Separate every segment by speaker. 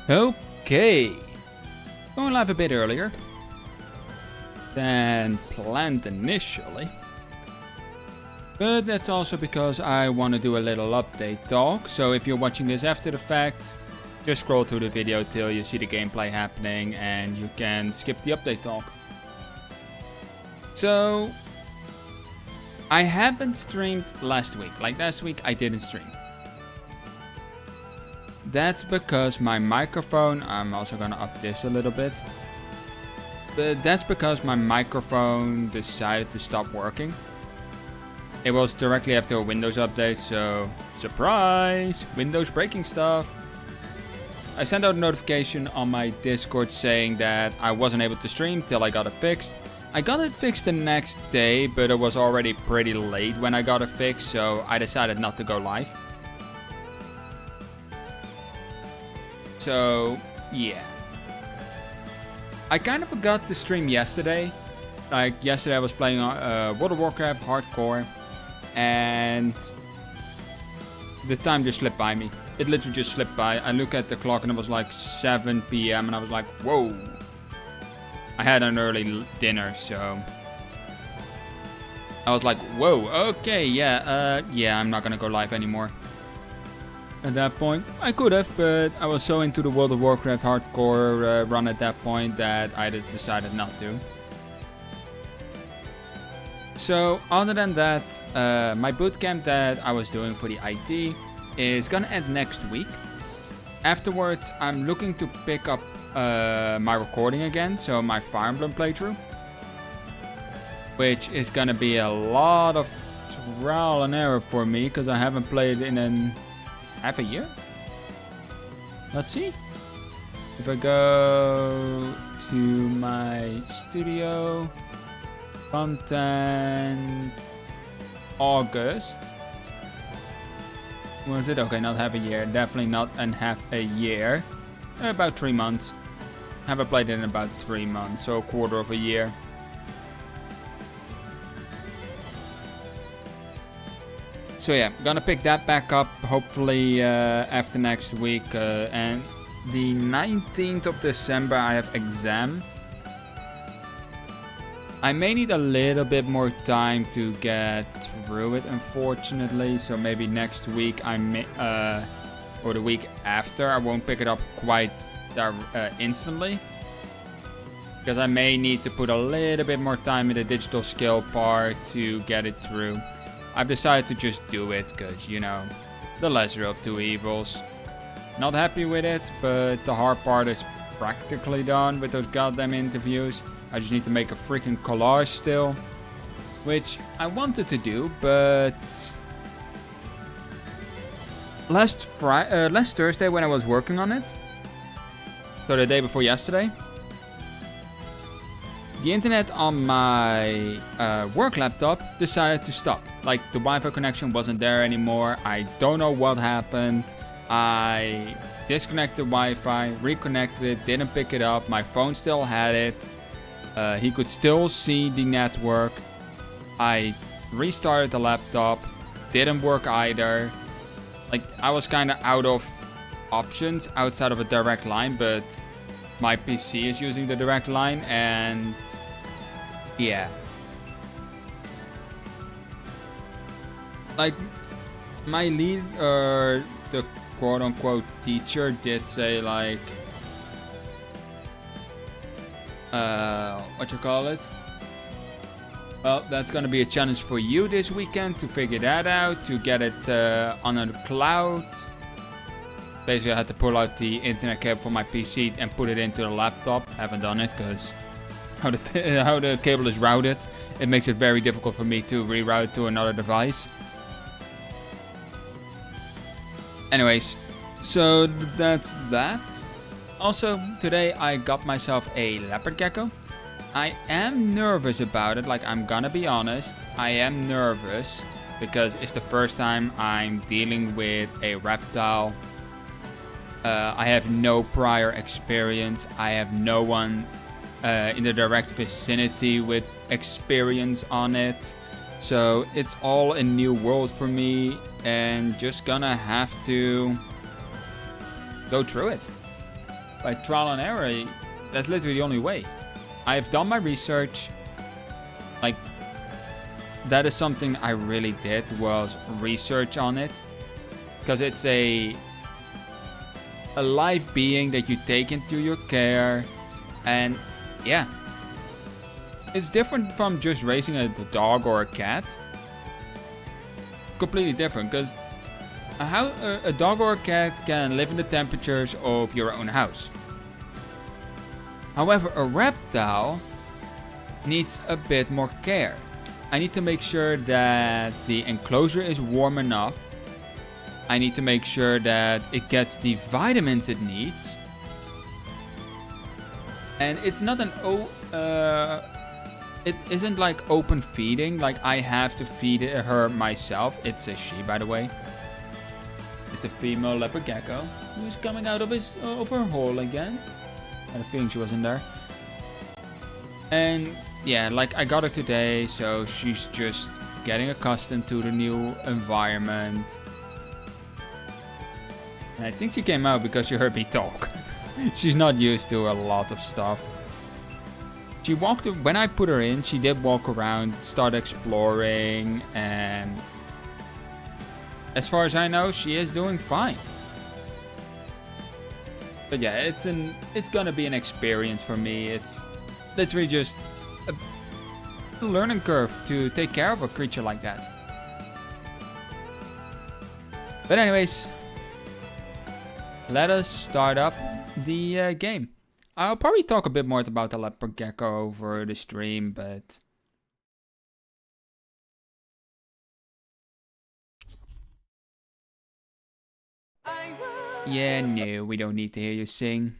Speaker 1: Okay, going live a bit earlier than planned initially, but that's also because I want to do a little update talk. So if you're watching this after the fact, just scroll through the video till you see the gameplay happening and you can skip the update talk. So I haven't streamed last week. Like last week I didn't stream. That's because my microphone, I'm also gonna up this a little bit, but that's because my microphone decided to stop working. It was directly after a Windows update, so surprise, Windows breaking stuff. I sent out a notification on my Discord saying that I wasn't able to stream till I got it fixed. I got it fixed the next day, but it was already pretty late when I got it fixed, so I decided not to go live. So, yeah. I kind of forgot to stream yesterday. Like, yesterday I was playing World of Warcraft Hardcore, and the time just slipped by me. It literally just slipped by. I look at the clock and it was like 7 p.m. and I was like, whoa. I had an early dinner, so I was like, whoa, okay, yeah, I'm not gonna go live anymore. At that point, I could have, but I was so into the World of Warcraft hardcore run at that point that I just decided not to. So, other than that, my bootcamp that I was doing for the IT is gonna end next week. Afterwards, I'm looking to pick up my recording again, so my Fire Emblem playthrough, which is gonna be a lot of trial and error for me because I haven't played in half a year. Let's see if I go to my studio content August. Was it? Okay, not half a year. Definitely not in half a year. About 3 months. Haven't played it in about 3 months, so a quarter of a year. So yeah, gonna pick that back up hopefully after next week. And the 19th of December I have exam. I may need a little bit more time to get through it, unfortunately. So maybe next week I may, or the week after, I won't pick it up quite instantly, because I may need to put a little bit more time in the digital skill part to get it through. I've decided to just do it because, you know, the lesser of two evils. Not happy with it, but the hard part is practically done with those goddamn interviews. I just need to make a freaking collage still, which I wanted to do, but last Thursday when I was working on it, so the day before yesterday, the internet on my work laptop decided to stop. Like, the Wi-Fi connection wasn't there anymore. I don't know what happened. I disconnected Wi-Fi, reconnected it, didn't pick it up. My phone still had it. He could still see the network. I restarted the laptop, didn't work either. Like, I was kind of out of options outside of a direct line, but my PC is using the direct line, and yeah. Like, my lead, the quote-unquote teacher did say, like, what you call it? Well, that's gonna be a challenge for you this weekend to figure that out, to get it on a cloud. Basically, I had to pull out the internet cable from my PC and put it into the laptop. Haven't done it because how the cable is routed, it makes it very difficult for me to reroute to another device. Anyways, so that's that. Also, today I got myself a leopard gecko. I am nervous about it, like, I'm gonna be honest. I am nervous because it's the first time I'm dealing with a reptile. I have no prior experience. I have no one in the direct vicinity with experience on it. So it's all a new world for me, and just gonna have to go through it. by trial and error. That's literally the only way. I've done my research. Like, that is something I really did, was research on it. Because it's a live being that you take into your care. And yeah, it's different from just raising a dog or a cat. Completely different, because a dog or a cat can live in the temperatures of your own house. However, a reptile needs a bit more care. I need to make sure that the enclosure is warm enough. I need to make sure that it gets the vitamins it needs. And it's not it isn't like open feeding, like I have to feed her myself. It's a she, by the way. It's a female leopard gecko who's coming out of her hole again. I had a feeling she wasn't there. And yeah, like I got her today, so she's just getting accustomed to the new environment. And I think she came out because she heard me talk. She's not used to a lot of stuff. She walked, when I put her in, she did walk around, start exploring, and as far as I know, she is doing fine. But yeah, it's gonna be an experience for me. It's literally just a learning curve to take care of a creature like that. But anyways, let us start up the game. I'll probably talk a bit more about the leopard gecko over the stream, but yeah, no, we don't need to hear you sing.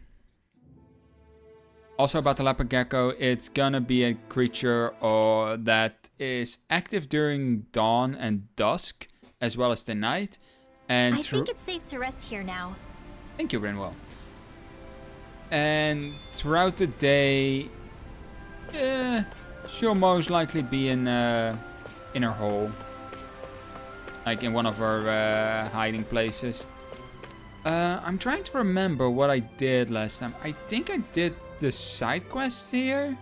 Speaker 1: Also about the leopard gecko, it's gonna be a creature that is active during dawn and dusk, as well as the night. And
Speaker 2: I think it's safe to rest here now.
Speaker 1: Thank you, Rinwell. And throughout the day, she'll most likely be in her hole, like in one of her hiding places. I'm trying to remember what I did last time. I think I did the side quests here.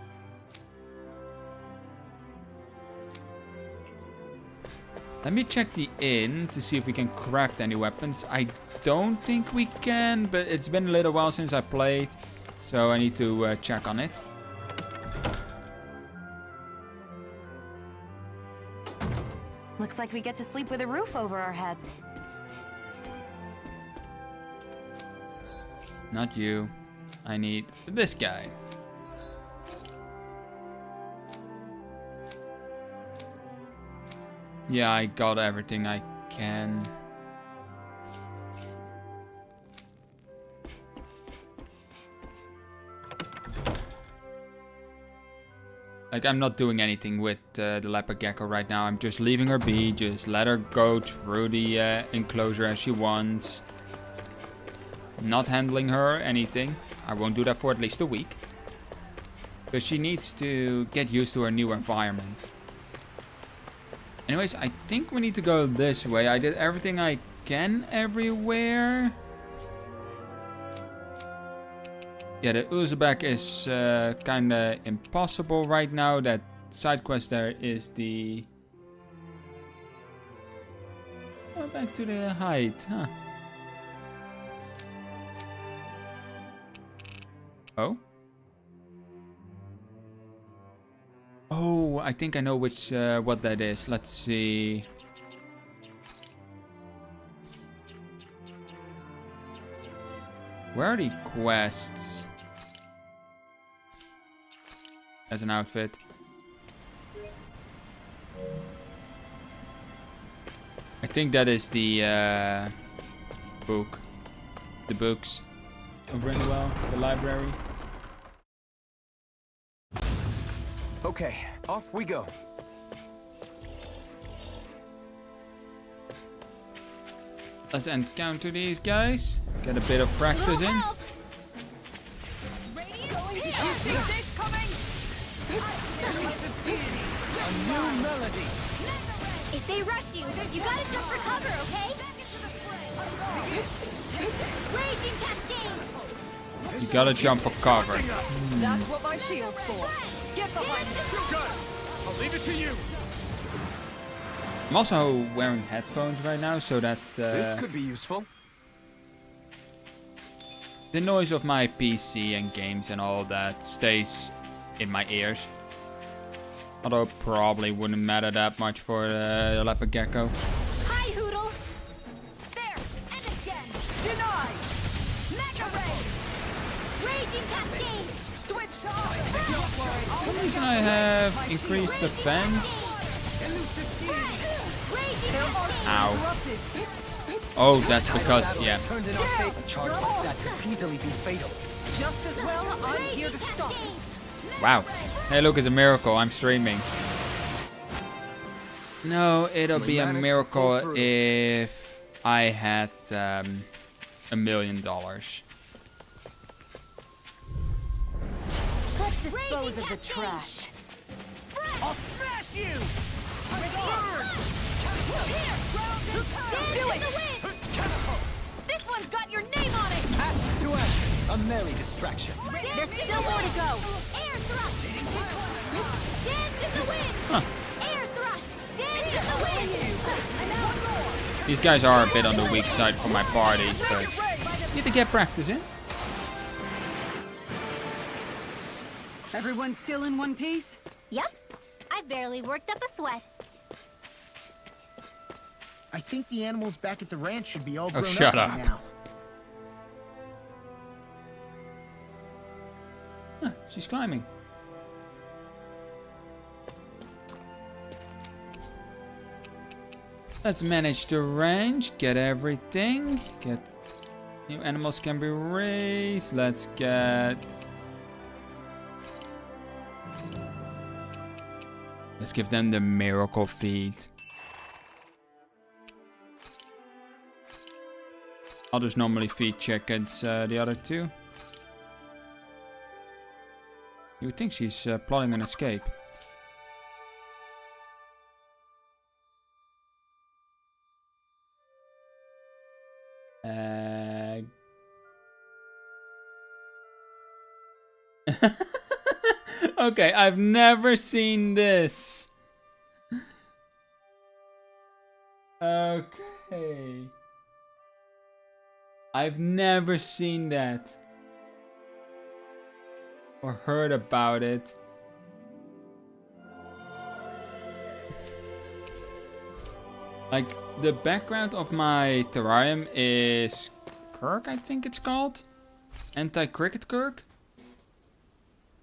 Speaker 1: Let me check the inn to see if we can craft any weapons. I don't think we can, but it's been a little while since I played, so I need to check on it.
Speaker 2: Looks like we get to sleep with a roof over our heads.
Speaker 1: Not you. I need this guy. Yeah, I got everything I can. Like, I'm not doing anything with the leopard gecko right now. I'm just leaving her be. Just let her go through the enclosure as she wants. Not handling her or anything. I won't do that for at least a week. But she needs to get used to her new environment. Anyways, I think we need to go this way. I did everything I can everywhere. Yeah, the Uzbek is kind of impossible right now. That side quest there is the... Oh, back to the height, huh? Oh? Oh, I think I know which what that is. Let's see. Where are the quests? As an outfit. I think that is the book. The books of Rinwell, the library.
Speaker 3: Okay, off we go.
Speaker 1: Let's encounter these guys. Get a bit of practice in.
Speaker 3: A new melody.
Speaker 2: If they rush you, you gotta jump for cover, okay? Raging cascade!
Speaker 1: You gotta jump for cover.
Speaker 4: That's what my shield's for. Get behind me.
Speaker 3: You got it. I'll leave it to you.
Speaker 1: I'm also wearing headphones right now so that
Speaker 3: This could be useful.
Speaker 1: the noise of my PC and games and all that stays in my ears. Although probably wouldn't matter that much for the leopard gecko.
Speaker 2: Hi, Hoodle. There, and again.
Speaker 4: Denied.
Speaker 2: Mega Ray. Raging Cascade.
Speaker 4: Switch to offense. Don't worry.
Speaker 1: For some reason I have increased defense.
Speaker 2: Raging
Speaker 1: Ow.
Speaker 4: Interrupted.
Speaker 1: Oh, that's because, yeah.
Speaker 3: Turned in our favor. A charge like that could easily be fatal.
Speaker 4: Just as well, I'm here to stop it.
Speaker 1: Wow. Hey, look, it's a miracle. I'm streaming. No, it'll be a
Speaker 3: managed to
Speaker 1: miracle
Speaker 3: pull through.
Speaker 1: if I had $1 million.
Speaker 2: Let's dispose of the trash.
Speaker 3: I'll smash you!
Speaker 2: Do it! This one's got your name on it!
Speaker 3: Ashes to ashes. A merry distraction.
Speaker 2: There's still more to go. Air thrust! Dance in the wind! Air thrust! Dance in the wind!
Speaker 1: These guys are a bit on the weak side for my party, but need to get practice in.
Speaker 4: Everyone still in one piece?
Speaker 2: Yep. I barely worked up a sweat.
Speaker 5: I think the animals back at the ranch should be all grown
Speaker 1: shut
Speaker 5: up by
Speaker 1: up.
Speaker 5: now.
Speaker 1: Huh, she's climbing. Let's manage the range, get everything, get new animals can be raised. Let's give them the miracle feed. I'll just normally feed chickens the other two. You would think she's plotting an escape. Okay, I've never seen this. Okay. I've never seen that. Or heard about it. Like, the background of my terrarium is Kirk, I think it's called. Anti-cricket Kirk.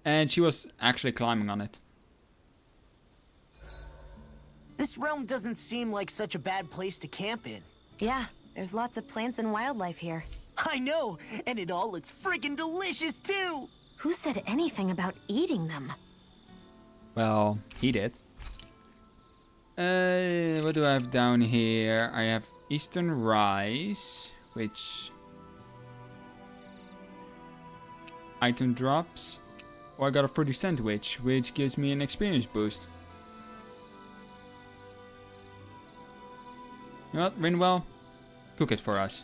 Speaker 1: And she was actually climbing on it.
Speaker 5: This realm doesn't seem like such a bad place to camp in.
Speaker 2: Yeah, there's lots of plants and wildlife here.
Speaker 5: I know, and it all looks friggin' delicious too!
Speaker 2: Who said anything about eating them?
Speaker 1: Well, he did. What do I have down here? I have Eastern Rice, which... item drops. Oh, I got a fruity sandwich, which gives me an experience boost. You know what, Rinwell? Cook it for us.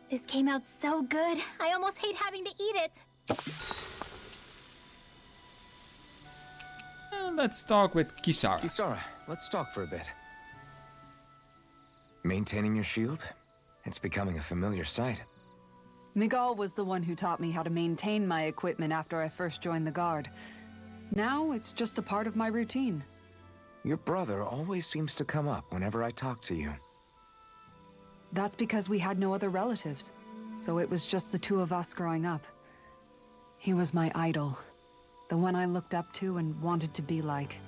Speaker 2: This came out so good. I almost hate having to eat it.
Speaker 1: Let's talk with Kisara.
Speaker 3: Kisara, let's talk for a bit. Maintaining your shield? It's becoming a familiar sight.
Speaker 4: Miguel was the one who taught me how to maintain my equipment after I first joined the Guard. Now it's just a part of my routine.
Speaker 3: Your brother always seems to come up whenever I talk to you.
Speaker 4: That's because we had no other relatives, so it was just the two of us growing up. He was my idol, the one I looked up to and wanted to be like.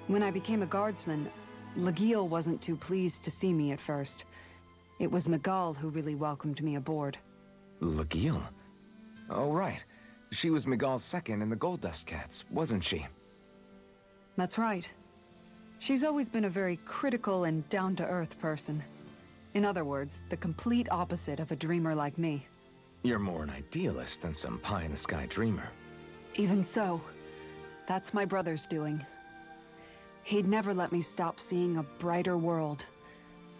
Speaker 4: When I became a guardsman, Lagiel wasn't too pleased to see me at first. It was Miguel who really welcomed me aboard.
Speaker 3: Lagiel? Oh, right. She was Miguel's second in the Gold Dust Cats, wasn't she?
Speaker 4: That's right. She's always been a very critical and down-to-earth person. In other words, the complete opposite of a dreamer like me.
Speaker 3: You're more an idealist than some pie-in-the-sky dreamer.
Speaker 4: Even so, that's my brother's doing. He'd never let me stop seeing a brighter world.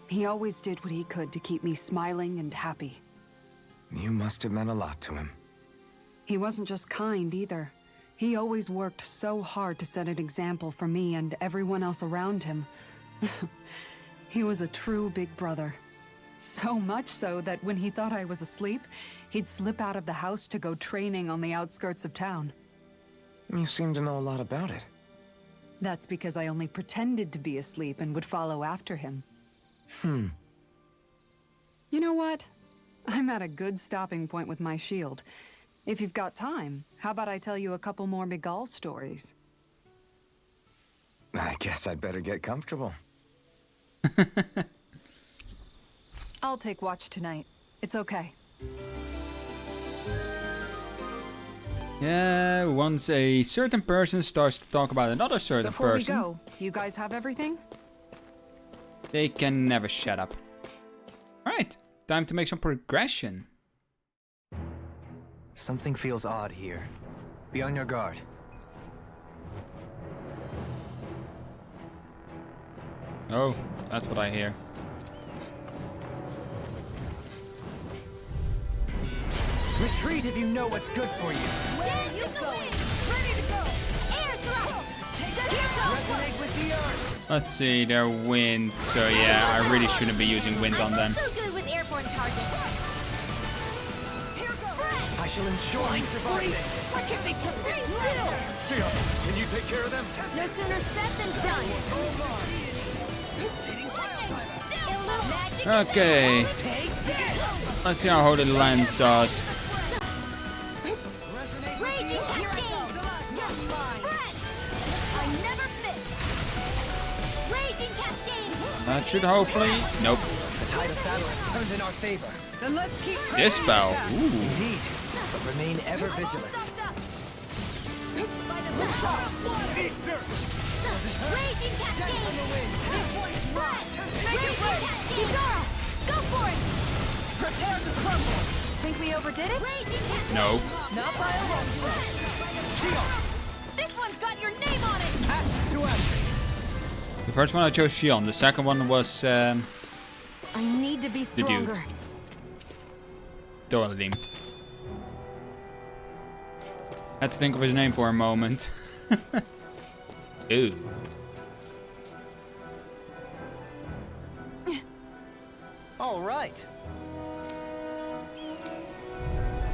Speaker 4: He always did what he could to keep me smiling and happy.
Speaker 3: You must have meant a lot to him.
Speaker 4: He wasn't just kind either. He always worked so hard to set an example for me and everyone else around him. He was a true big brother. So much so that when he thought I was asleep, he'd slip out of the house to go training on the outskirts of town.
Speaker 3: You seem to know a lot about it.
Speaker 4: That's because I only pretended to be asleep and would follow after him. You know what? I'm at a good stopping point with my shield. If you've got time, how about I tell you a couple more Miguel stories?
Speaker 3: I guess I'd better get comfortable.
Speaker 4: I'll take watch tonight. It's okay.
Speaker 1: Yeah, once a certain person starts to talk about another certain
Speaker 4: Before
Speaker 1: person,
Speaker 4: we go, do you guys have everything?
Speaker 1: they can never shut up. Alright, time to make some progression.
Speaker 6: Something feels odd here. Be on your guard.
Speaker 1: Oh, that's what I hear.
Speaker 6: Retreat if you know what's good for you.
Speaker 2: Where are you going? Ready to go. Air thrust. Here goes.
Speaker 6: Resonate with the earth.
Speaker 1: Let's see, they're wind, so yeah, I really shouldn't be using wind on them.
Speaker 2: I'm so good with airborne targets. Here goes.
Speaker 6: I shall ensure you survive this.
Speaker 2: Why can't they just sit still?
Speaker 3: Seal, can you take care of them?
Speaker 2: No sooner said than done. Magic
Speaker 1: Okay, let's see how Holy Lens does.
Speaker 2: Raging cascade. Breath. I never miss. Raging cascade.
Speaker 1: That should hopefully... Nope.
Speaker 6: The tide of battle has turned in our favor.
Speaker 4: Then let's keep
Speaker 1: This spell. Ooh.
Speaker 6: Indeed, but remain ever vigilant.
Speaker 2: Raging cascade. Breath. Raging cascade. Go for it.
Speaker 4: Prepare to crumble. Think we overdid it?
Speaker 2: Raging cascade.
Speaker 1: No.
Speaker 4: Not by a long shot.
Speaker 2: This one's got your name on it.
Speaker 6: Ash to ash.
Speaker 1: The first one I chose Shion, the second one was
Speaker 2: I need to be
Speaker 1: the dude.
Speaker 2: stronger.
Speaker 1: Doralim. Had to think of his name for a moment. Ooh.
Speaker 6: All right.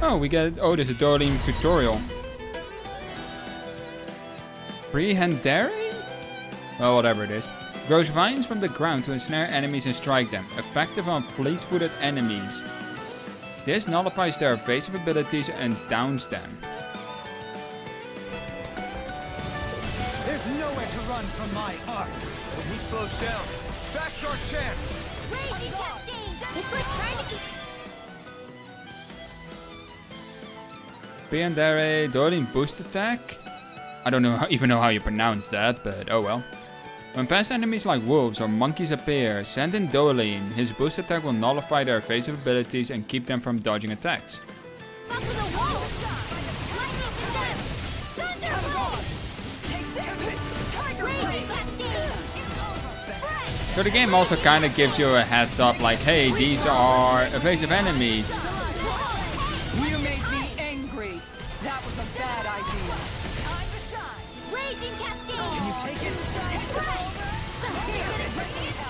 Speaker 1: Oh, we get... Oh, there's a Doralim tutorial. Prehendere? Well, whatever it is. Grows vines from the ground to ensnare enemies and strike them. Effective on fleet-footed enemies. This nullifies their evasive abilities and downs them.
Speaker 6: There's nowhere to run from my art.
Speaker 3: When he slows down, that's our chance.
Speaker 2: Raging cascade. It's like trying to keep...
Speaker 1: Prehendere Doralim boost attack? I don't know even know how you pronounce that, but oh well. When fast enemies like wolves or monkeys appear, send in Doralim. His boost attack will nullify their evasive abilities and keep them from dodging attacks.
Speaker 2: Up to the wall. Lightning to them. Thunderbolt. Raging cascade. Breath.
Speaker 1: So the game also kind of gives you a heads up like, hey, these are evasive enemies.
Speaker 4: You made me angry. That was a bad idea.
Speaker 2: Raging cascade.
Speaker 6: Can you take it?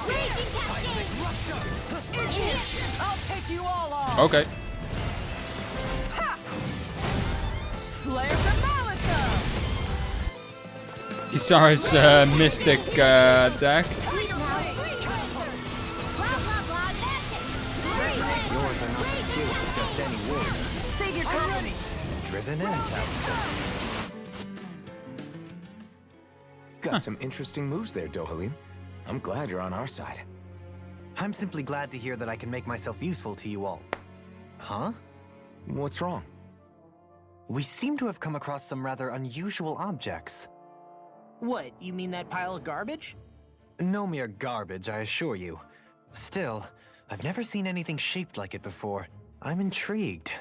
Speaker 2: Raging cascade.
Speaker 4: I'll take you all off.
Speaker 1: Okay.
Speaker 4: Flare the Molotov.
Speaker 1: Kisara's mystic attack.
Speaker 6: Yours are not the skills of just any word.
Speaker 4: Save your company.
Speaker 6: Driven in, Talbot.
Speaker 3: Got some interesting moves there, Dohalim. I'm glad you're on our side.
Speaker 6: I'm simply glad to hear that I can make myself useful to you all. Huh?
Speaker 3: What's wrong?
Speaker 6: We seem to have come across some rather unusual objects.
Speaker 5: What, you mean that pile of garbage?
Speaker 6: No mere garbage, I assure you. Still, I've never seen anything shaped like it before. I'm intrigued.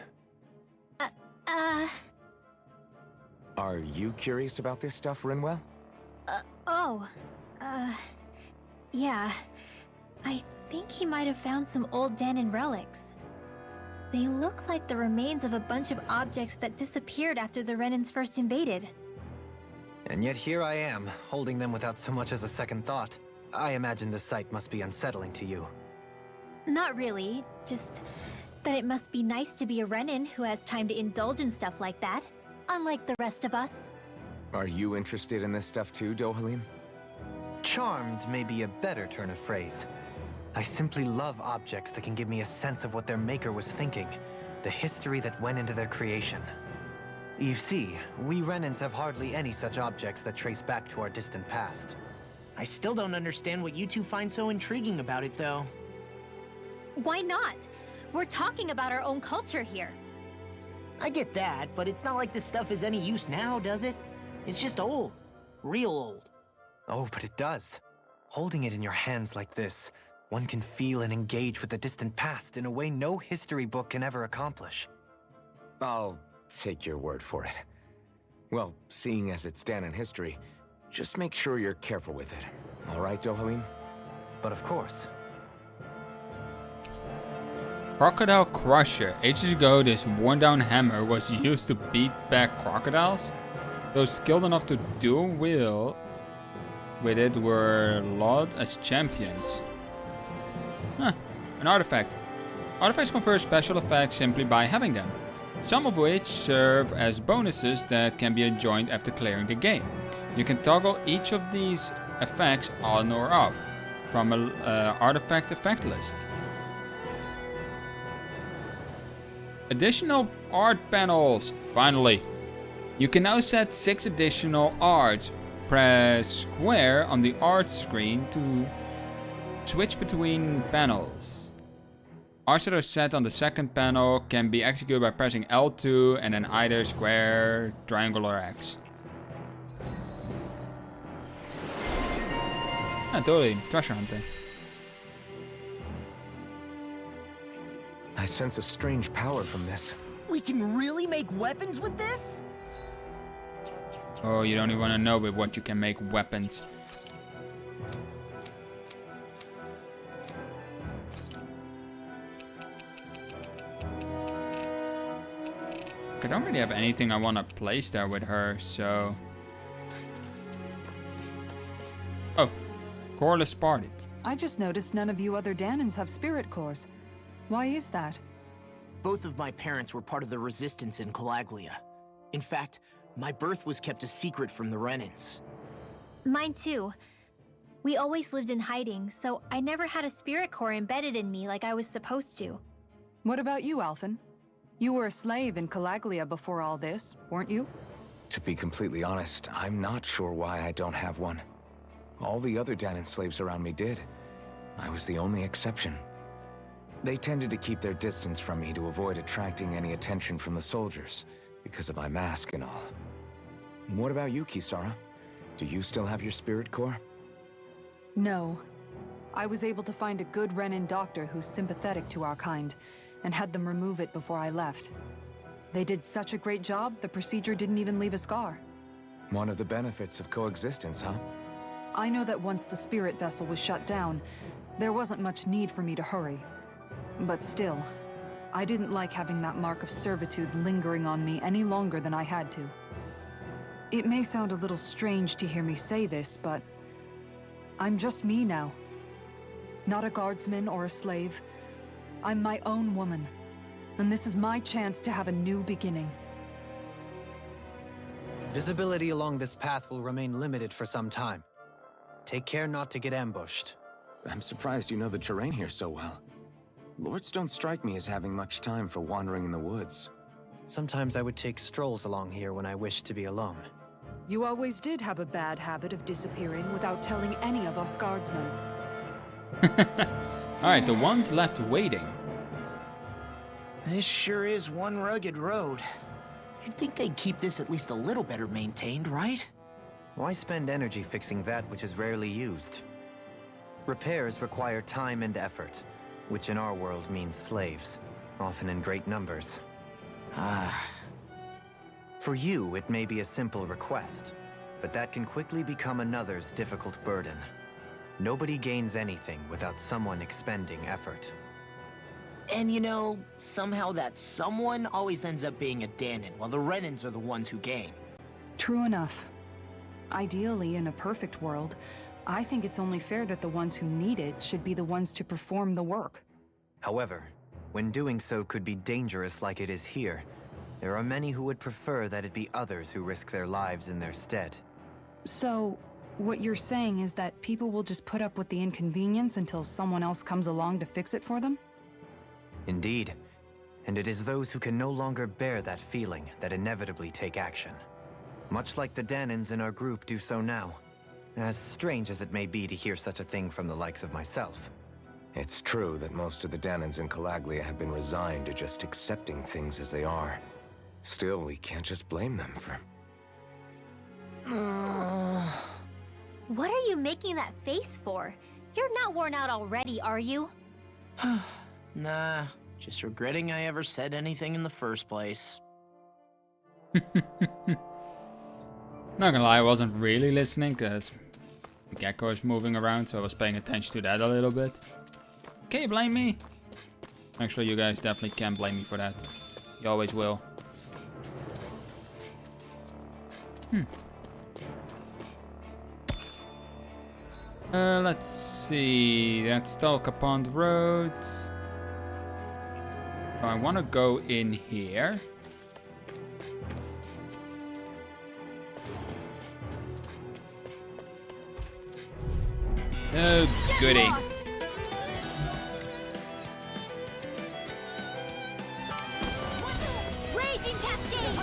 Speaker 3: Are you curious about this stuff, Rinwell?
Speaker 7: Yeah. I think he might have found some old Danon relics. They look like the remains of a bunch of objects that disappeared after the Renans first invaded.
Speaker 6: And yet here I am, holding them without so much as a second thought. I imagine the sight must be unsettling to you.
Speaker 7: Not really, just that it must be nice to be a Renan who has time to indulge in stuff like that, unlike the rest of us.
Speaker 3: Are you interested in this stuff too, Dohalim?
Speaker 6: Charmed may be a better turn of phrase. I simply love objects that can give me a sense of what their maker was thinking, the history that went into their creation. You see, we Renans have hardly any such objects that trace back to our distant past.
Speaker 5: I still don't understand what you two find so intriguing about it, though.
Speaker 7: Why not? We're talking about our own culture here.
Speaker 5: I get that, but it's not like this stuff is any use now, does it? It's just old. Real old.
Speaker 6: Oh, but it does. Holding it in your hands like this, one can feel and engage with the distant past in a way no history book can ever accomplish.
Speaker 3: I'll take your word for it. Well, seeing as it's done in history, just make sure you're careful with it. All right, Dohalim?
Speaker 6: But of course.
Speaker 1: Crocodile Crusher. Ages ago, this worn-down hammer was used to beat back crocodiles. Those skilled enough to dual wield with it were lauded as champions. Huh, an artifact. Artifacts confer special effects simply by having them, some of which serve as bonuses that can be enjoyed after clearing the game. You can toggle each of these effects on or off from an artifact effect list. Additional art panels. Finally, you can now set 6 additional arts. Press square on the art screen to switch between panels. Arts that are set on the second panel can be executed by pressing L2 and then either square, triangle or X. Ah, totally. Treasure hunting.
Speaker 3: I sense a strange power from this.
Speaker 5: We can really make weapons with this?
Speaker 1: Oh, you don't even want to know with what you can make weapons. I don't really have anything I want to place there with her, so... Oh, Corliss spotted.
Speaker 4: I just noticed none of you other Danans have spirit cores. Why is that?
Speaker 5: Both of my parents were part of the resistance in Calaglia. In fact, my birth was kept a secret from the Renans.
Speaker 7: Mine too. We always lived in hiding, so I never had a spirit core embedded in me like I was supposed to.
Speaker 4: What about you, Alphen? You were a slave in Calaglia before all this, weren't you?
Speaker 3: To be completely honest, I'm not sure why I don't have one. All the other Danan slaves around me did. I was the only exception. They tended to keep their distance from me to avoid attracting any attention from the soldiers, because of my mask and all. What about you, Kisara? Do you still have your spirit core?
Speaker 4: No. I was able to find a good Renan doctor who's sympathetic to our kind, and had them remove it before I left. They did such a great job, the procedure didn't even leave a scar.
Speaker 3: One of the benefits of coexistence, huh?
Speaker 4: I know that once the spirit vessel was shut down, there wasn't much need for me to hurry. But still, I didn't like having that mark of servitude lingering on me any longer than I had to. It may sound a little strange to hear me say this, but I'm just me now. Not a guardsman or a slave. I'm my own woman, and this is my chance to have a new beginning.
Speaker 6: Visibility along this path will remain limited for some time. Take care not to get ambushed.
Speaker 3: I'm surprised you know the terrain here so well. Lords don't strike me as having much time for wandering in the woods.
Speaker 6: Sometimes I would take strolls along here when I wished to be alone.
Speaker 4: You always did have a bad habit of disappearing without telling any of us guardsmen.
Speaker 1: Alright, the ones left waiting.
Speaker 5: This sure is one rugged road. You'd think they'd keep this at least a little better maintained, right?
Speaker 6: Why spend energy fixing that which is rarely used? Repairs require time and effort, which in our world means slaves, often in great numbers. For you, it may be a simple request, but that can quickly become another's difficult burden. Nobody gains anything without someone expending effort.
Speaker 5: And you know, somehow that someone always ends up being a Danon, while the Renans are the ones who gain.
Speaker 4: True enough. Ideally, in a perfect world, I think it's only fair that the ones who need it should be the ones to perform the work.
Speaker 6: However, when doing so could be dangerous like it is here, there are many who would prefer that it be others who risk their lives in their stead.
Speaker 4: So, what you're saying is that people will just put up with the inconvenience until someone else comes along to fix it for them?
Speaker 6: Indeed. And it is those who can no longer bear that feeling that inevitably take action. Much like the Danons in our group do so now. As strange as it may be to hear such a thing from the likes of myself.
Speaker 3: It's true that most of the Danons in Calaglia have been resigned to just accepting things as they are. Still, we can't just blame them for...
Speaker 7: What are you making that face for? You're not worn out already, are you?
Speaker 5: Nah, just regretting I ever said anything in the first place.
Speaker 1: Not gonna lie, I wasn't really listening because the gecko is moving around, so I was paying attention to that a little bit. Can you blame me? Actually, you guys definitely can blame me for that. You always will. Let's see. Let's talk upon the road. So I want to go in here. Oh, goody.
Speaker 2: Raging cascade!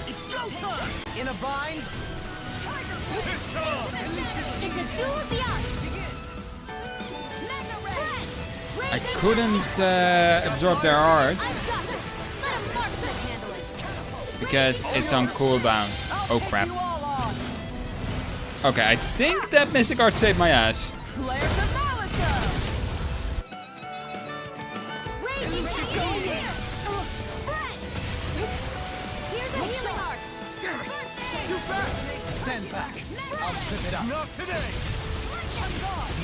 Speaker 5: It's go time! In a bind?
Speaker 2: It's a duel of the arts!
Speaker 1: I couldn't absorb their arts because it's on cooldown. Oh crap. Okay, I think that Mystic Art saved my ass.
Speaker 5: Stand back. I'll trip it up. Not today.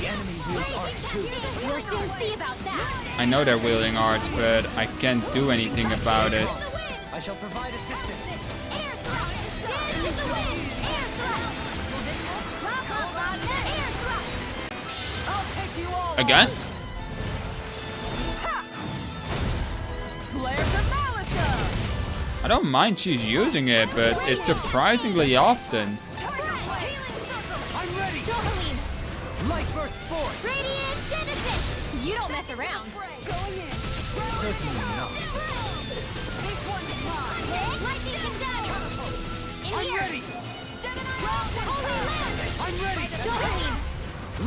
Speaker 5: The enemy wields art too.
Speaker 2: We'll soon see about that!
Speaker 1: I know they're wielding arts, but I can't do anything about it.
Speaker 6: I shall provide assistance.
Speaker 2: Air thrust! Dance in the wind! Air thrust! Hold on! Air thrust! I'll take you all
Speaker 1: Again?
Speaker 2: Flares of Malisa!
Speaker 1: I don't mind she's using it, but it's surprisingly often.
Speaker 5: I'm ready. Light burst forth.
Speaker 2: Radiant Genesis! You don't mess around. Going in.
Speaker 6: Certainly not.
Speaker 2: This one's mine. Lightning Cadet! In here!
Speaker 5: ready.
Speaker 2: Holy Land!
Speaker 5: I'm ready.
Speaker 2: Dohalim!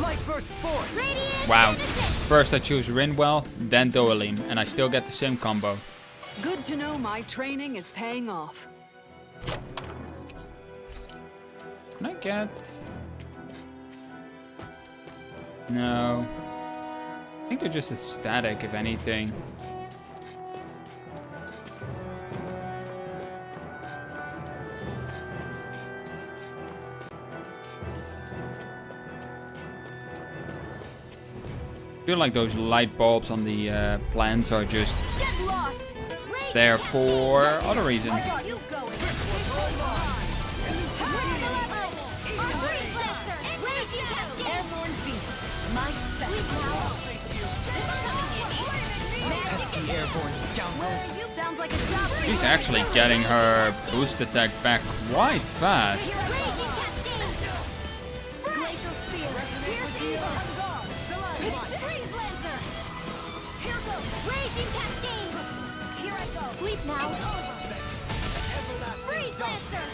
Speaker 5: Light burst forth.
Speaker 2: Radiant
Speaker 1: Wow.
Speaker 2: Genesis!
Speaker 1: First I choose Rinwell, then Dohalim, and I still get the same combo.
Speaker 4: Good to know my training is paying off.
Speaker 1: Can I get... No. I think they're just a static, if anything. I feel like those light bulbs on the plants are just
Speaker 2: Get lost!
Speaker 1: there for other reasons.
Speaker 2: You going? Airborne beast. My
Speaker 6: Pesky airborne scoundrels.
Speaker 2: Sounds like a job.
Speaker 1: She's actually getting her boost attack back quite fast.
Speaker 2: Glacial spear. Pierce evil. Freeze lancer. Here goes. Raging cascade. Here I go. Sleep now. Freeze lancer.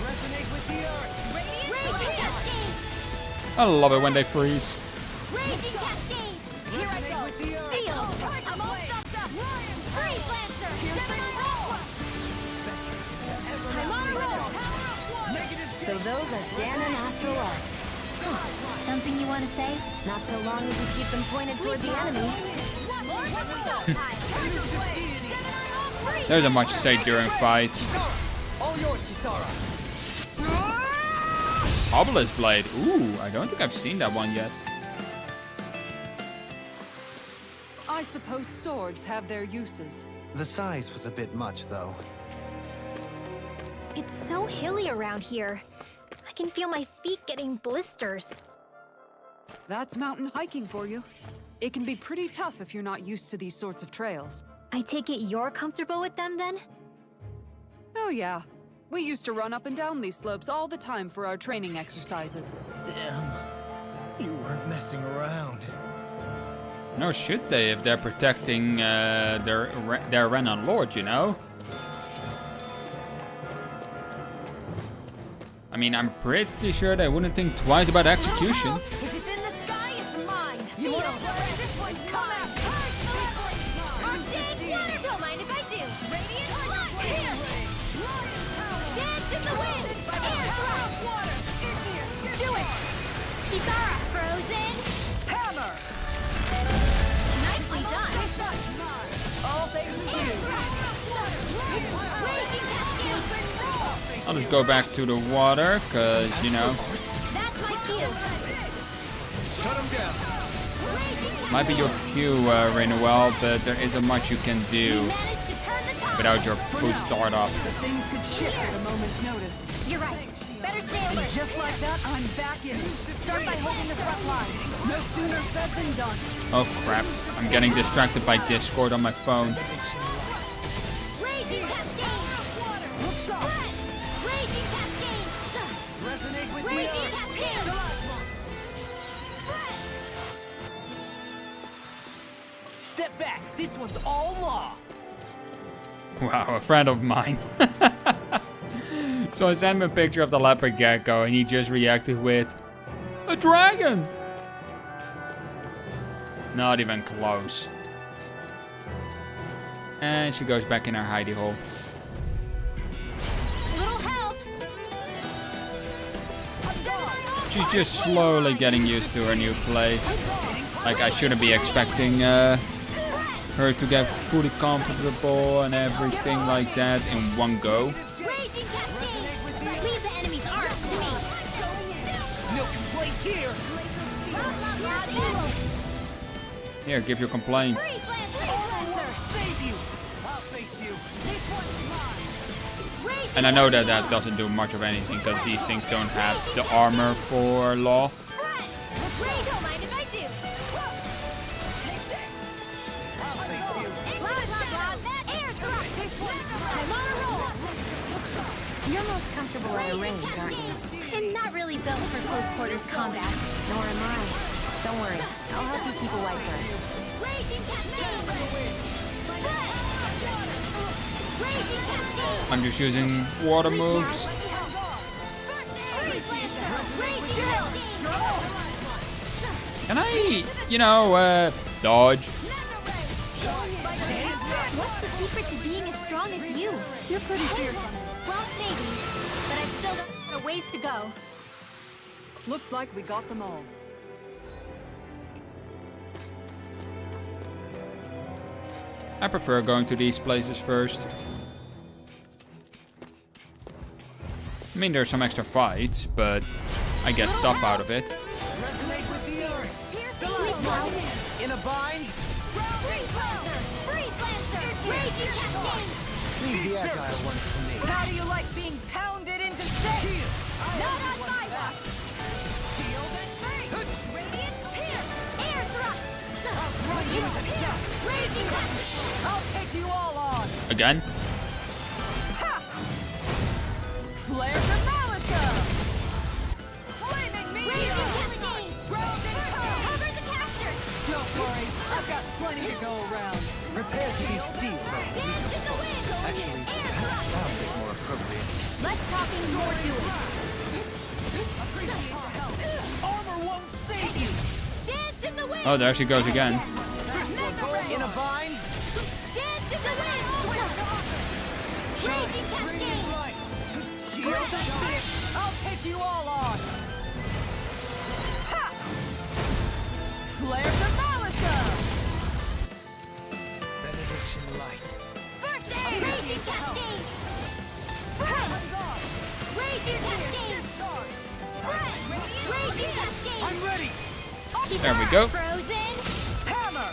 Speaker 5: Resonate with the earth.
Speaker 2: Raging cascade.
Speaker 1: I love it when they freeze.
Speaker 2: Raging cascade. Here I go. Seal. I'm all stuffed up. Freeze lancer. Gemini roll. I'm on a roll.
Speaker 7: So those are Danon Astral Arts. Something you want to say? Not so long as you keep them pointed toward the enemy.
Speaker 1: There's not much to say during fights.
Speaker 5: All yours, Kisara.
Speaker 1: Obelisk Blade. Ooh, I don't think I've seen that one yet.
Speaker 4: I I suppose swords have their uses.
Speaker 6: The size was a bit much, though.
Speaker 7: It's so hilly around here. I can feel my feet getting blisters.
Speaker 4: That's mountain hiking for you. It can be pretty tough if you're not used to these sorts of trails.
Speaker 7: I take it you're comfortable with them then?
Speaker 4: Oh yeah. We used to run up and down these slopes all the time for our training exercises.
Speaker 5: Damn. You weren't messing around.
Speaker 1: No, should they if they're protecting their Renan Lord, you know? I mean, I'm pretty sure they wouldn't think twice about execution.
Speaker 2: If it's in the sky, it's mine. You want to play? This one's mine. I'm staying water. Don't mind if I do. Radiant blood. Here. Dance in the wind. Air thrust. Do it. Kisara. Frozen. Hammer. Nicely done. All thanks to you. Raging cascade.
Speaker 1: I'll just go back to the water, cause you know,
Speaker 2: That's my cue.
Speaker 5: Shut him down.
Speaker 1: might be your cue, Renewell, but there isn't much you can do
Speaker 2: Managed to turn the tide.
Speaker 1: without your boost start up.
Speaker 4: But things could shift at a moment's notice.
Speaker 2: You're right. Better stay
Speaker 4: And
Speaker 2: alert.
Speaker 4: just like that, I'm back in. Start by holding the front line. No sooner said than done.
Speaker 1: Oh crap, I'm getting distracted by Discord on my phone.
Speaker 2: Raging cascade.
Speaker 4: Look sharp.
Speaker 2: Raging cascade.
Speaker 5: Resonate with
Speaker 2: Raging cascade.
Speaker 5: Step back. This one's all law.
Speaker 1: Wow, a friend of mine. So I sent him a picture of the leopard gecko and he just reacted with a dragon. Not even close. And she goes back in her hidey hole.
Speaker 2: Little help.
Speaker 1: She's just slowly getting used to her new place. Like, I shouldn't be expecting her to get fully comfortable and everything like that in one go.
Speaker 2: Raging cascade. Leave the enemy's arms to me.
Speaker 5: No complaints here.
Speaker 1: Here, give your complaint.
Speaker 2: Freeze Lancer.
Speaker 5: Save you. I'll face you. This one's mine.
Speaker 2: Raging
Speaker 1: And I know that that doesn't do much of anything because these things don't have the armor for law.
Speaker 2: front. Don't mind if I do.
Speaker 5: Take that. I'll face you.
Speaker 2: Blah, blah, blah. Air thrust. I'm on a roll.
Speaker 7: You're most comfortable at a range, aren't you? I'm not really built for close quarters combat. Nor am I. Don't worry, I'll help you keep a wiper.
Speaker 2: Raging cascade. Raging cascade.
Speaker 1: I'm just using water moves.
Speaker 2: Freeze Lancer. Raging cascade.
Speaker 1: Can I, you know, dodge?
Speaker 7: What's the secret to being as strong as you?
Speaker 4: You're pretty fierce.
Speaker 7: Well, maybe. But I've still got a ways to go.
Speaker 4: Looks like we got them all.
Speaker 1: I prefer going to these places first. I mean, there's some extra fights, but I get stuff out of it.
Speaker 5: Resonate with the earth. In a bind.
Speaker 2: Freeze Lancer. Freeze Lancer. Raging cascade.
Speaker 6: Leave the agile ones to me.
Speaker 4: How do you like being pounded into shape?
Speaker 2: Not on my watch. Shield and face. Radiant pierce. Air thrust. Raging cascade.
Speaker 4: I'll take you all on.
Speaker 1: Again?
Speaker 4: Flare the Malika! Flaming meteor!
Speaker 2: Raging cascade. Cover the caster.
Speaker 4: Don't worry, I've got plenty to go around.
Speaker 6: Prepare to be sealed.
Speaker 2: Dance in the wind.
Speaker 6: Actually,
Speaker 2: Air
Speaker 6: that's
Speaker 2: thrust.
Speaker 6: far a bit more appropriate.
Speaker 7: Less talking, more doing.
Speaker 5: Armor won't save you.
Speaker 2: Dance in the wind.
Speaker 1: Oh, there she goes again.
Speaker 5: In a bind.
Speaker 2: Dance in the wind. Raging cascade.
Speaker 5: Right.
Speaker 4: Shield and fierce. I'll take you all on. Ha! Flare the Malika!
Speaker 6: Benediction light.
Speaker 2: First aid. Raging cascade. Raging cascade. Raging cascade.
Speaker 5: I'm ready.
Speaker 1: There we go.
Speaker 2: Frozen.
Speaker 5: Hammer.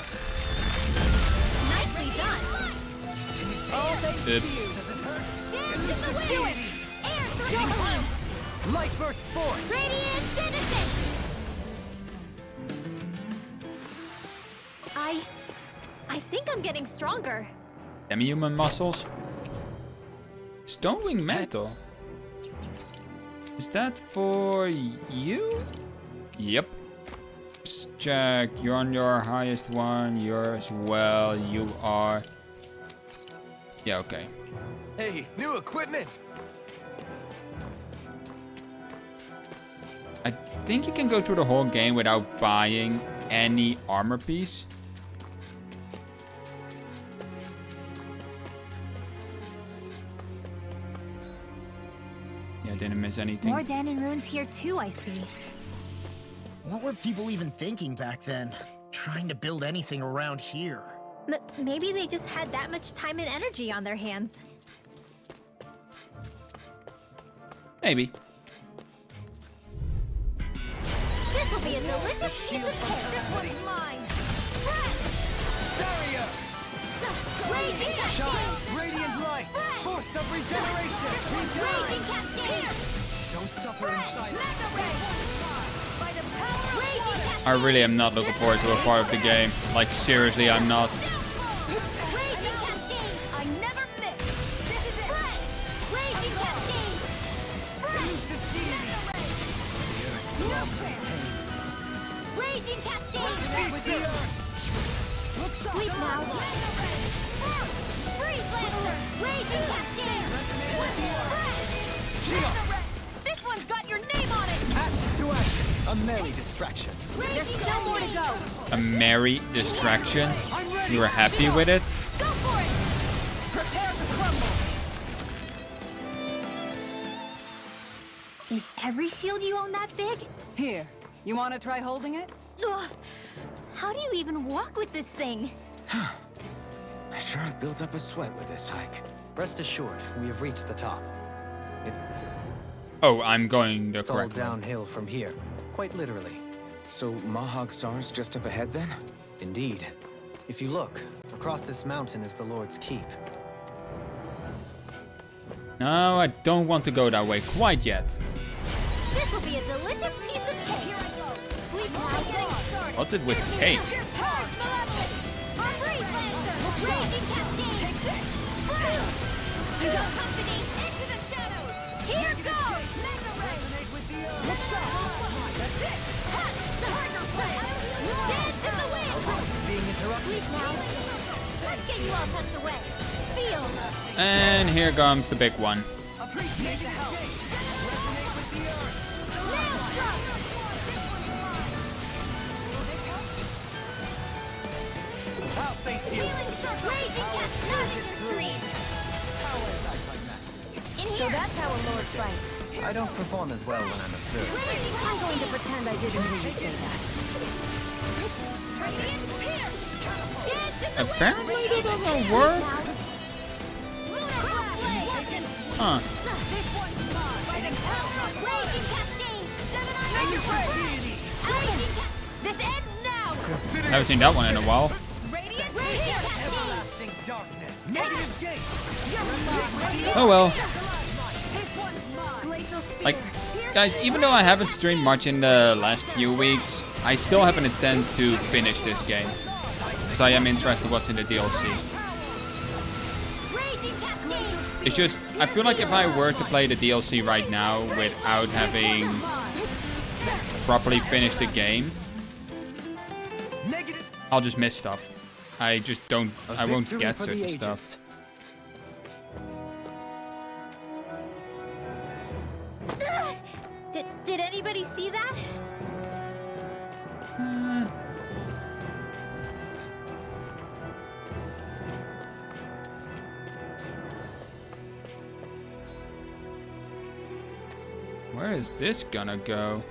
Speaker 1: Oops.
Speaker 2: Do it! Air for Dohalim!
Speaker 6: Light burst forth!
Speaker 2: Radiant citizen! I think I'm getting stronger.
Speaker 1: Demi-human muscles. Stonewing Mantle. Is that for you? Yep. Let's check. You're on your highest one. Yours well. You are. Yeah, okay.
Speaker 3: Hey, new equipment!
Speaker 1: I think you can go through the whole game without buying any armor piece. Yeah, didn't miss anything.
Speaker 7: More Danon runes here too, I see.
Speaker 5: What were people even thinking back then? Trying to build anything around here.
Speaker 7: Maybe they just had that much time and energy on their hands.
Speaker 1: Maybe.
Speaker 2: This will be a delicious piece of cake. This one's mine.
Speaker 6: Barrier!
Speaker 2: Raging cascade!
Speaker 6: Radiant light! Force of regeneration!
Speaker 2: Raging cascade!
Speaker 6: Don't suffer in silence.
Speaker 2: Mega ray! By the power of raging cascade!
Speaker 1: I really am not looking forward to a part of the game. Like, seriously, I'm not.
Speaker 2: Raging cascade! I never miss! This is it! Raging cascade! Mega ray! No chance! Raging cascade! Sleep now! Freeze Lancer! Raging cascade! This one's got your name on it!
Speaker 6: Action to action! A merry distraction.
Speaker 2: There's still more to go!
Speaker 1: A merry distraction. You were happy with it?
Speaker 2: Go for it! Prepare to crumble!
Speaker 7: Is every shield you own that big?
Speaker 4: Here, you want to try holding it?
Speaker 7: Ugh. How do you even walk with this thing?
Speaker 3: I sure have built up a sweat with this hike.
Speaker 6: Rest assured, we have reached the top.
Speaker 1: Oh, I'm going the
Speaker 6: It's all
Speaker 1: correct way.
Speaker 6: downhill from here, quite literally.
Speaker 3: So Mahag Sar's just up ahead then?
Speaker 6: Indeed. If you look, across this mountain is the Lord's Keep.
Speaker 1: No, I don't want to go that way quite yet.
Speaker 2: This will be a delicious piece of cake! Here I go! Sleep now, getting started!
Speaker 1: What's it with cake?
Speaker 2: Pause, Maleficent! Our Freeze Lancer! Raging cascade! Take this! You got company! Into the shadows! Here goes! Mega ray! Look sharp! That's it! Ha! Tiger blade! Dance in the wind!
Speaker 6: Being interrupted.
Speaker 2: Sleep now! Let's get you all tucked away! Feel!
Speaker 1: And here comes the big one.
Speaker 2: Appreciate the help! Nail struck!
Speaker 6: I'll face you.
Speaker 2: Healing circle! Raging cascade! Stream! In here!
Speaker 7: So that's how a lord fights.
Speaker 6: I don't perform as well when I'm observed.
Speaker 7: I'm going to pretend I didn't hear you say that.
Speaker 2: Radiant pierce! Dance in the wind!
Speaker 1: Apparently that doesn't work.
Speaker 2: Lunar blade!
Speaker 1: Huh.
Speaker 2: This one's mine! By the power of Raging cascade! Gemini Raging cascade! This ends now!
Speaker 1: Haven't seen that one in a while.
Speaker 2: Radiant cascade!
Speaker 6: Everlasting darkness. Negative gate.
Speaker 1: Oh well.
Speaker 2: This one's mine! Glacial spear!
Speaker 1: Like, guys, even though I haven't streamed much in the last few weeks, I still have an intent to finish this game. Because I am interested what's in the DLC.
Speaker 2: Raging cascade!
Speaker 1: It's just, I feel like if I were to play the DLC right now without having properly finished the game,
Speaker 6: Negative.
Speaker 1: I'll just miss stuff. I just don't, I won't
Speaker 6: Victory
Speaker 1: get
Speaker 6: for the
Speaker 1: certain
Speaker 6: ages.
Speaker 1: stuff.
Speaker 7: Did anybody see that?
Speaker 1: Where is this gonna go?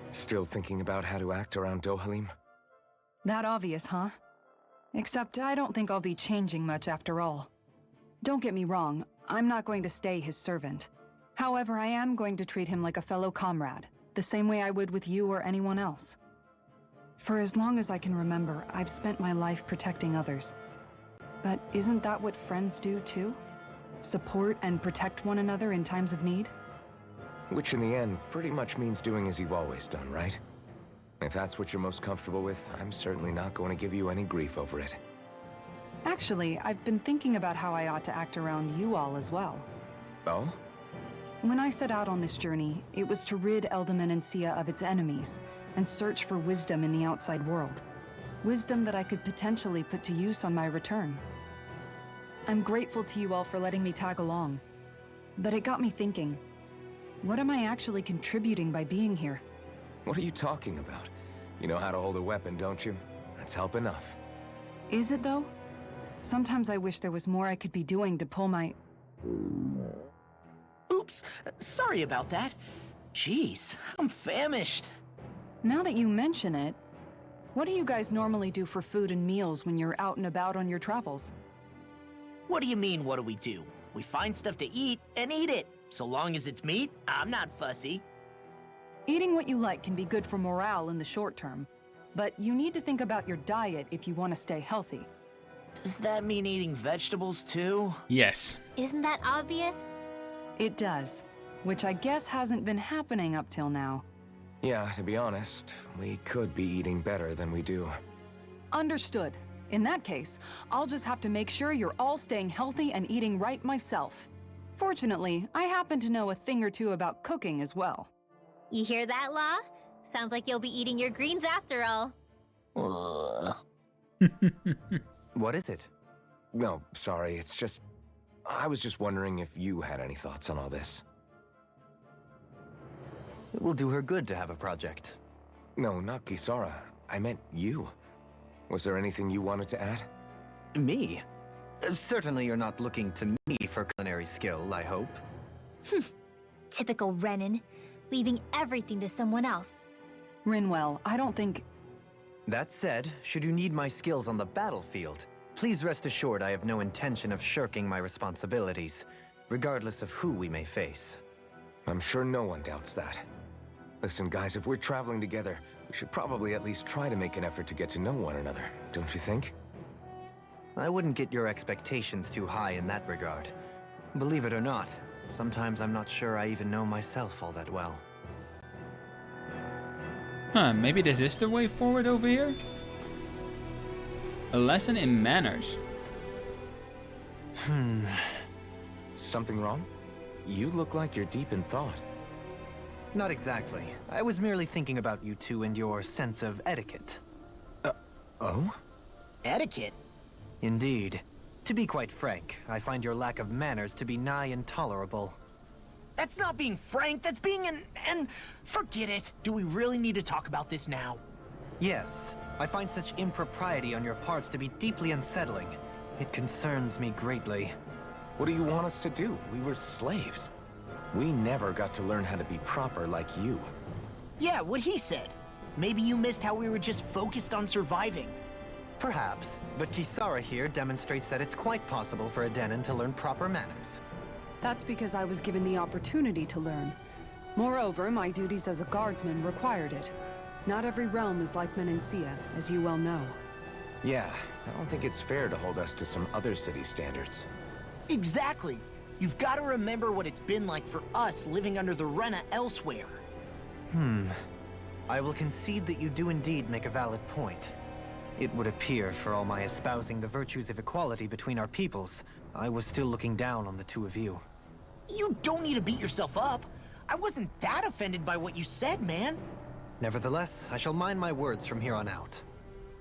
Speaker 3: Still thinking about how to act around Dohalim?
Speaker 4: That obvious, huh? Except I don't think I'll be changing much after all. Don't get me wrong, I'm not going to stay his servant. However, I am going to treat him like a fellow comrade, the same way I would with you or anyone else. For as long as I can remember, I've spent my life protecting others. But isn't that what friends do too? Support and protect one another in times of need?
Speaker 3: Which in the end pretty much means doing as you've always done, right? If that's what you're most comfortable with, I'm certainly not going to give you any grief over it.
Speaker 4: Actually, I've been thinking about how I ought to act around you all as well.
Speaker 3: Oh?
Speaker 4: When I set out on this journey, it was to rid Eldaman and Sia of its enemies, and search for wisdom in the outside world. Wisdom that I could potentially put to use on my return. I'm grateful to you all for letting me tag along. But it got me thinking, what am I actually contributing by being here?
Speaker 3: What are you talking about? You know how to hold a weapon, don't you? That's help enough.
Speaker 4: Is it though? Sometimes I wish there was more I could be doing to pull my...
Speaker 5: Oops, sorry about that. Jeez, I'm famished.
Speaker 4: Now that you mention it, what do you guys normally do for food and meals when you're out and about on your travels?
Speaker 5: What do you mean, what do we do? We find stuff to eat and eat it. So long as it's meat, I'm not fussy.
Speaker 4: Eating what you like can be good for morale in the short term, but you need to think about your diet if you want to stay healthy.
Speaker 5: Does that mean eating vegetables too?
Speaker 1: Yes.
Speaker 7: Isn't that obvious?
Speaker 4: It does, which I guess hasn't been happening up till now.
Speaker 3: Yeah, to be honest, we could be eating better than we do.
Speaker 4: Understood. In that case, I'll just have to make sure you're all staying healthy and eating right myself. Fortunately, I happen to know a thing or two about cooking as well.
Speaker 7: You hear that, Law? Sounds like you'll be eating your greens after all.
Speaker 6: What is it?
Speaker 3: No, sorry, it's just... I was just wondering if you had any thoughts on all this.
Speaker 6: It will do her good to have a project.
Speaker 3: No, not Kisara. I meant you. Was there anything you wanted to add?
Speaker 6: Me? Certainly you're not looking to me for culinary skill, I hope.
Speaker 7: Typical Renan, leaving everything to someone else.
Speaker 4: Rinwell, I don't think...
Speaker 6: That said, should you need my skills on the battlefield, please rest assured I have no intention of shirking my responsibilities, regardless of who we may face.
Speaker 3: I'm sure no one doubts that. Listen, guys, if we're traveling together, we should probably at least try to make an effort to get to know one another, don't you think?
Speaker 6: I wouldn't get your expectations too high in that regard. Believe it or not, sometimes I'm not sure I even know myself all that well.
Speaker 1: Huh, maybe this is the way forward over here? A lesson in manners.
Speaker 3: Something wrong? You look like you're deep in thought.
Speaker 6: Not exactly. I was merely thinking about you two and your sense of etiquette.
Speaker 3: Oh?
Speaker 5: Etiquette?
Speaker 6: Indeed. To be quite frank, I find your lack of manners to be nigh intolerable.
Speaker 5: That's not being frank, that's being and forget it. Do we really need to talk about this now?
Speaker 6: Yes, I find such impropriety on your parts to be deeply unsettling. It concerns me greatly.
Speaker 3: What do you want us to do? We were slaves. We never got to learn how to be proper like you.
Speaker 5: Yeah, what he said. Maybe you missed how we were just focused on surviving.
Speaker 6: Perhaps, but Kisara here demonstrates that it's quite possible for a Denon to learn proper manners.
Speaker 4: That's because I was given the opportunity to learn. Moreover, my duties as a guardsman required it. Not every realm is like Menancia, as you well know.
Speaker 3: Yeah, I don't think it's fair to hold us to some other city standards.
Speaker 5: Exactly. You've got to remember what it's been like for us living under the Rena elsewhere.
Speaker 6: I will concede that you do indeed make a valid point. It would appear, for all my espousing the virtues of equality between our peoples, I was still looking down on the two of you.
Speaker 5: You don't need to beat yourself up. I wasn't that offended by what you said, man.
Speaker 6: Nevertheless, I shall mind my words from here on out.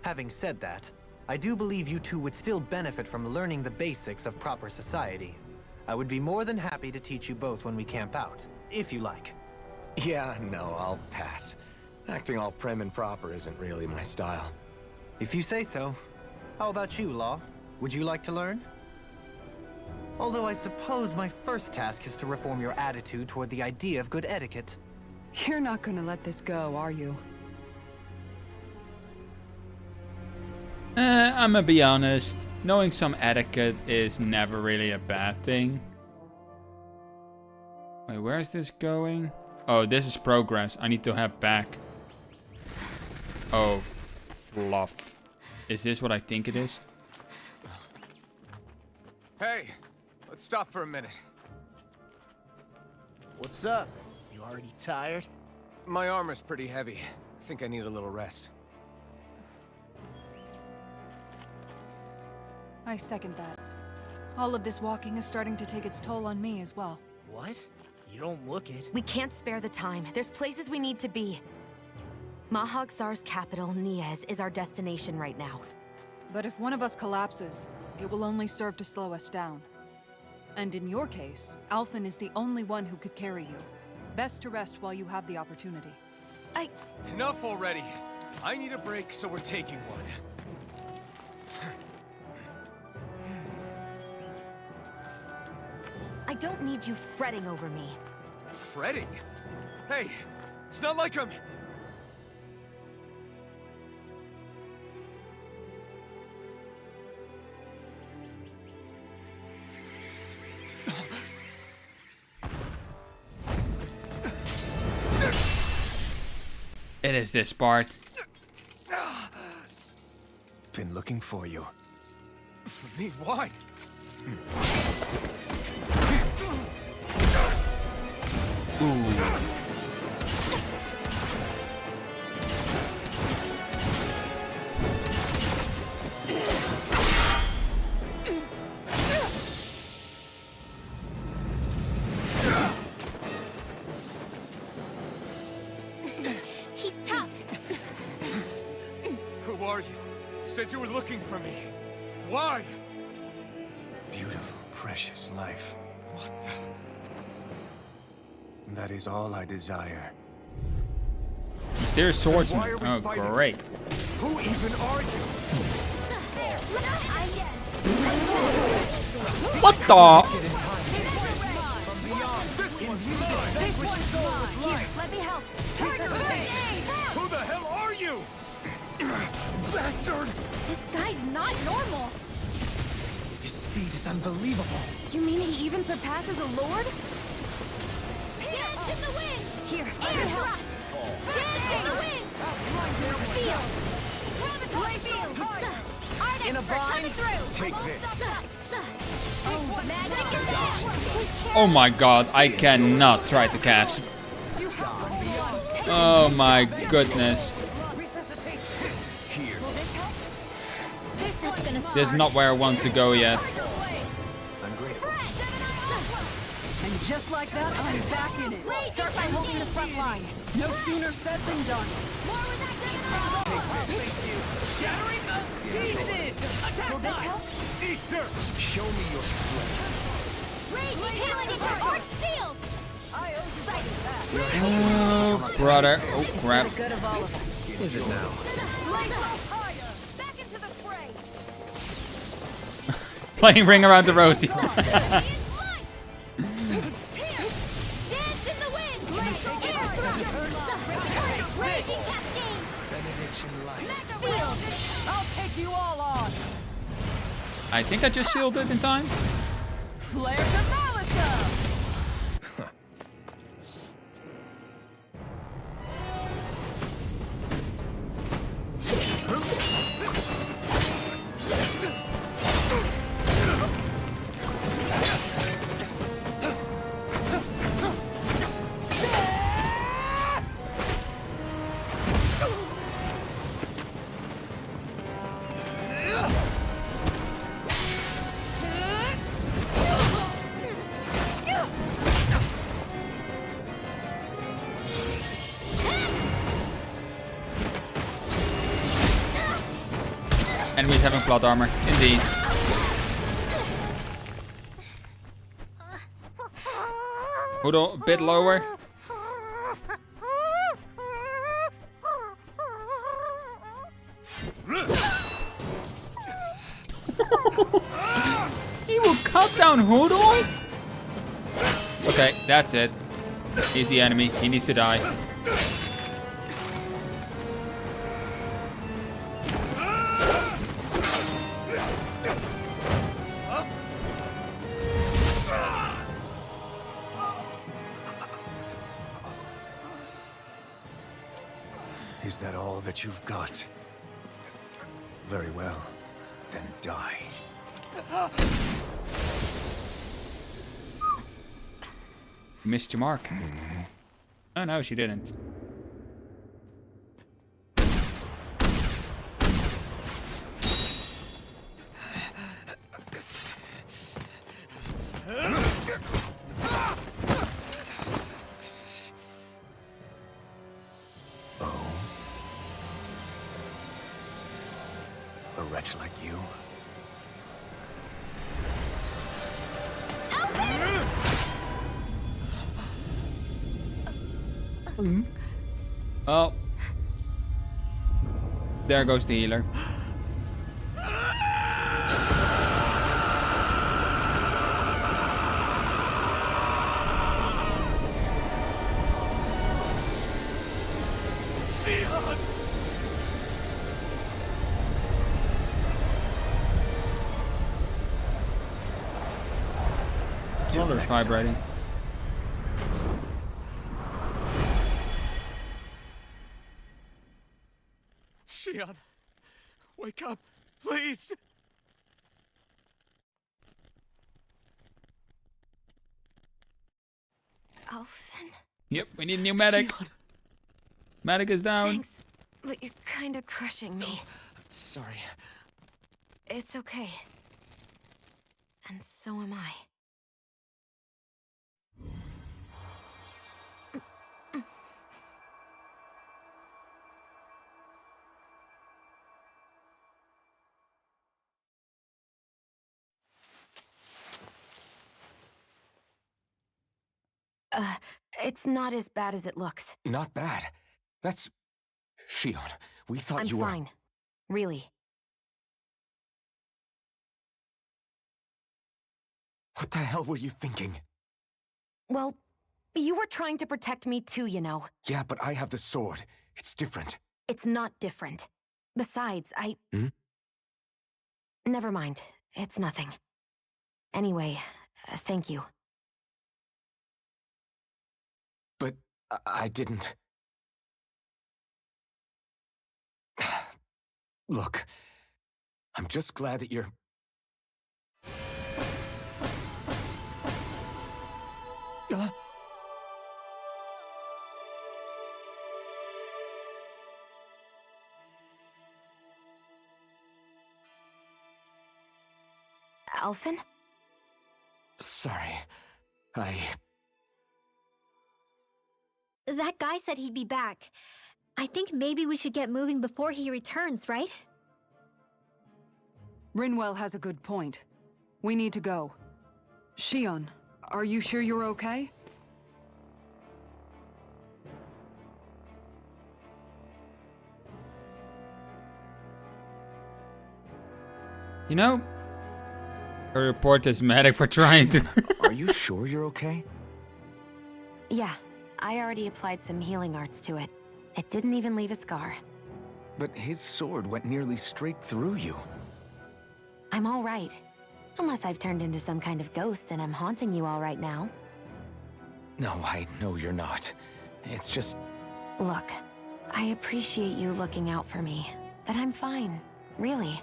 Speaker 6: Having said that, I do believe you two would still benefit from learning the basics of proper society. I would be more than happy to teach you both when we camp out, if you like.
Speaker 3: Yeah, no, I'll pass. Acting all prim and proper isn't really my style.
Speaker 6: If you say so. How about you, Law? Would you like to learn? Although I suppose my first task is to reform your attitude toward the idea of good etiquette.
Speaker 4: You're not gonna let this go, are you?
Speaker 1: I'ma be honest. Knowing some etiquette is never really a bad thing. Wait, where is this going? Oh, this is progress. I need to head back. Oh, fluff. Is this what I think it is?
Speaker 8: Hey, let's stop for a minute.
Speaker 5: What's up? You already tired?
Speaker 8: My armor's pretty heavy. I think I need a little rest.
Speaker 4: I second that. All of this walking is starting to take its toll on me as well.
Speaker 5: What? You don't look it.
Speaker 9: We can't spare the time. There's places we need to be. Mahag Sar's capital, Niez, is our destination right now.
Speaker 4: But if one of us collapses, it will only serve to slow us down. And in your case, Alphen is the only one who could carry you. Best to rest while you have the opportunity.
Speaker 8: Enough already. I need a break, so we're taking one.
Speaker 9: I don't need you fretting over me.
Speaker 8: Fretting? Hey, it's not like I'm...
Speaker 1: It is this part.
Speaker 3: Been looking for you.
Speaker 8: For me, why?
Speaker 9: He's tough.
Speaker 8: Who are you? You said you were looking for me. Why?
Speaker 3: Beautiful, precious life.
Speaker 8: What the...
Speaker 3: That is all I desire.
Speaker 1: Mysterious swordsman.
Speaker 8: Why are we
Speaker 1: Oh,
Speaker 8: fighting?
Speaker 1: great.
Speaker 8: Who even are you?
Speaker 1: What the?
Speaker 7: Let me help.
Speaker 8: Who the hell are you? Bastard!
Speaker 7: This guy's not normal.
Speaker 5: His speed is unbelievable.
Speaker 7: You mean he even surpasses a lord?
Speaker 2: Dance in the wind!
Speaker 7: Here, let
Speaker 2: Air
Speaker 7: me help.
Speaker 2: thrust! Dance in the wind! Field! Gravitory field! Arctic
Speaker 5: In a bind?
Speaker 2: coming through!
Speaker 5: Take this.
Speaker 2: Oh, magic is there!
Speaker 1: Oh my god, I cannot try to cast. Oh my goodness.
Speaker 2: This one's gonna
Speaker 1: This is not where I want to go yet.
Speaker 3: I'm grateful.
Speaker 4: And just like that, I'm back in it.
Speaker 7: Start by holding the front line.
Speaker 4: No sooner said than done.
Speaker 5: Shattering the pieces! Attack time! Eat dirt! Show me your strength.
Speaker 2: Raging healing into Arch Field!
Speaker 1: Oh, brother. Oh, crap.
Speaker 7: Good of all of us.
Speaker 3: Is it now?
Speaker 2: Back into the fray!
Speaker 1: Playing Ring Around the Rosie.
Speaker 2: Dance in the wind! Air thrust! Raging cascade!
Speaker 5: Benediction light.
Speaker 2: Field!
Speaker 4: I'll take you all on.
Speaker 1: I think I just sealed it in time.
Speaker 4: Flare to Malisa.
Speaker 1: Enemies having plot armor. Indeed. Hold on, a bit lower. He will cut down Hoodle? Okay, that's it. He's the enemy. He needs to die.
Speaker 3: Is that all that you've got? Very well. Then die.
Speaker 1: Missed your mark. Oh no, she didn't.
Speaker 3: A wretch like you?
Speaker 1: Oh. There goes the healer. Well, they're vibrating.
Speaker 8: Shion, wake up, please!
Speaker 9: Alphen?
Speaker 1: Yep, we need a new medic.
Speaker 8: Shion.
Speaker 1: Medic is down.
Speaker 9: Thanks, but you're kinda crushing me.
Speaker 8: Sorry.
Speaker 9: It's okay. And so am I. It's not as bad as it looks.
Speaker 3: Not bad. That's... Shion, we thought
Speaker 9: I'm
Speaker 3: you were...
Speaker 9: fine. Really.
Speaker 3: What the hell were you thinking?
Speaker 9: Well, you were trying to protect me too, you know.
Speaker 3: Yeah, but I have the sword. It's different.
Speaker 9: It's not different. Besides,
Speaker 3: Hmm?
Speaker 9: Never mind. It's nothing. Anyway, thank you.
Speaker 3: But I didn't... Look, I'm just glad that you're...
Speaker 9: Alphen?
Speaker 3: Sorry.
Speaker 7: That guy said he'd be back. I think maybe we should get moving before he returns, right?
Speaker 4: Rinwell has a good point. We need to go. Shion, are you sure you're okay?
Speaker 1: You know, I report this medic for trying to...
Speaker 3: Are you sure you're okay?
Speaker 9: Yeah, I already applied some healing arts to it. It didn't even leave a scar.
Speaker 3: But his sword went nearly straight through you.
Speaker 9: I'm all right. Unless I've turned into some kind of ghost and I'm haunting you all right now.
Speaker 3: No, I know you're not. It's just...
Speaker 9: Look, I appreciate you looking out for me, but I'm fine, really.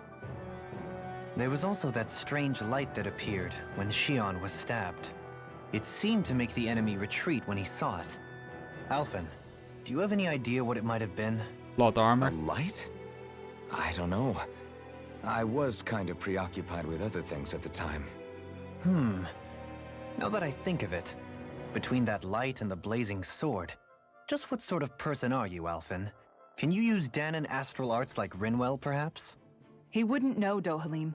Speaker 6: There was also that strange light that appeared when Shion was stabbed. It seemed to make the enemy retreat when he saw it. Alphen, do you have any idea what it might have been?
Speaker 1: Plot armor.
Speaker 3: A light? I don't know. I was kind of preoccupied with other things at the time.
Speaker 6: Now that I think of it, between that light and the blazing sword, just what sort of person are you, Alphen? Can you use Danon astral arts like Rinwell, perhaps?
Speaker 4: He wouldn't know, Dohalim.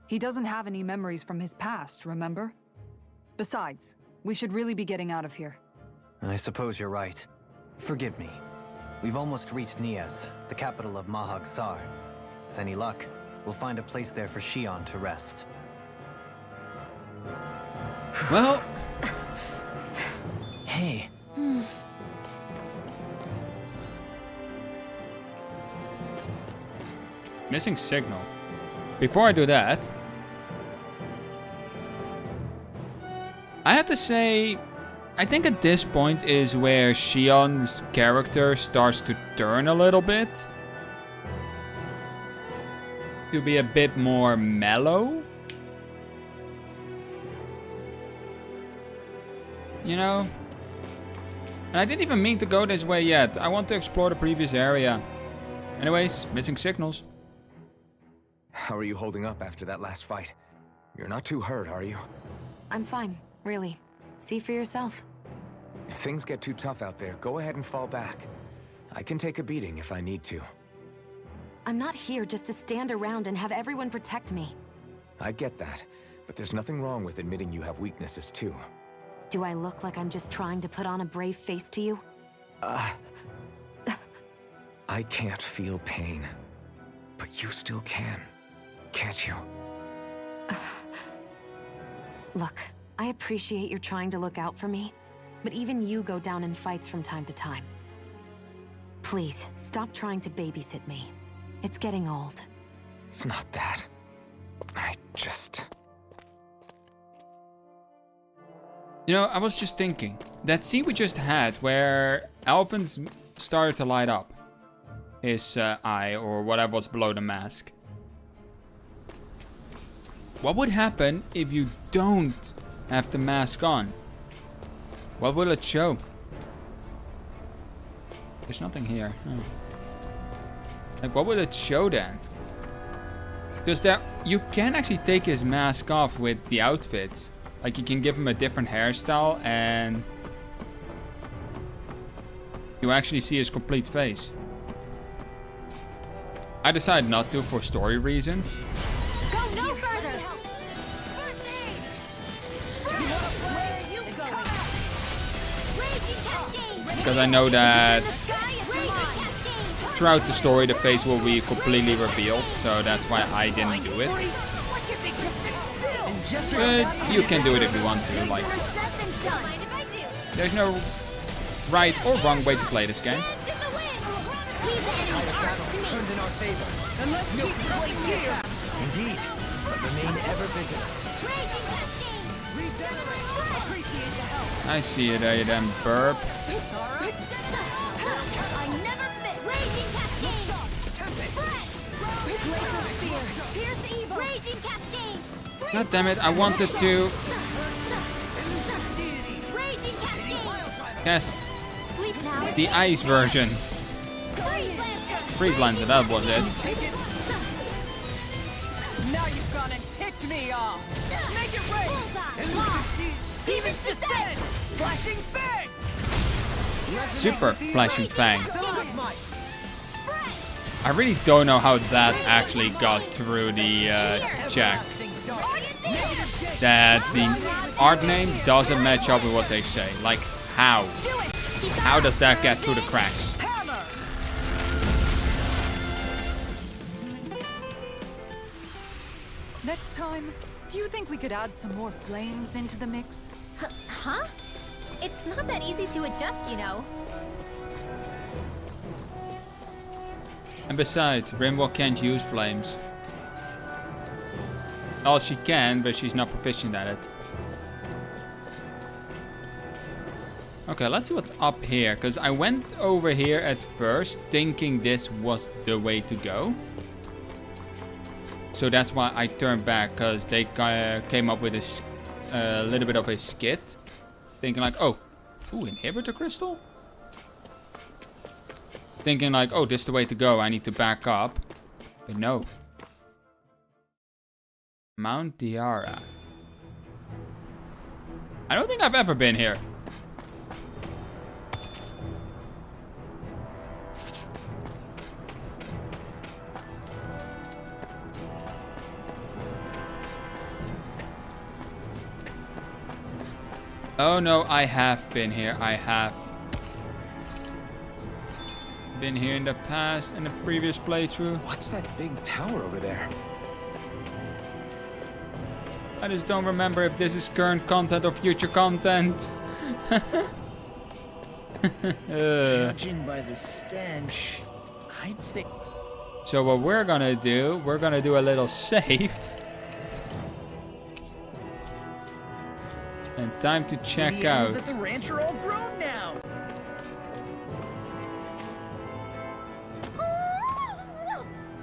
Speaker 4: He doesn't have any memories from his past, remember? Besides, we should really be getting out of here.
Speaker 6: I suppose you're right. Forgive me. We've almost reached Nias, the capital of Mahag Sar. With any luck, we'll find a place there for Shion to rest.
Speaker 1: Well,
Speaker 6: Hey,
Speaker 1: missing signal. Before I do that, I have to say, I think at this point is where Shion's character starts to turn a little bit. to be a bit more mellow. You know? And I didn't even mean to go this way yet. I want to explore the previous area. Anyways, missing signals.
Speaker 3: How are you holding up after that last fight? You're not too hurt, are you?
Speaker 9: I'm fine, really. See for yourself.
Speaker 3: If things get too tough out there, go ahead and fall back. I can take a beating if I need to.
Speaker 9: I'm not here just to stand around and have everyone protect me.
Speaker 3: I get that, but there's nothing wrong with admitting you have weaknesses too.
Speaker 9: Do I look like I'm just trying to put on a brave face to you?
Speaker 3: I can't feel pain, but you still can, can't you?
Speaker 9: Look, I appreciate you're trying to look out for me, but even you go down in fights from time to time. Please, stop trying to babysit me. It's getting old.
Speaker 3: It's not that. I just...
Speaker 1: You know, I was just thinking. That scene we just had where Alvin's started to light up. His eye or whatever was below the mask. What would happen if you don't have the mask on? What will it show? There's nothing here. Oh. Like, what will it show then? Because there, you can actually take his mask off with the outfits. Like, you can give him a different hairstyle and you actually see his complete face. I decided not to for story reasons.
Speaker 2: Go no further! First aid! Where are you going? Raging cascade!
Speaker 1: Because I know that
Speaker 2: The sky is mine!
Speaker 1: throughout the story the face will be completely revealed. So that's why I didn't do it. But you can do it if you want to. Like, there's no right or wrong way to play this game.
Speaker 6: Indeed, but remain ever vigilant.
Speaker 1: I see it, I then burp.
Speaker 2: I never miss! Raging cascade! Pierce evil! Raging cascade!
Speaker 1: God damn it, I wanted to
Speaker 2: Raging cascade!
Speaker 1: cast
Speaker 2: Sleep now!
Speaker 1: the ice version. Freeze Lancer, that was it.
Speaker 10: Now you've gone and ticked me off. Make it rain.
Speaker 2: Demon's descent!
Speaker 10: Flashing fang.
Speaker 1: Super Flashing Fang. I really don't know how that actually got through the check. That the art name doesn't match up with what they say. Like, how? How does that get through the cracks?
Speaker 4: Next time, do you think we could add some more flames into the mix?
Speaker 2: Huh? It's not that easy to adjust, you know.
Speaker 1: And besides, Rimwell can't use flames. Well, she can, but she's not proficient at it. Okay, let's see what's up here. Because I went over here at first thinking this was the way to go. So that's why I turned back. Because they came up with a little bit of a skit. Thinking like, oh, ooh, inhibitor crystal? Thinking like, oh, this is the way to go. I need to back up. But no. Mount Tiara. I don't think I've ever been here. Oh no, I have been here. I have been here in the past, in the previous playthrough.
Speaker 3: What's that big tower over there?
Speaker 1: I just don't remember if this is current content or future content.
Speaker 5: Judging by the stench, I'd think...
Speaker 1: So what we're gonna do a little save. And time to check
Speaker 5: The animals
Speaker 1: out.
Speaker 5: at the ranch are all grown now.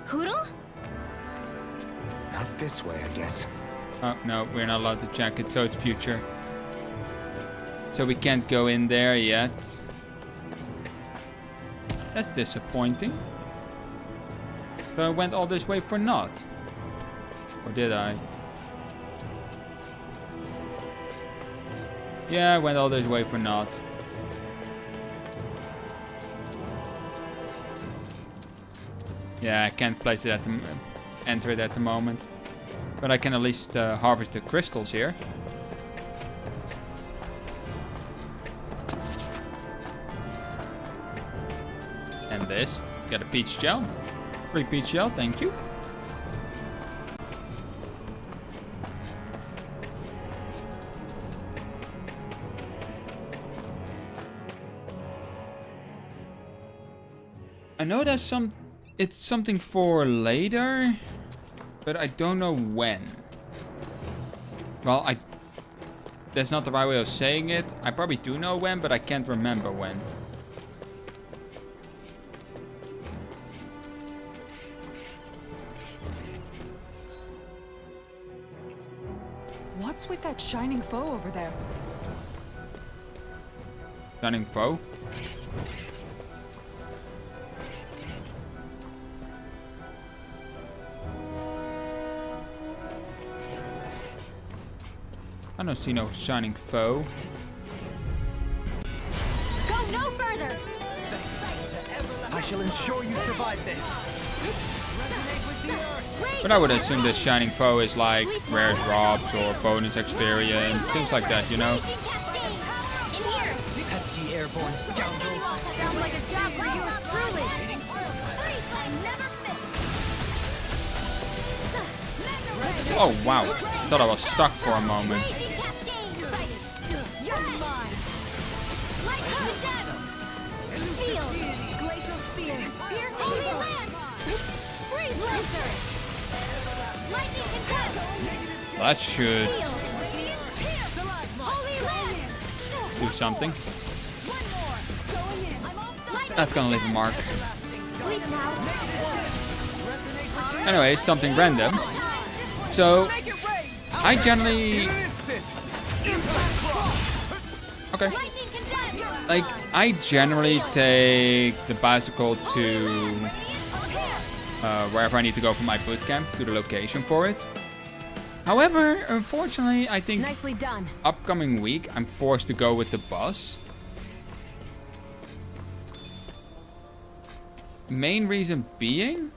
Speaker 2: Hoodle?
Speaker 3: this way, I guess.
Speaker 1: Oh, no, we're not allowed to check it, so it's future. So we can't go in there yet. That's disappointing. So I went all this way for naught. Or did I? Yeah, I went all this way for naught. Yeah, I can't place it at the enter it at the moment. But I can at least harvest the crystals here. And this. Get a peach gel. Free peach gel, thank you. I know there's it's something for later, but I don't know when. Well, that's not the right way of saying it. I probably do know when, but I can't remember when.
Speaker 4: What's with that shining foe over there?
Speaker 1: Shining foe? I don't see no shining foe.
Speaker 2: Go no further!
Speaker 5: I shall ensure you survive this.
Speaker 1: But I would assume this shining foe is like rare drops or bonus experience, things like that, you know?
Speaker 2: In here!
Speaker 5: Pesky airborne scoundrels.
Speaker 2: Sounds like a job for you truly!
Speaker 1: Oh wow, thought I was stuck for a moment. That should do something. That's gonna leave a mark. Anyway, something random. So, I generally... Okay. Like, I generally take the bicycle to wherever I need to go for my bootcamp, to the location for it. However, unfortunately, I think
Speaker 7: Nicely done.
Speaker 1: upcoming week, I'm forced to go with the bus. Main reason being,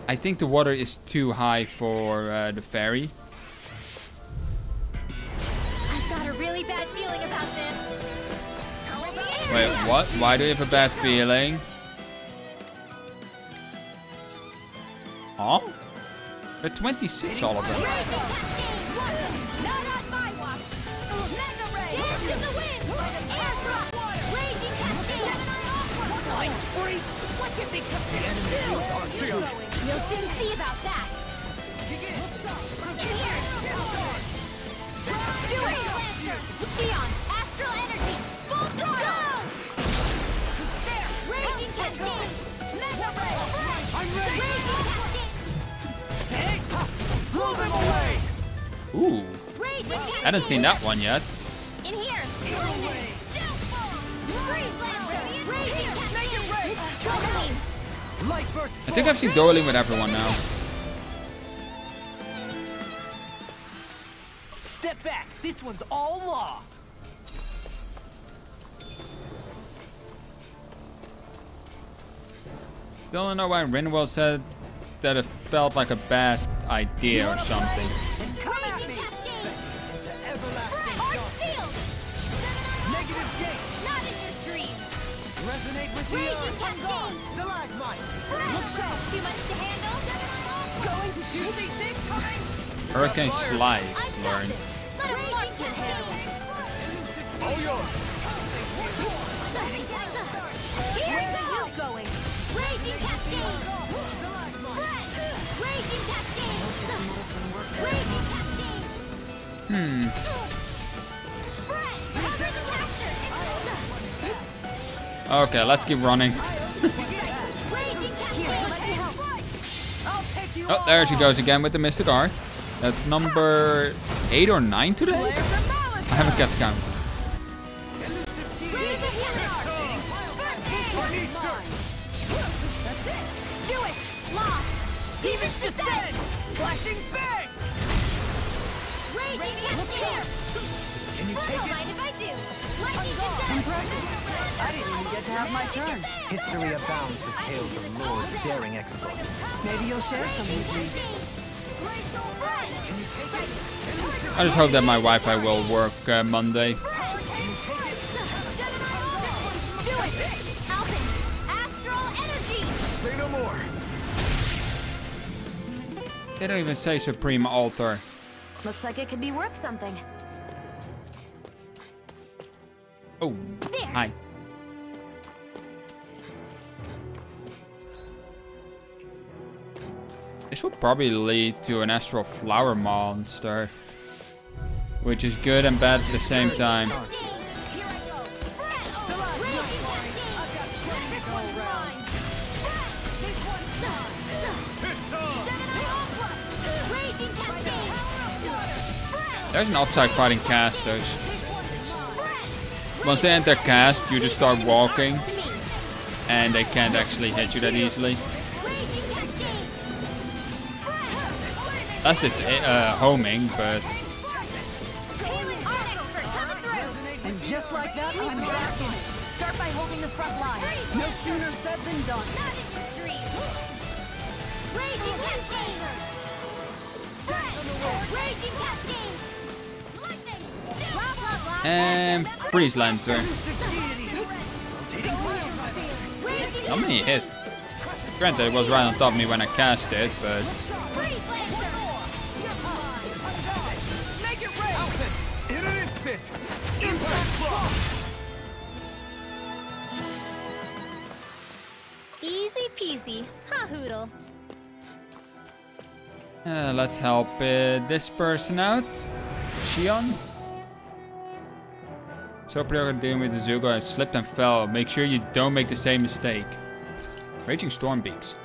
Speaker 1: I think the water is too high for the ferry.
Speaker 2: I've got a really bad feeling about this.
Speaker 1: Wait, what? Why do you have a bad feeling? Huh? They're 26, all of them.
Speaker 2: Not on my watch. Mega ray. Dance in the wind. Airdrop. Raging cascade.
Speaker 5: Freak! What did they just the enemy was our shield?
Speaker 2: You'll soon see about that. In here. Do it. Xeon. Astral energy. Full throttle. There. Raging cascade. Mega ray.
Speaker 5: I'm ready.
Speaker 2: Raging cascade.
Speaker 5: Blow them away!
Speaker 1: Ooh,
Speaker 2: Raging
Speaker 1: I
Speaker 2: cascade.
Speaker 1: haven't seen that one yet.
Speaker 2: In here. Freeze lancer. Raging cascade. Domain.
Speaker 5: Light burst!
Speaker 1: I think I've seen dueling with everyone now.
Speaker 5: Step back! This one's all law!
Speaker 1: Still don't know why Rinwell said that it felt like a bad idea or something.
Speaker 5: Come at me! Negative gate!
Speaker 2: Not in your dreams.
Speaker 5: Resonate with the
Speaker 2: Raging
Speaker 5: earth!
Speaker 2: cascade.
Speaker 5: Stalagmite!
Speaker 2: Look sharp. Too much to handle.
Speaker 5: Going to shoot these things coming!
Speaker 1: Hurricane Slice learned.
Speaker 2: Let him mark your head.
Speaker 5: All yours!
Speaker 2: Here's the you going. Raging cascade. Spread. Raging cascade. Raging cascade. Spread. Cover the caster.
Speaker 1: Okay, let's keep running.
Speaker 2: Raging cascade.
Speaker 10: I'll take
Speaker 1: Oh, there she goes again with the Mystic Art. That's number 8 or 9 today? I haven't kept count.
Speaker 2: Do it! Lock! Demons descend! Flashing bang! Raging here!
Speaker 5: Can you take
Speaker 2: Don't
Speaker 5: it?
Speaker 2: mind if I do! Lightning descend!
Speaker 10: I didn't even get to have my turn.
Speaker 6: History abounds with tales of lords' daring exploits.
Speaker 10: Maybe you'll share some with me.
Speaker 1: I just hope that my Wi-Fi will work Monday.
Speaker 2: Do it! Alpin! Astral energy!
Speaker 3: Say no more.
Speaker 1: They don't even say Supreme Altar.
Speaker 7: Looks like it could be worth something.
Speaker 1: Oh, hi. This will probably lead to an astral flower monster, which is good and bad at the same time. There's an upside fighting casters. Once they enter cast, you just start walking, and they can't actually hit you that easily. Unless it's homing, but...
Speaker 10: And just like that, I'm back in it. Start by holding the front line. No sooner said than done.
Speaker 2: Raging cascade! Raging cascade! Lightning!
Speaker 1: And Freeze Lancer. How many hit? Granted, it was right on top of me when I cast it, but...
Speaker 8: Make it rain! In an instant! Impact block!
Speaker 2: Easy peasy. Ha hoodle.
Speaker 1: Let's help this person out. Shion. So pretty dealing with the Zugo. I slipped and fell. Make sure you don't make the same mistake. Raging Storm Beaks.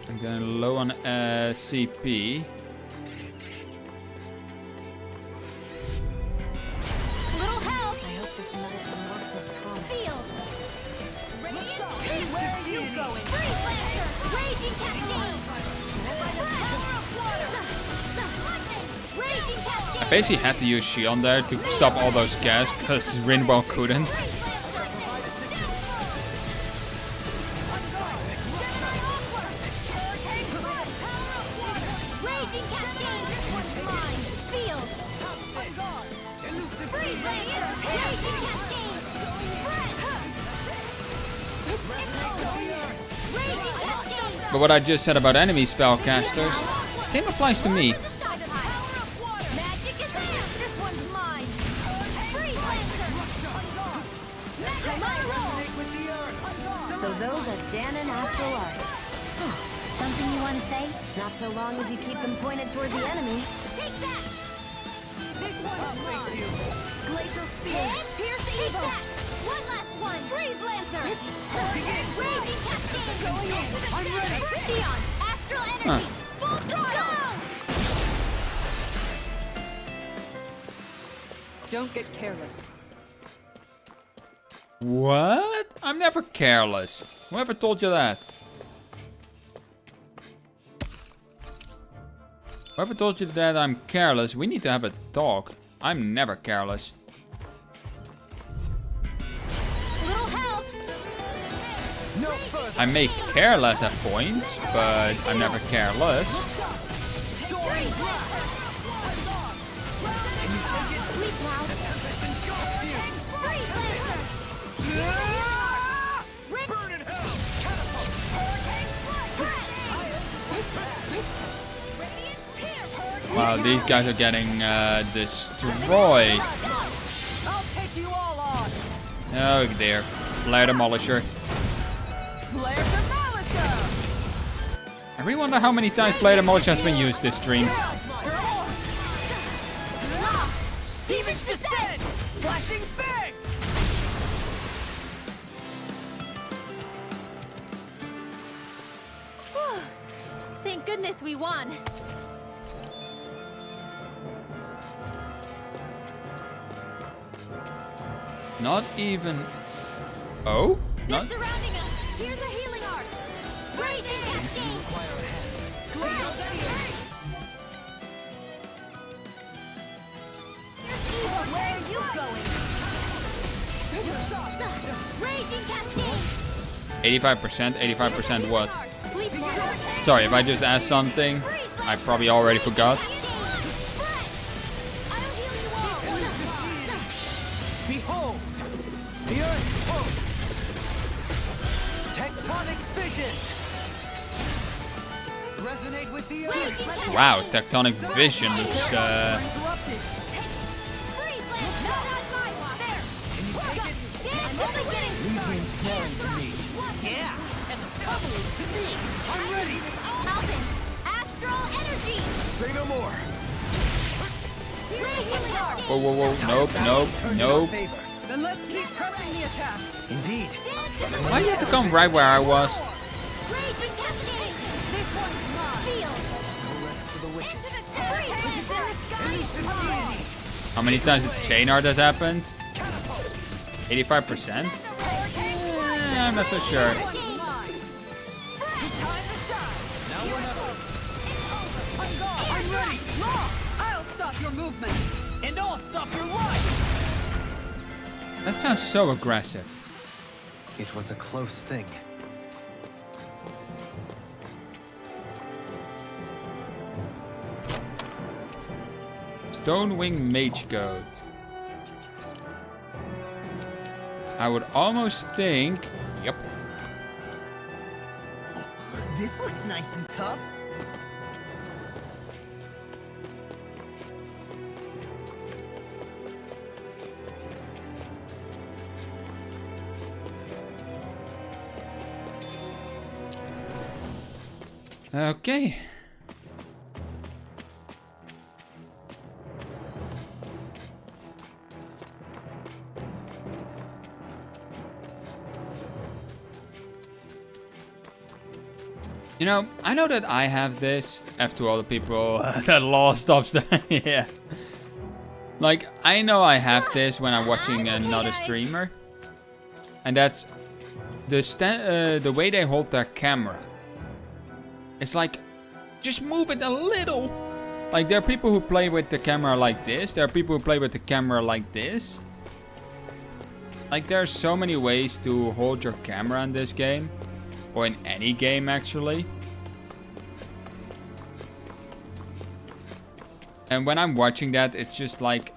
Speaker 1: I'm getting low on CP.
Speaker 2: Little help.
Speaker 7: I hope this medicine works as promised.
Speaker 2: Sealed. Hey, where are you going? Freeze Lancer. Raging cascade. Raging cascade.
Speaker 1: I basically had to use Shion there to stop all those gas because Rinbo couldn't.
Speaker 2: Raging cascade. Mine. Sealed. Freeze Lancer. Raging cascade. Raging cascade.
Speaker 1: But what I just said about enemy spellcasters, same applies to me.
Speaker 2: Magic is here. This one's mine. Freeze Lancer. My roll.
Speaker 7: So those are Dan and Astral Art. Something you want to say? Not so long as you keep them pointed toward the enemy.
Speaker 2: Take that. This one's mine.
Speaker 7: Glacial Spear.
Speaker 2: Pierce the evil. One last one. Freeze Lancer. Raging cascade. Going in. I'm ready. Sion. Astral energy. Full throttle.
Speaker 10: Don't get careless.
Speaker 1: What? I'm never careless. Whoever told you that? Whoever told you that I'm careless? We need to have a talk. I'm never careless.
Speaker 2: Little help.
Speaker 1: I may care less at points, but I'm never careless.
Speaker 8: Burn in hell!
Speaker 1: Wow, these guys are getting destroyed.
Speaker 10: I'll take you all on.
Speaker 1: Oh dear. Flare Demolisher.
Speaker 10: Flare Demolisher.
Speaker 1: I really wonder how many times Flare Demolisher has been used this stream.
Speaker 8: Demons descend! Flashing bang!
Speaker 2: Thank goodness we won.
Speaker 1: Not even... Oh?
Speaker 2: They're
Speaker 1: Not...
Speaker 2: surrounding us. Here's a healing arc. Raging cascade. Where are you going? Raging cascade.
Speaker 1: 85%? 85% what?
Speaker 2: Sleep mark.
Speaker 1: Sorry, if I just asked something, I probably already forgot.
Speaker 6: Behold! The Earth pulse! Tectonic vision! Resonate with the Earth!
Speaker 1: Wow, tectonic vision looks
Speaker 5: Yeah, and the trouble is to me. I'm ready.
Speaker 2: Alvin, astral energy.
Speaker 8: Say no more.
Speaker 1: Whoa, whoa, whoa. Nope, nope, nope.
Speaker 10: Then let's keep pressing the attack.
Speaker 6: Indeed.
Speaker 1: Why do you have to come right where I was?
Speaker 2: Raging cascade. This one's mine. Feel.
Speaker 6: No rest for the wicked.
Speaker 2: Into the sky.
Speaker 1: How many times did chain art has happened? 85%? I'm not so sure.
Speaker 10: I'm ready. Law, I'll stop your movement.
Speaker 5: And I'll stop your life.
Speaker 1: That sounds so aggressive.
Speaker 6: It was a close thing.
Speaker 1: Stonewing Mage Goat. I would almost think... Yep.
Speaker 5: This looks nice and tough.
Speaker 1: Okay. You know, I know that I have this, F to all the people that lost stops there. Yeah. Like, I know I have this when I'm watching another streamer. And that's the way they hold their camera. It's like, just move it a little. Like, there are people who play with the camera like this. There are people who play with the camera like this. Like, there are so many ways to hold your camera in this game. Or in any game, actually. And when I'm watching that, it's just like,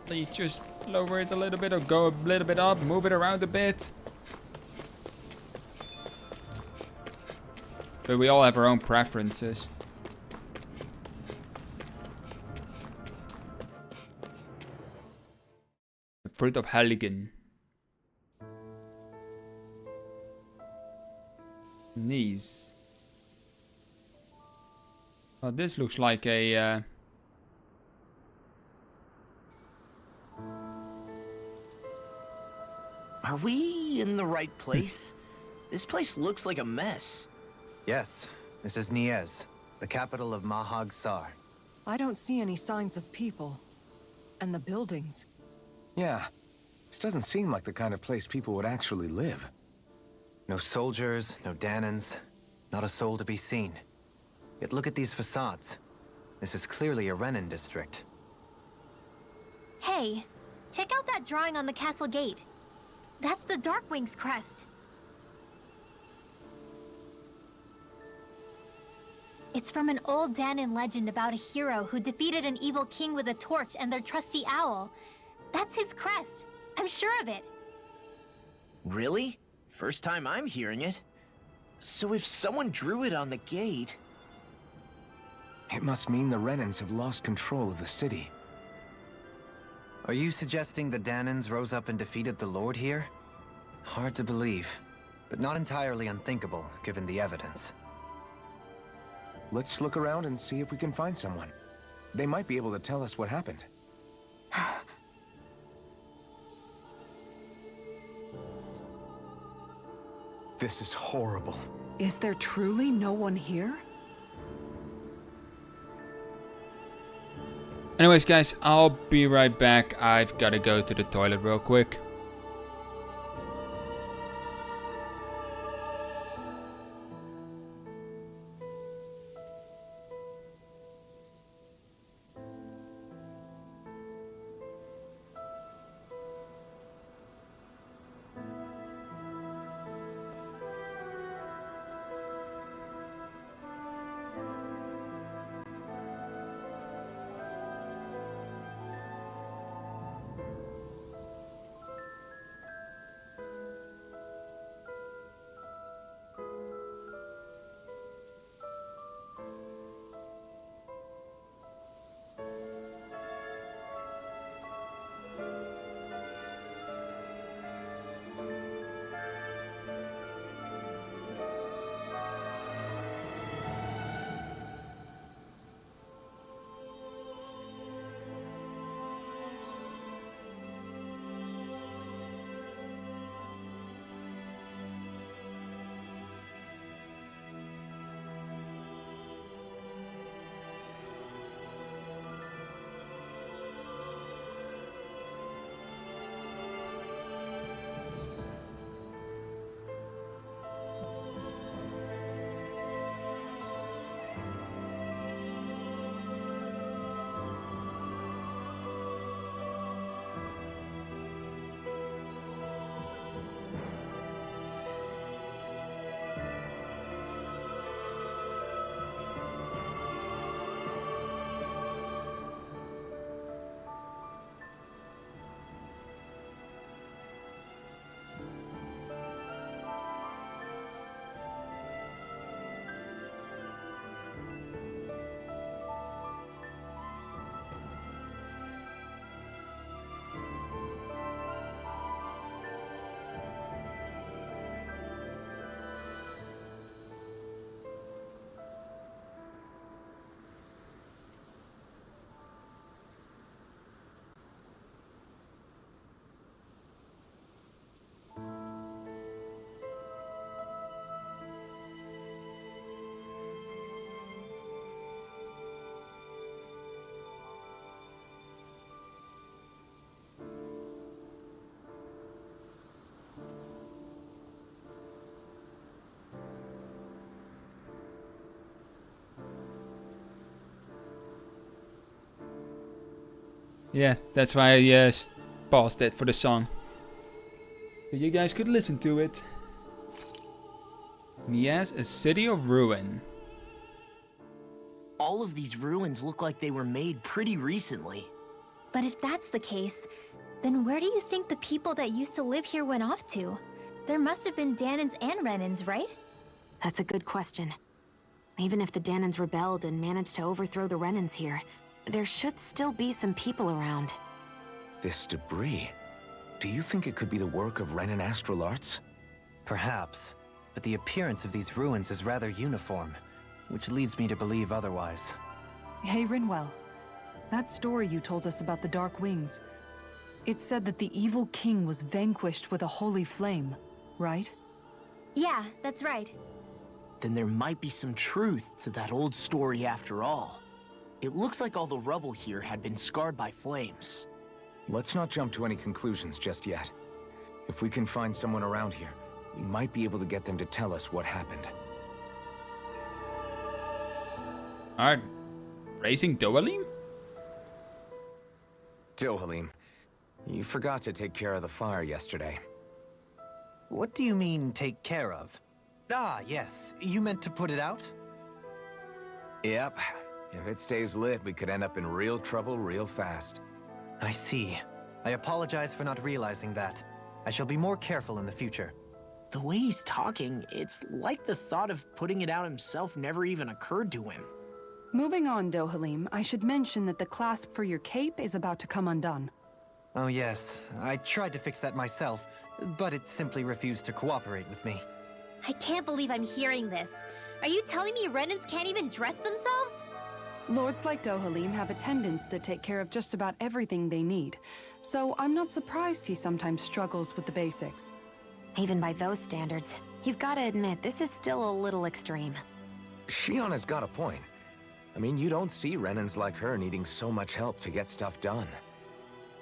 Speaker 1: please just lower it a little bit or go a little bit up, move it around a bit. But we all have our own preferences. The Fruit of Halligan. Knees. Oh, this looks like a...
Speaker 5: Are we in the right place? This place looks like a mess.
Speaker 6: Yes, this is Niez, the capital of Mahag Sar.
Speaker 4: I don't see any signs of people. And the buildings.
Speaker 3: Yeah, this doesn't seem like the kind of place people would actually live.
Speaker 6: No soldiers, no Danans, not a soul to be seen. Yet look at these facades. This is clearly a Renin district.
Speaker 7: Hey, check out that drawing on the castle gate. That's the Darkwing's crest. It's from an old Danan legend about a hero who defeated an evil king with a torch and their trusty owl. That's his crest. I'm sure of it.
Speaker 5: Really? First time I'm hearing it. So if someone drew it on the gate...
Speaker 3: It must mean the Renans have lost control of the city.
Speaker 6: Are you suggesting the Danans rose up and defeated the Lord here? Hard to believe, but not entirely unthinkable, given the evidence.
Speaker 3: Let's look around and see if we can find someone. They might be able to tell us what happened. This is horrible.
Speaker 4: Is there truly no one here?
Speaker 1: Anyways, guys, I'll be right back. I've got to go to the toilet real quick. Yeah, that's why I paused it for the song. So you guys could listen to it. Yes, a city of ruin.
Speaker 5: All of these ruins look like they were made pretty recently.
Speaker 7: But if that's the case, then where do you think the people that used to live here went off to? There must have been Danans and Renans, right?
Speaker 9: That's a good question. Even if the Danans rebelled and managed to overthrow the Renans here, there should still be some people around.
Speaker 3: This debris. Do you think it could be the work of Renan astral arts?
Speaker 6: Perhaps, but the appearance of these ruins is rather uniform, which leads me to believe otherwise.
Speaker 4: Hey, Rinwell. That story you told us about the Dark Wings. It said that the evil king was vanquished with a holy flame, right?
Speaker 7: Yeah, that's right.
Speaker 5: Then there might be some truth to that old story after all. It looks like all the rubble here had been scarred by flames.
Speaker 3: Let's not jump to any conclusions just yet. If we can find someone around here, we might be able to get them to tell us what happened.
Speaker 1: Alright. Raising Dohalim?
Speaker 3: Dohalim, you forgot to take care of the fire yesterday.
Speaker 6: What do you mean, take care of? Ah, yes. You meant to put it out?
Speaker 3: Yep. If it stays lit, we could end up in real trouble real fast.
Speaker 6: I see. I apologize for not realizing that. I shall be more careful in the future.
Speaker 5: The way he's talking, it's like the thought of putting it out himself never even occurred to him.
Speaker 4: Moving on, Dohalim, I should mention that the clasp for your cape is about to come undone.
Speaker 6: Oh yes, I tried to fix that myself, but it simply refused to cooperate with me.
Speaker 7: I can't believe I'm hearing this. Are you telling me Renans can't even dress themselves?
Speaker 4: Lords like Dohalim have attendants that take care of just about everything they need, so I'm not surprised he sometimes struggles with the basics.
Speaker 9: Even by those standards, you've got to admit this is still a little extreme.
Speaker 3: Shion has got a point. I mean, you don't see Renans like her needing so much help to get stuff done.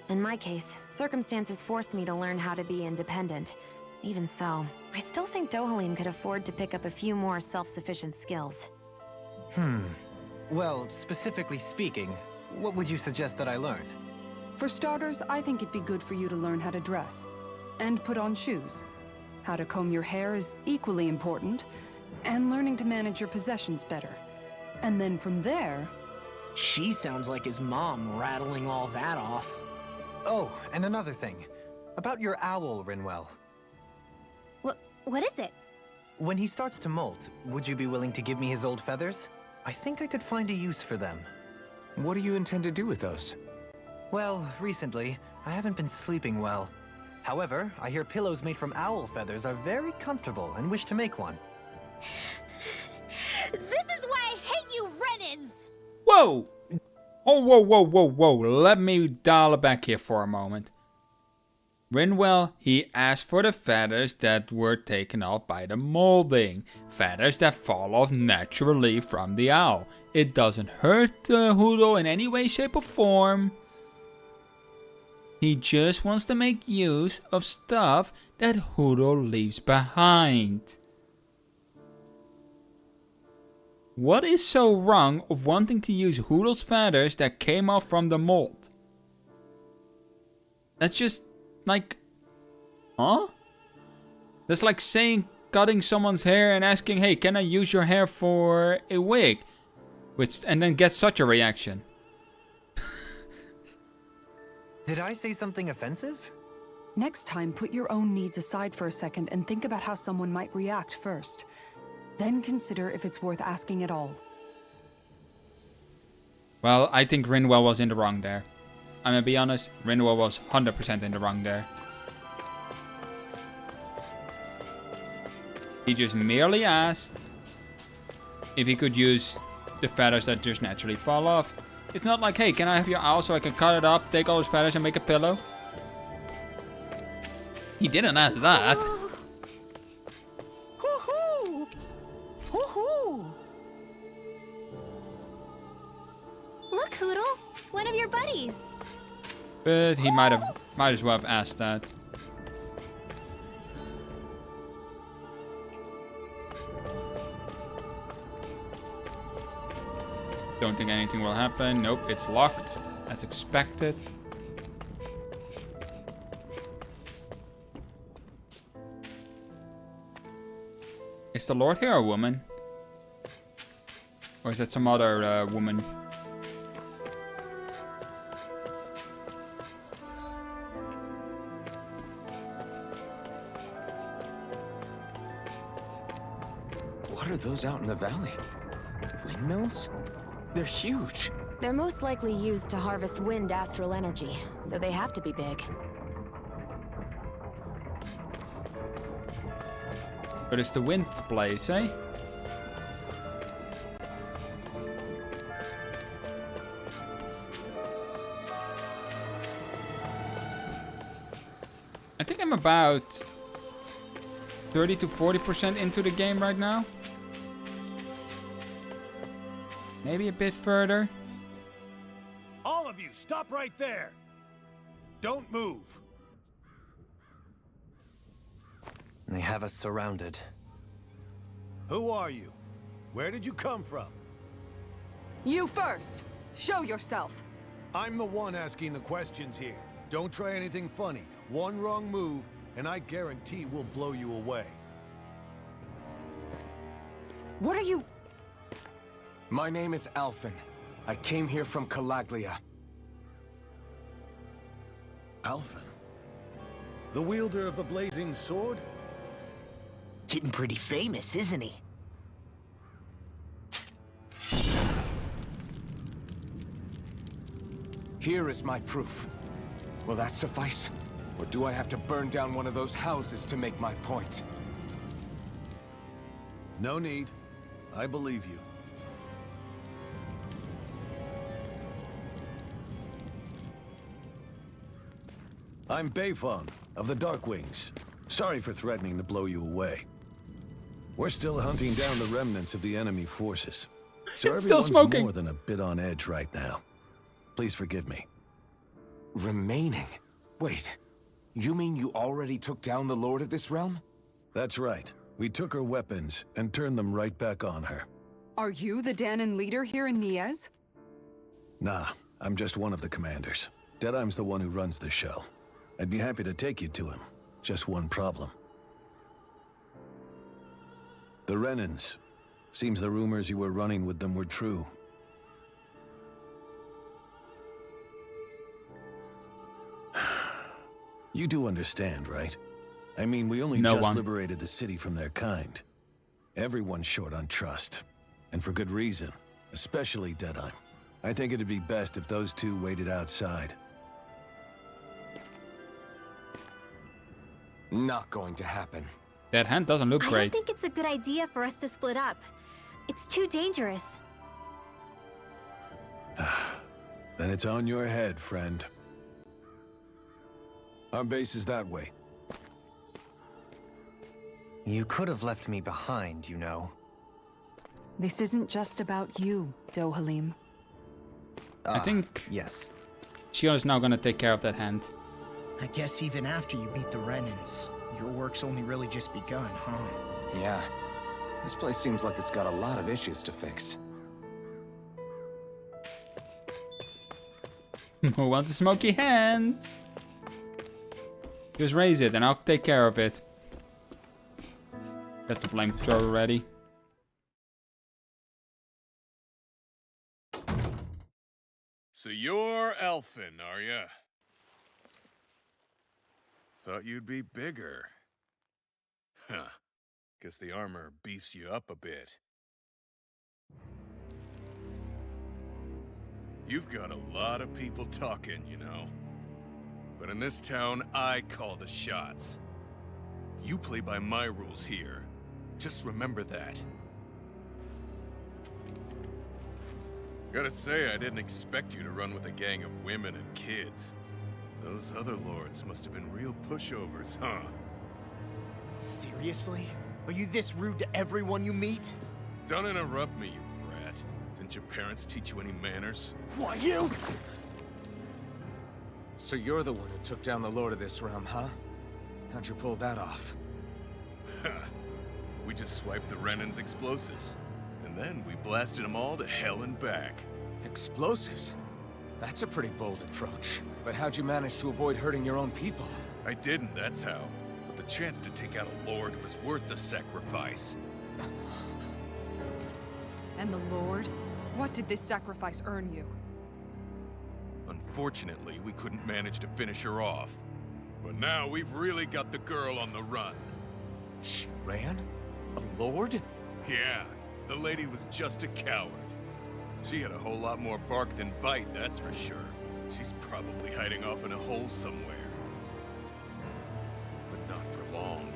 Speaker 9: In my case, circumstances forced me to learn how to be independent. Even so, I still think Dohalim could afford to pick up a few more self-sufficient skills.
Speaker 6: Well, specifically speaking, what would you suggest that I learn?
Speaker 4: For starters, I think it'd be good for you to learn how to dress. And put on shoes. How to comb your hair is equally important. And learning to manage your possessions better. And then from there...
Speaker 5: She sounds like his mom rattling all that off.
Speaker 6: Oh, and another thing. About your owl, Rinwell.
Speaker 7: What is it?
Speaker 6: When he starts to molt, would you be willing to give me his old feathers? I think I could find a use for them.
Speaker 3: What do you intend to do with those?
Speaker 6: Well, recently, I haven't been sleeping well. However, I hear pillows made from owl feathers are very comfortable and wish to make one.
Speaker 2: This is why I hate you, Renans!
Speaker 1: Whoa! Oh, whoa, whoa, whoa, whoa. Let me dial it back here for a moment. Rinwell, he asked for the feathers that were taken off by the molding. Feathers that fall off naturally from the owl. It doesn't hurt Hoodle in any way, shape or form. He just wants to make use of stuff that Hoodle leaves behind. What is so wrong of wanting to use Hoodle's feathers that came off from the mold? That's just like... Huh? That's like saying cutting someone's hair and asking, hey, can I use your hair for a wig? And then get such a reaction.
Speaker 6: Did I say something offensive?
Speaker 4: Next time, put your own needs aside for a second and think about how someone might react first. Then consider if it's worth asking at all.
Speaker 1: Well, I think Rinwell was in the wrong there. I'm gonna be honest, Rinwell was 100% in the wrong there. He just merely asked if he could use the feathers that just naturally fall off. It's not like, hey, can I have your owl so I can cut it up, take all those feathers and make a pillow? He didn't ask that.
Speaker 5: Hoo-hoo! Hoo-hoo!
Speaker 7: Look, Hoodle! One of your buddies!
Speaker 1: But he might as well have asked that. Don't think anything will happen. Nope, it's locked. As expected. Is the Lord here a woman? Or is that some other woman?
Speaker 3: What are those out in the valley? Windmills? They're huge.
Speaker 9: They're most likely used to harvest wind astral energy, so they have to be big.
Speaker 1: But it's the wind place, eh? I think I'm about 30 to 40% into the game right now. Maybe a bit further.
Speaker 8: All of you, stop right there! Don't move!
Speaker 6: They have us surrounded.
Speaker 8: Who are you? Where did you come from?
Speaker 10: You first! Show yourself!
Speaker 8: I'm the one asking the questions here. Don't try anything funny. One wrong move, and I guarantee we'll blow you away.
Speaker 4: What are you...
Speaker 3: My name is Alphen. I came here from Calaglia.
Speaker 8: Alphen? The wielder of the blazing sword?
Speaker 5: Getting pretty famous, isn't he?
Speaker 3: Here is my proof. Will that suffice? Or do I have to burn down one of those houses to make my point?
Speaker 8: No need. I believe you. I'm Bayfon, of the Darkwings. Sorry for threatening to blow you away. We're still hunting down the remnants of the enemy forces. So
Speaker 1: It's still
Speaker 8: everyone's
Speaker 1: smoking.
Speaker 8: more than a bit on edge right now. Please forgive me.
Speaker 3: Remaining? Wait, you mean you already took down the Lord of this realm?
Speaker 8: That's right. We took her weapons and turned them right back on her.
Speaker 4: Are you the Danon leader here in Niez?
Speaker 8: Nah, I'm just one of the commanders. Deadeye's the one who runs the show. I'd be happy to take you to him. Just one problem. The Renans. Seems the rumors you were running with them were true. You do understand, right? I mean, we only just liberated the city from their kind. Everyone's short on trust. And for good reason. Especially Deadeye. I think it'd be best if those two waited outside.
Speaker 3: Not going to happen.
Speaker 1: That hand doesn't look
Speaker 7: I
Speaker 1: great.
Speaker 7: don't think it's a good idea for us to split up. It's too dangerous.
Speaker 8: Then it's on your head, friend. Our base is that way.
Speaker 6: You could have left me behind, you know.
Speaker 4: This isn't just about you, Dohalim.
Speaker 1: I think
Speaker 6: yes.
Speaker 1: Shiona's now gonna take care of that hand.
Speaker 5: I guess even after you beat the Renans, your work's only really just begun, huh?
Speaker 3: Yeah. This place seems like it's got a lot of issues to fix.
Speaker 1: Who wants a smoky hand? Just raise it and I'll take care of it. That's the flamethrower ready.
Speaker 11: So you're Elfin, are ya? Thought you'd be bigger. Huh. Guess the armor beefs you up a bit. You've got a lot of people talking, you know. But in this town, I call the shots. You play by my rules here. Just remember that. Gotta say, I didn't expect you to run with a gang of women and kids. Those other lords must have been real pushovers, huh?
Speaker 5: Seriously? Are you this rude to everyone you meet?
Speaker 11: Don't interrupt me, you brat. Didn't your parents teach you any manners?
Speaker 5: Why, you?
Speaker 3: So you're the one who took down the Lord of this realm, huh? How'd you pull that off?
Speaker 11: We just swiped the Renan's explosives. And then we blasted them all to hell and back.
Speaker 3: Explosives? That's a pretty bold approach. But how'd you manage to avoid hurting your own people?
Speaker 11: I didn't, that's how. But the chance to take out a lord was worth the sacrifice.
Speaker 4: And the Lord? What did this sacrifice earn you?
Speaker 11: Unfortunately, we couldn't manage to finish her off. But now we've really got the girl on the run.
Speaker 3: She ran? A lord?
Speaker 11: Yeah, the lady was just a coward. She had a whole lot more bark than bite, that's for sure. She's probably hiding off in a hole somewhere. But not for long.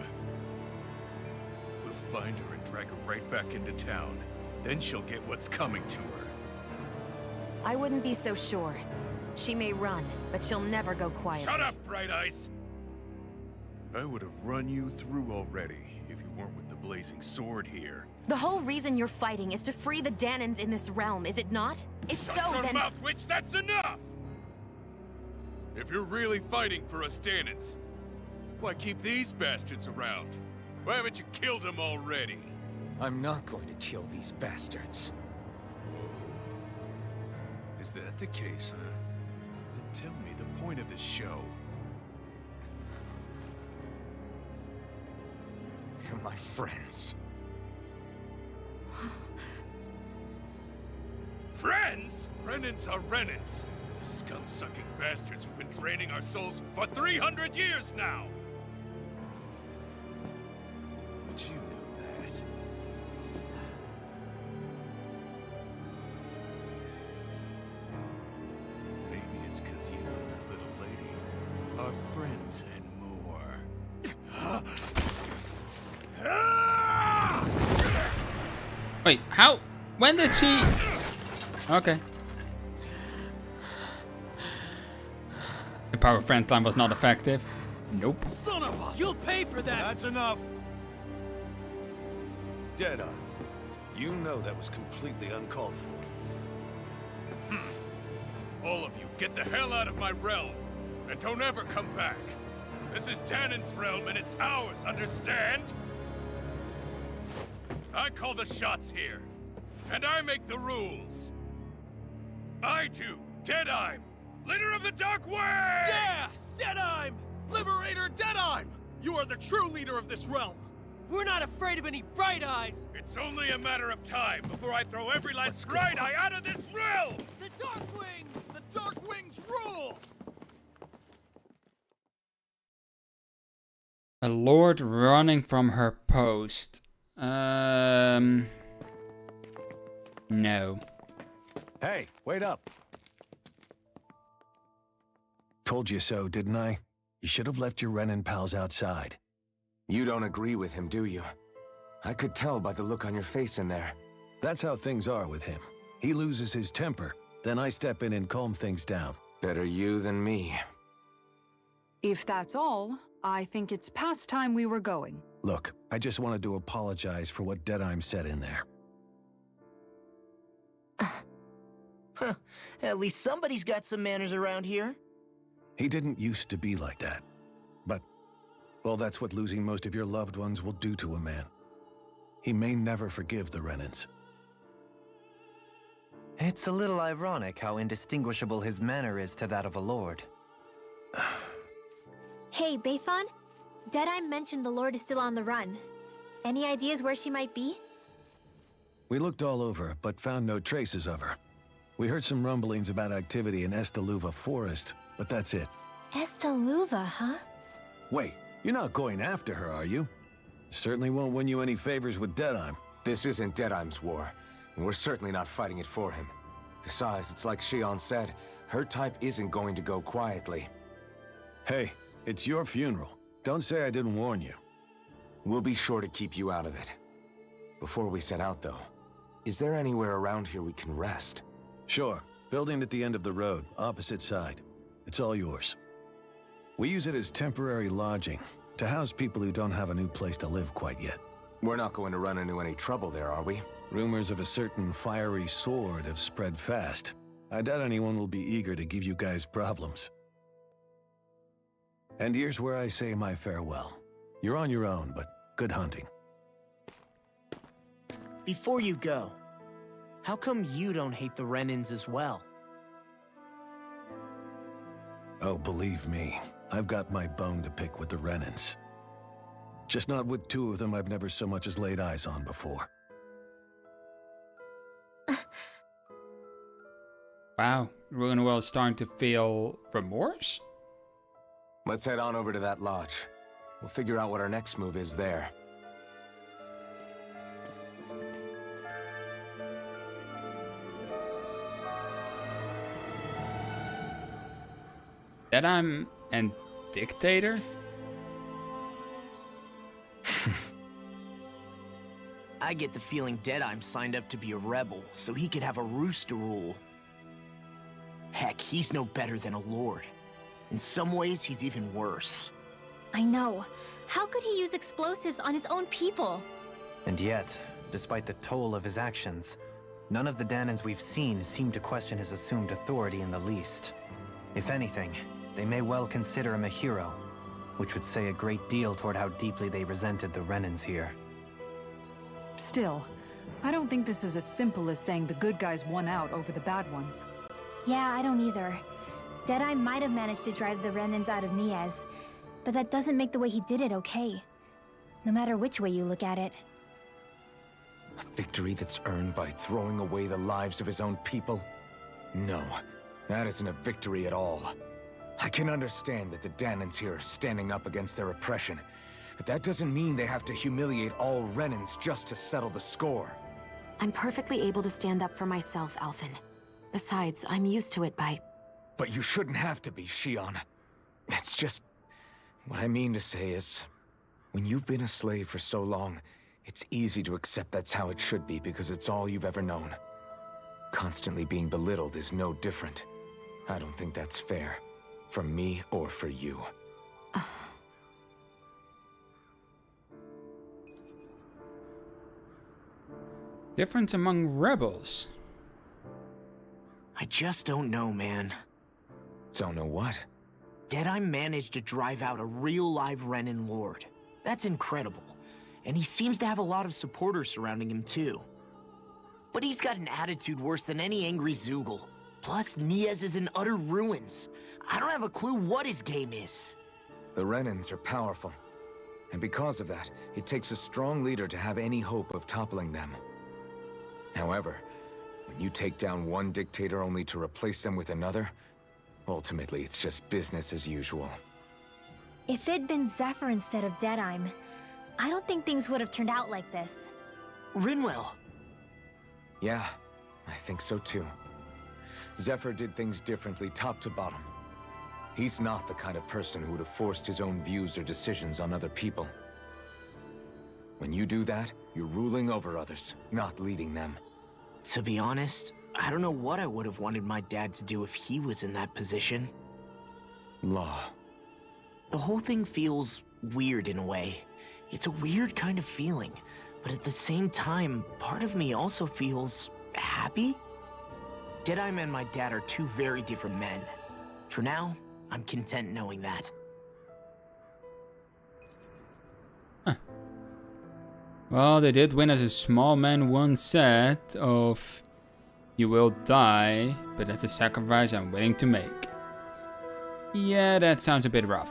Speaker 11: We'll find her and drag her right back into town. Then she'll get what's coming to her.
Speaker 9: I wouldn't be so sure. She may run, but she'll never go quiet.
Speaker 11: Shut up, Bright Ice! I would have run you through already if you weren't with the blazing sword here.
Speaker 9: The whole reason you're fighting is to free the Danons in this realm, is it not? If
Speaker 11: Shut
Speaker 9: so,
Speaker 11: your
Speaker 9: then...
Speaker 11: mouth, witch! That's enough! If you're really fighting for us Danons, why keep these bastards around? Why haven't you killed them already?
Speaker 3: I'm not going to kill these bastards.
Speaker 11: Oh. Is that the case, huh? Then tell me the point of the show.
Speaker 3: They're my friends.
Speaker 11: Friends? Renans are Renans. The scum-sucking bastards who've been draining our souls for 300 years now! But you know that. Maybe it's 'cause you and that little lady are friends and more.
Speaker 1: Wait, how? When did she? Okay. The power friend time was not effective. Nope.
Speaker 8: Son of a... You'll pay for that! That's enough! Deadeye, You know that was completely uncalled for.
Speaker 11: All of you, get the hell out of my realm! And don't ever come back! This is Danon's realm and it's ours, understand? I call the shots here. And I make the rules. I do, Deadime, leader of the Dark Way!
Speaker 12: Yeah! Deadime! Liberator Deadime! You are the true leader of this realm! We're not afraid of any Bright Eyes!
Speaker 11: It's only a matter of time before I throw every last Bright Eye out of this realm!
Speaker 12: The Dark Wings! The Dark Wings rule!
Speaker 1: A lord running from her post. No.
Speaker 8: Hey, wait up. Told you so, didn't I? You should have left your Renin pals outside.
Speaker 3: You don't agree with him, do you? I could tell by the look on your face in there.
Speaker 8: That's how things are with him. He loses his temper, then I step in and calm things down.
Speaker 3: Better you than me.
Speaker 4: If that's all, I think it's past time we were going.
Speaker 8: Look, I just wanted to apologize for what Deadime said in there.
Speaker 5: At least somebody's got some manners around here.
Speaker 8: He didn't used to be like that. But, well, that's what losing most of your loved ones will do to a man. He may never forgive the Renins.
Speaker 6: It's a little ironic how indistinguishable his manner is to that of a lord.
Speaker 7: Hey, Bayfon? Deadeye mentioned the Lord is still on the run. Any ideas where she might be?
Speaker 8: We looked all over, but found no traces of her. We heard some rumblings about activity in Estaluva Forest, but that's it.
Speaker 7: Estaluva, huh?
Speaker 8: Wait, you're not going after her, are you? Certainly won't win you any favors with Deadime.
Speaker 3: This isn't Deadime's war, and we're certainly not fighting it for him. Besides, it's like Shion said, her type isn't going to go quietly.
Speaker 8: Hey, it's your funeral. Don't say I didn't warn you.
Speaker 3: We'll be sure to keep you out of it. Before we set out, though, is there anywhere around here we can rest?
Speaker 8: Sure. Building at the end of the road, opposite side. It's all yours. We use it as temporary lodging, to house people who don't have a new place to live quite yet.
Speaker 3: We're not going to run into any trouble there, are we?
Speaker 8: Rumors of a certain fiery sword have spread fast. I doubt anyone will be eager to give you guys problems. And here's where I say my farewell. You're on your own, but good hunting.
Speaker 5: Before you go, how come you don't hate the Renins as well?
Speaker 8: Oh, believe me, I've got my bone to pick with the Renins. Just not with two of them I've never so much as laid eyes on before.
Speaker 1: Wow, Ruinwell's starting to feel remorse?
Speaker 3: Let's head on over to that lodge. We'll figure out what our next move is there.
Speaker 1: Deadime and Dictator?
Speaker 5: I get the feeling Deadime signed up to be a rebel, so he could have a roost to rule. Heck, he's no better than a lord. In some ways, he's even worse.
Speaker 7: I know. How could he use explosives on his own people?
Speaker 6: And yet, despite the toll of his actions, none of the Danons we've seen seem to question his assumed authority in the least. If anything, they may well consider him a hero, which would say a great deal toward how deeply they resented the Renins here.
Speaker 4: Still, I don't think this is as simple as saying the good guys won out over the bad ones.
Speaker 7: Yeah, I don't either. Deadeye might have managed to drive the Renins out of Niaz, but that doesn't make the way he did it okay. No matter which way you look at it.
Speaker 3: A victory that's earned by throwing away the lives of his own people? No, that isn't a victory at all. I can understand that the Danons here are standing up against their oppression, but that doesn't mean they have to humiliate all Renins just to settle the score.
Speaker 9: I'm perfectly able to stand up for myself, Alphen. Besides, I'm used to it by...
Speaker 3: But you shouldn't have to be, Shion. It's just... What I mean to say is... When you've been a slave for so long, it's easy to accept that's how it should be because it's all you've ever known. Constantly being belittled is no different. I don't think that's fair. From me or for you.
Speaker 1: Difference among rebels.
Speaker 5: I just don't know, man.
Speaker 3: Don't know what?
Speaker 5: Deadeye managed to drive out a real live Renin Lord. That's incredible. And he seems to have a lot of supporters surrounding him too. But he's got an attitude worse than any angry Zoogle. Plus, Niaz is in utter ruins. I don't have a clue what his game is.
Speaker 3: The Renins are powerful. And because of that, it takes a strong leader to have any hope of toppling them. However, when you take down one dictator only to replace them with another, ultimately it's just business as usual.
Speaker 7: If it'd been Zephyr instead of Deadeye, I don't think things would have turned out like this.
Speaker 5: Rinwell.
Speaker 3: Yeah, I think so too. Zephyr did things differently top to bottom. He's not the kind of person who would have forced his own views or decisions on other people. When you do that, you're ruling over others, not leading them.
Speaker 5: To be honest, I don't know what I would have wanted my dad to do if he was in that position.
Speaker 3: Law.
Speaker 5: The whole thing feels weird in a way. It's a weird kind of feeling, but at the same time, part of me also feels happy. Deadeye and my dad are two very different men. For now, I'm content knowing that.
Speaker 1: Huh. Well, they did win as a small man once said of, "You will die, but that's a sacrifice I'm willing to make." Yeah, that sounds a bit rough.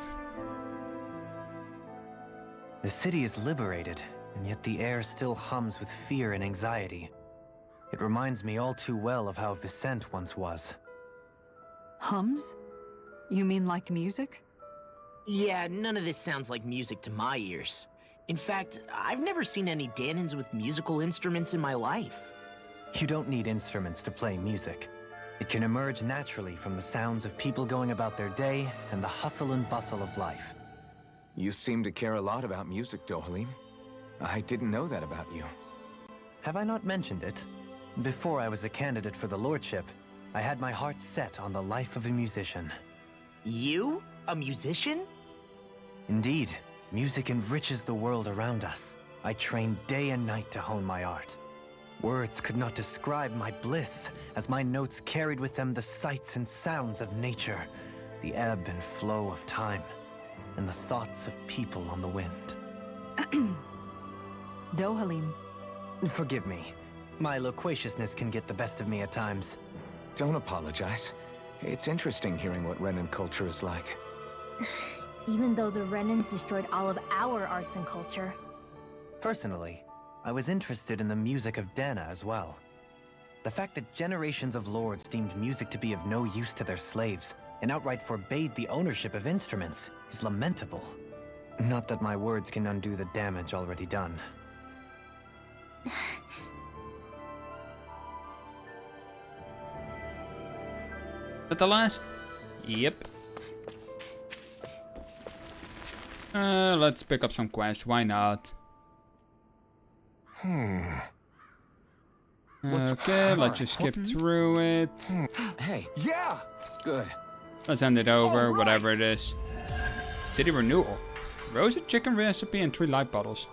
Speaker 6: The city is liberated, and yet the air still hums with fear and anxiety. It reminds me all too well of how Vicente once was.
Speaker 4: Hums? You mean like music?
Speaker 5: Yeah, none of this sounds like music to my ears. In fact, I've never seen any Danins with musical instruments in my life.
Speaker 6: You don't need instruments to play music. It can emerge naturally from the sounds of people going about their day and the hustle and bustle of life.
Speaker 3: You seem to care a lot about music, Dohalim. I didn't know that about you.
Speaker 6: Have I not mentioned it? Before I was a candidate for the lordship, I had my heart set on the life of a musician.
Speaker 5: You? A musician?
Speaker 6: Indeed, music enriches the world around us. I trained day and night to hone my art. Words could not describe my bliss, as my notes carried with them the sights and sounds of nature, the ebb and flow of time, and the thoughts of people on the wind.
Speaker 4: Dohalim.
Speaker 6: Forgive me. My loquaciousness can get the best of me at times.
Speaker 3: Don't apologize. It's interesting hearing what Renin culture is like.
Speaker 7: Even though the Renins destroyed all of our arts and culture.
Speaker 6: Personally, I was interested in the music of Dana as well. The fact that generations of lords deemed music to be of no use to their slaves and outright forbade the ownership of instruments is lamentable. Not that my words can undo the damage already done.
Speaker 1: At the last? Yep. Let's pick up some quests, why not? Okay, let's just skip through it.
Speaker 3: Hey. Yeah! Good.
Speaker 1: Let's end it over, whatever it is. City renewal. Roasted chicken recipe and 3 light bottles.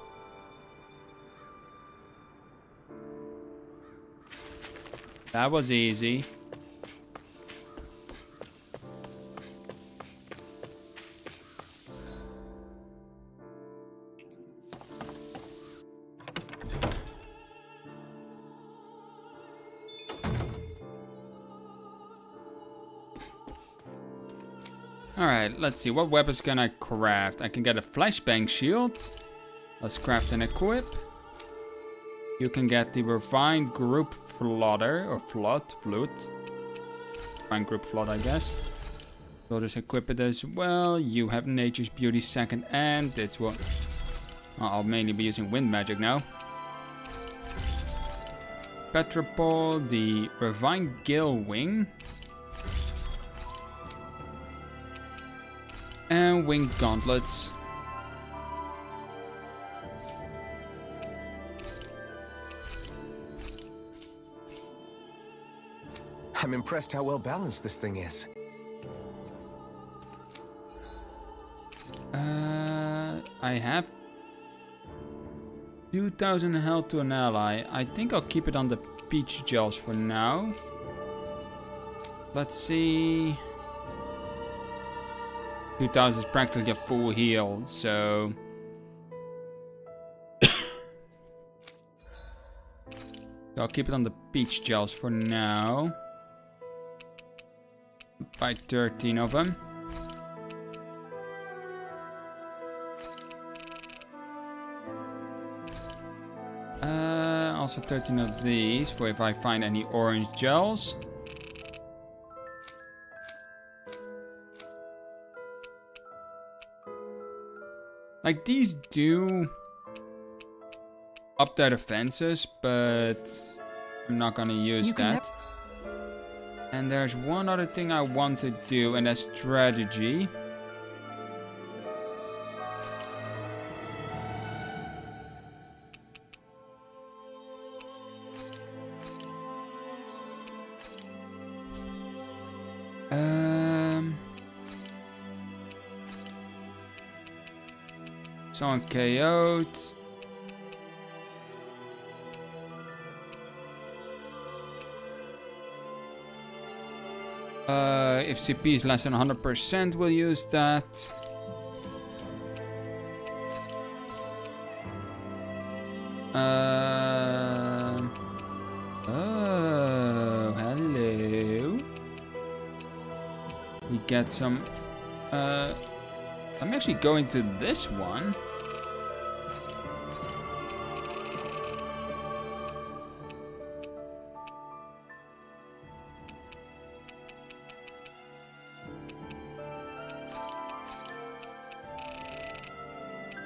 Speaker 1: That was easy. Alright, let's see. What weapons can I craft? I can get a flashbang shield. Let's craft and equip. You can get the refined group flutter, or flute. Refined group flood, I guess. We'll just equip it as well. You have nature's beauty second, and this one. I'll mainly be using wind magic now. Petropole, the refined gill wing. And winged gauntlets.
Speaker 3: I'm impressed how well balanced this thing is.
Speaker 1: I have 2,000 health to an ally. I think I'll keep it on the peach gels for now. Let's see. 2,000 is practically a full heal, so... So I'll keep it on the peach gels for now. Buy 13 of them. Also 13 of these for if I find any orange gels. Like, these do up their defenses, but I'm not gonna use that. And there's one other thing I want to do, and that's strategy. Someone KO'd. If CP is less than 100%, we'll use that. Oh, hello. We get some. I'm actually going to this one.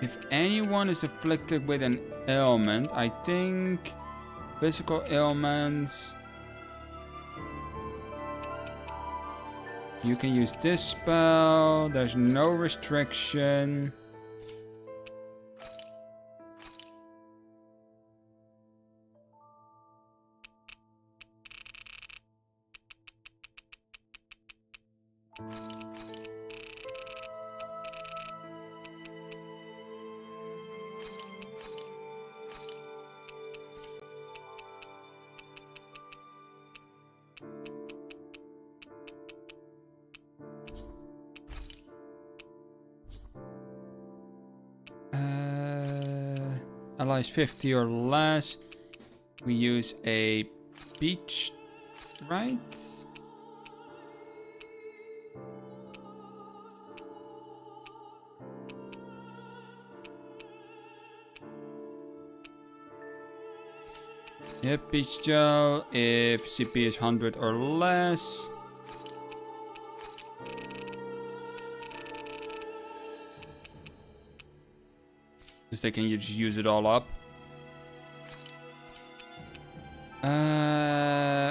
Speaker 1: If anyone is afflicted with an ailment, I think physical ailments, you can use this spell. There's no restriction. Allies 50 or less. We use a peach, right? Yep, peach gel if CP is 100 or less. Because they can just use it all up.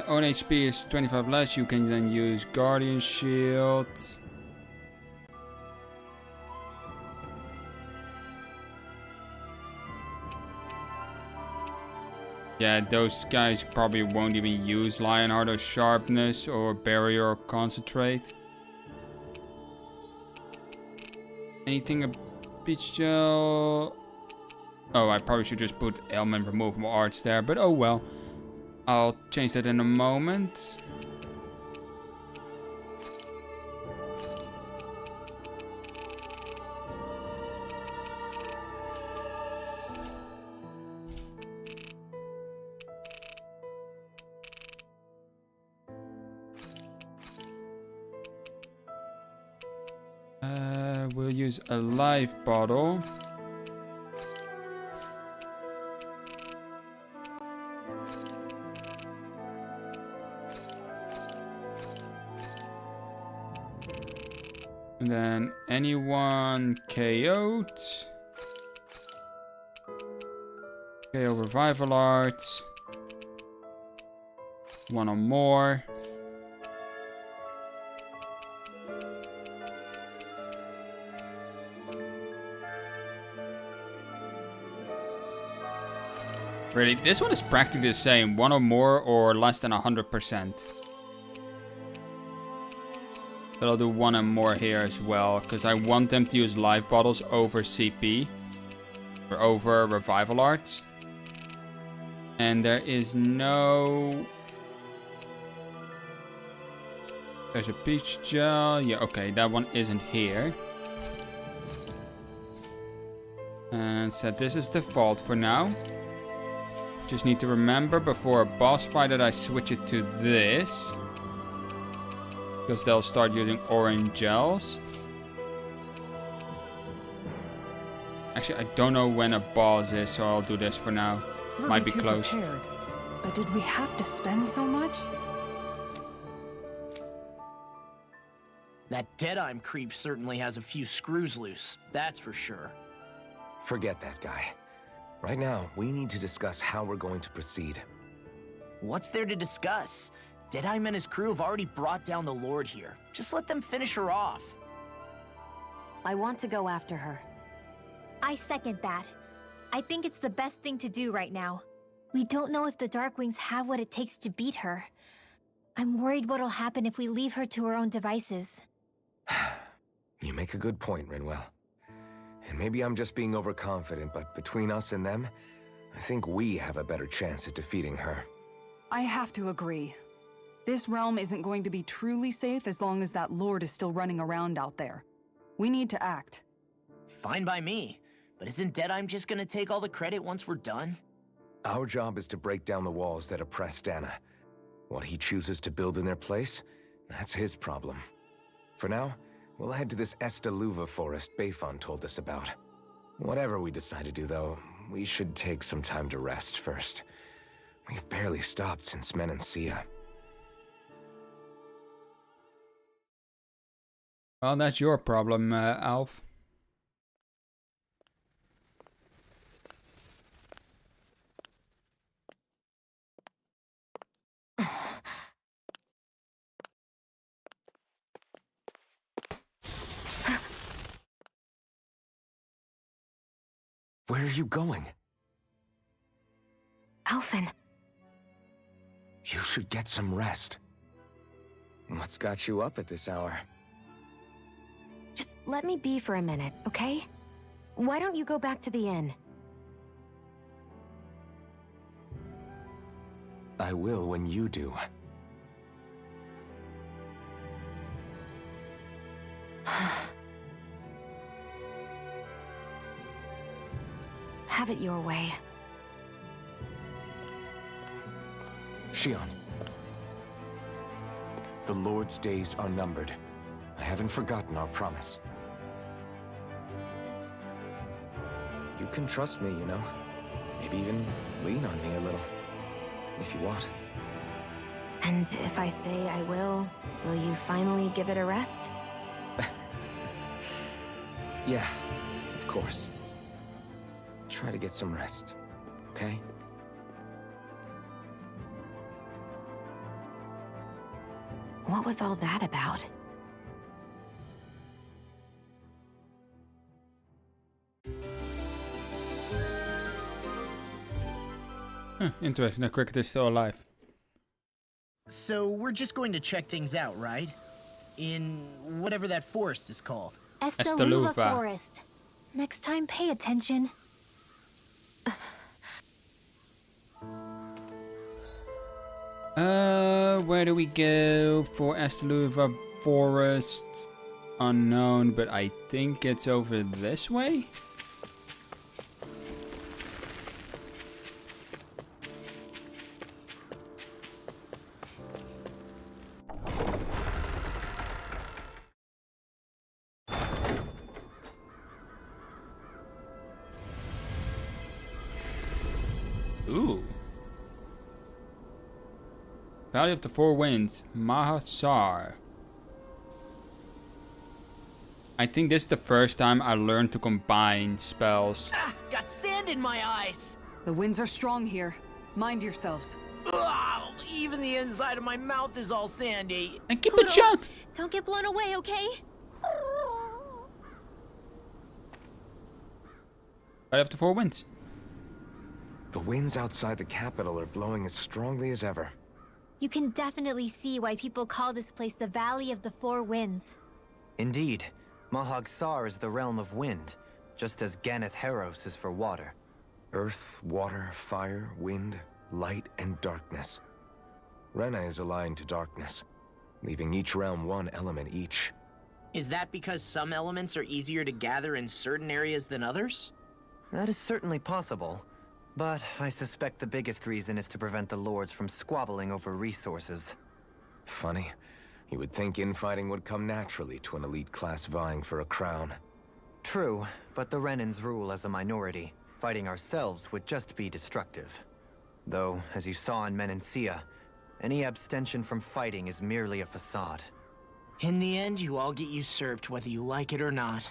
Speaker 1: Own HP is 25 less. You can then use Guardian Shield. Yeah, those guys probably won't even use Lionheart or Sharpness or Barrier or Concentrate. Anything a peach gel? Oh, I probably should just put ailment removable arts there, but oh well. I'll change that in a moment. We'll use a life bottle. And then anyone KO'd. KO revival arts. One or more. Really, this one is practically the same. One or more or less than 100%. But I'll do one and more here as well, because I want them to use life bottles over CP. Or over revival arts. And there is no... There's a peach gel. Yeah, okay, that one isn't here. And set this as default for now. Just need to remember before a boss fight that I switch it to this. Because they'll start using orange gels. Actually, I don't know when a boss is, so I'll do this for now. Might be close.
Speaker 4: Prepared. But did we have to spend so much?
Speaker 5: That Deadeye creep certainly has a few screws loose, that's for sure.
Speaker 3: Forget that guy. Right now, we need to discuss how we're going to proceed.
Speaker 5: What's there to discuss? Deadeye and his crew have already brought down the Lord here. Just let them finish her off.
Speaker 9: I want to go after her.
Speaker 7: I second that. I think it's the best thing to do right now. We don't know if the Darkwings have what it takes to beat her. I'm worried what'll happen if we leave her to her own devices.
Speaker 3: You make a good point, Rinwell. And maybe I'm just being overconfident, but between us and them, I think we have a better chance at defeating her.
Speaker 4: I have to agree. This realm isn't going to be truly safe as long as that Lord is still running around out there. We need to act.
Speaker 5: Fine by me. But isn't Deadeye just gonna take all the credit once we're done?
Speaker 3: Our job is to break down the walls that oppress Dana. What he chooses to build in their place, that's his problem. For now, we'll head to this Estaluva forest Bayfon told us about. Whatever we decide to do, though, we should take some time to rest first. We've barely stopped since Menancia.
Speaker 1: Well, that's your problem, Alf.
Speaker 3: Where are you going?
Speaker 9: Alphen.
Speaker 3: You should get some rest. What's got you up at this hour?
Speaker 9: Just let me be for a minute, okay? Why don't you go back to the inn?
Speaker 3: I will when you do.
Speaker 9: Have it your way.
Speaker 3: Shion. The Lord's days are numbered. I haven't forgotten our promise. You can trust me, you know. Maybe even lean on me a little. If you want.
Speaker 9: And if I say I will you finally give it a rest?
Speaker 3: Yeah, of course. Try to get some rest, okay?
Speaker 9: What was all that about?
Speaker 1: Interesting, the cricket is still alive.
Speaker 5: So we're just going to check things out, right? In whatever that forest is called.
Speaker 7: Estaluva Forest. Next time, pay attention.
Speaker 1: Where do we go for Estaluva Forest? Unknown, but I think it's over this way? Ooh. Valley of the Four Winds, Mahasar. I think this is the first time I learned to combine spells.
Speaker 5: Ah, got sand in my eyes!
Speaker 4: The winds are strong here. Mind yourselves.
Speaker 5: Ugh, even the inside of my mouth is all sandy.
Speaker 1: And keep it shut!
Speaker 7: Don't get blown away, okay?
Speaker 1: Valley of the Four Winds.
Speaker 3: The winds outside the capital are blowing as strongly as ever.
Speaker 7: You can definitely see why people call this place the Valley of the Four Winds.
Speaker 6: Indeed. Mahag Sar is the realm of wind, just as Ganeth Heros is for water.
Speaker 3: Earth, water, fire, wind. light and darkness. Rena is aligned to darkness, leaving each realm one element each.
Speaker 5: Is that because some elements are easier to gather in certain areas than others?
Speaker 6: That is certainly possible. But I suspect the biggest reason is to prevent the lords from squabbling over resources.
Speaker 3: Funny. You would think infighting would come naturally to an elite class vying for a crown.
Speaker 6: True, but the Renans rule as a minority. Fighting ourselves would just be destructive. Though, as you saw in Menancia, any abstention from fighting is merely a facade.
Speaker 5: In the end, you all get usurped whether you like it or not.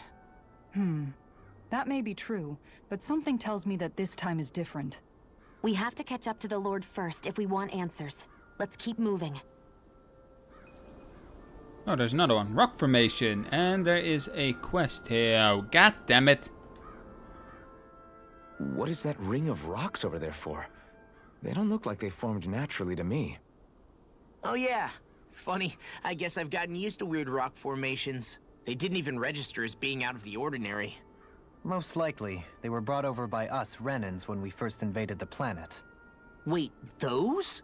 Speaker 4: That may be true, but something tells me that this time is different.
Speaker 9: We have to catch up to the Lord first if we want answers. Let's keep moving.
Speaker 1: Oh, there's another one. Rock formation. And there is a quest here. Oh, god damn it.
Speaker 3: What is that ring of rocks over there for? They don't look like they formed naturally to me.
Speaker 5: Oh yeah. Funny, I guess I've gotten used to weird rock formations. They didn't even register as being out of the ordinary.
Speaker 6: Most likely, they were brought over by us Renans when we first invaded the planet.
Speaker 5: Wait, those?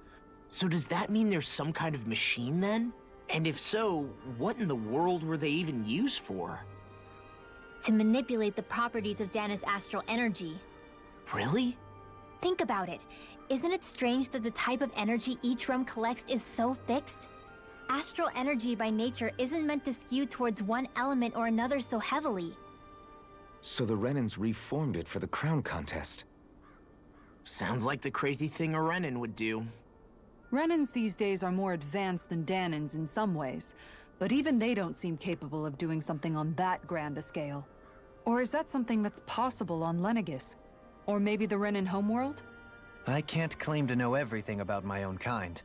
Speaker 5: So does that mean there's some kind of machine then? And if so, what in the world were they even used for?
Speaker 7: To manipulate the properties of Dana's astral energy.
Speaker 5: Really?
Speaker 7: Think about it. Isn't it strange that the type of energy each realm collects is so fixed? Astral energy by nature isn't meant to skew towards one element or another so heavily.
Speaker 3: So the Renans reformed it for the crown contest.
Speaker 5: Sounds like the crazy thing a Renan would do.
Speaker 4: Renans these days are more advanced than Danans in some ways, but even they don't seem capable of doing something on that grand a scale. Or is that something that's possible on Lenegis? Or maybe the Renan homeworld?
Speaker 6: I can't claim to know everything about my own kind,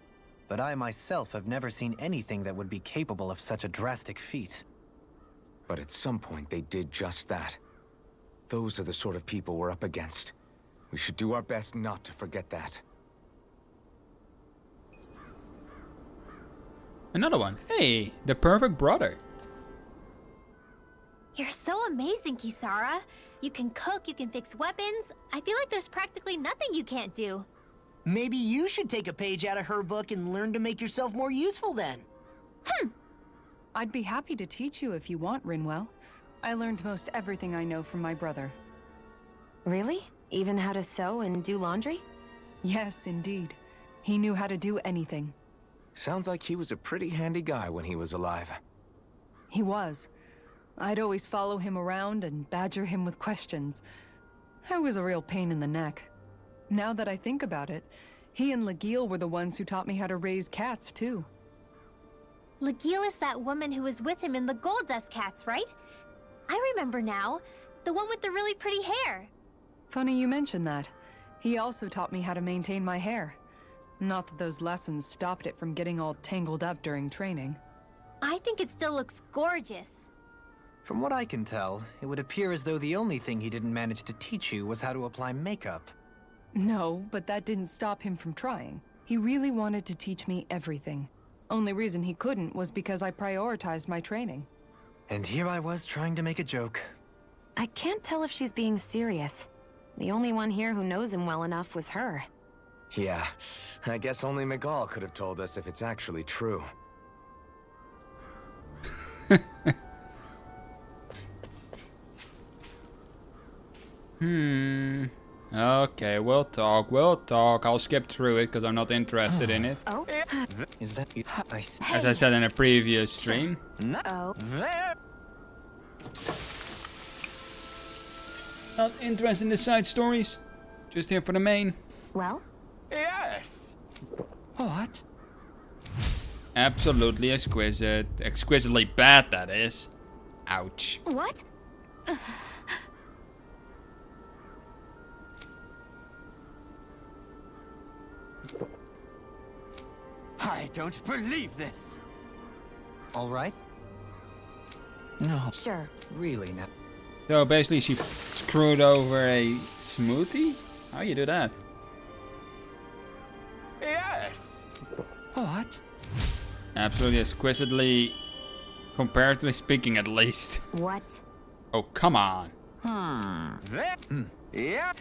Speaker 6: but I myself have never seen anything that would be capable of such a drastic feat.
Speaker 3: But at some point they did just that. Those are the sort of people we're up against. We should do our best not to forget that.
Speaker 1: Another one. Hey, the perfect brother.
Speaker 7: You're so amazing, Kisara. You can cook, you can fix weapons. I feel like there's practically nothing you can't do.
Speaker 5: Maybe you should take a page out of her book and learn to make yourself more useful then.
Speaker 4: I'd be happy to teach you if you want, Rinwell. I learned most everything I know from my brother.
Speaker 9: Really? Even how to sew and do laundry?
Speaker 4: Yes, indeed. He knew how to do anything.
Speaker 3: Sounds like he was a pretty handy guy when he was alive.
Speaker 4: He was. I'd always follow him around and badger him with questions. I was a real pain in the neck. Now that I think about it, he and Legil were the ones who taught me how to raise cats, too.
Speaker 7: Legil is that woman who was with him in the Gold Dust Cats, right? I remember now. The one with the really pretty hair.
Speaker 4: Funny you mention that. He also taught me how to maintain my hair. Not that those lessons stopped it from getting all tangled up during training.
Speaker 7: I think it still looks gorgeous.
Speaker 6: From what I can tell, it would appear as though the only thing he didn't manage to teach you was how to apply makeup.
Speaker 4: No, but that didn't stop him from trying. He really wanted to teach me everything. Only reason he couldn't was because I prioritized my training.
Speaker 6: And here I was trying to make a joke.
Speaker 9: I can't tell if she's being serious. The only one here who knows him well enough was her.
Speaker 3: Yeah, I guess only Miguel could have told us if it's actually true.
Speaker 1: Okay, we'll talk. I'll skip through it because I'm not interested in it.
Speaker 9: Oh?
Speaker 6: Is that it?
Speaker 1: As I said in a previous stream.
Speaker 9: Oh.
Speaker 1: Not interested in the side stories. Just here for the main.
Speaker 9: Well?
Speaker 5: Yes!
Speaker 6: What?
Speaker 1: Absolutely exquisite. Exquisitely bad, that is. Ouch.
Speaker 7: What?
Speaker 12: I don't believe this.
Speaker 6: All right? No.
Speaker 9: Sure.
Speaker 6: Really now.
Speaker 1: So basically she screwed over a smoothie? How you do that?
Speaker 12: Yes!
Speaker 6: What?
Speaker 1: Absolutely exquisitely, comparatively speaking at least.
Speaker 9: What?
Speaker 1: Oh, come on.
Speaker 12: Yeah.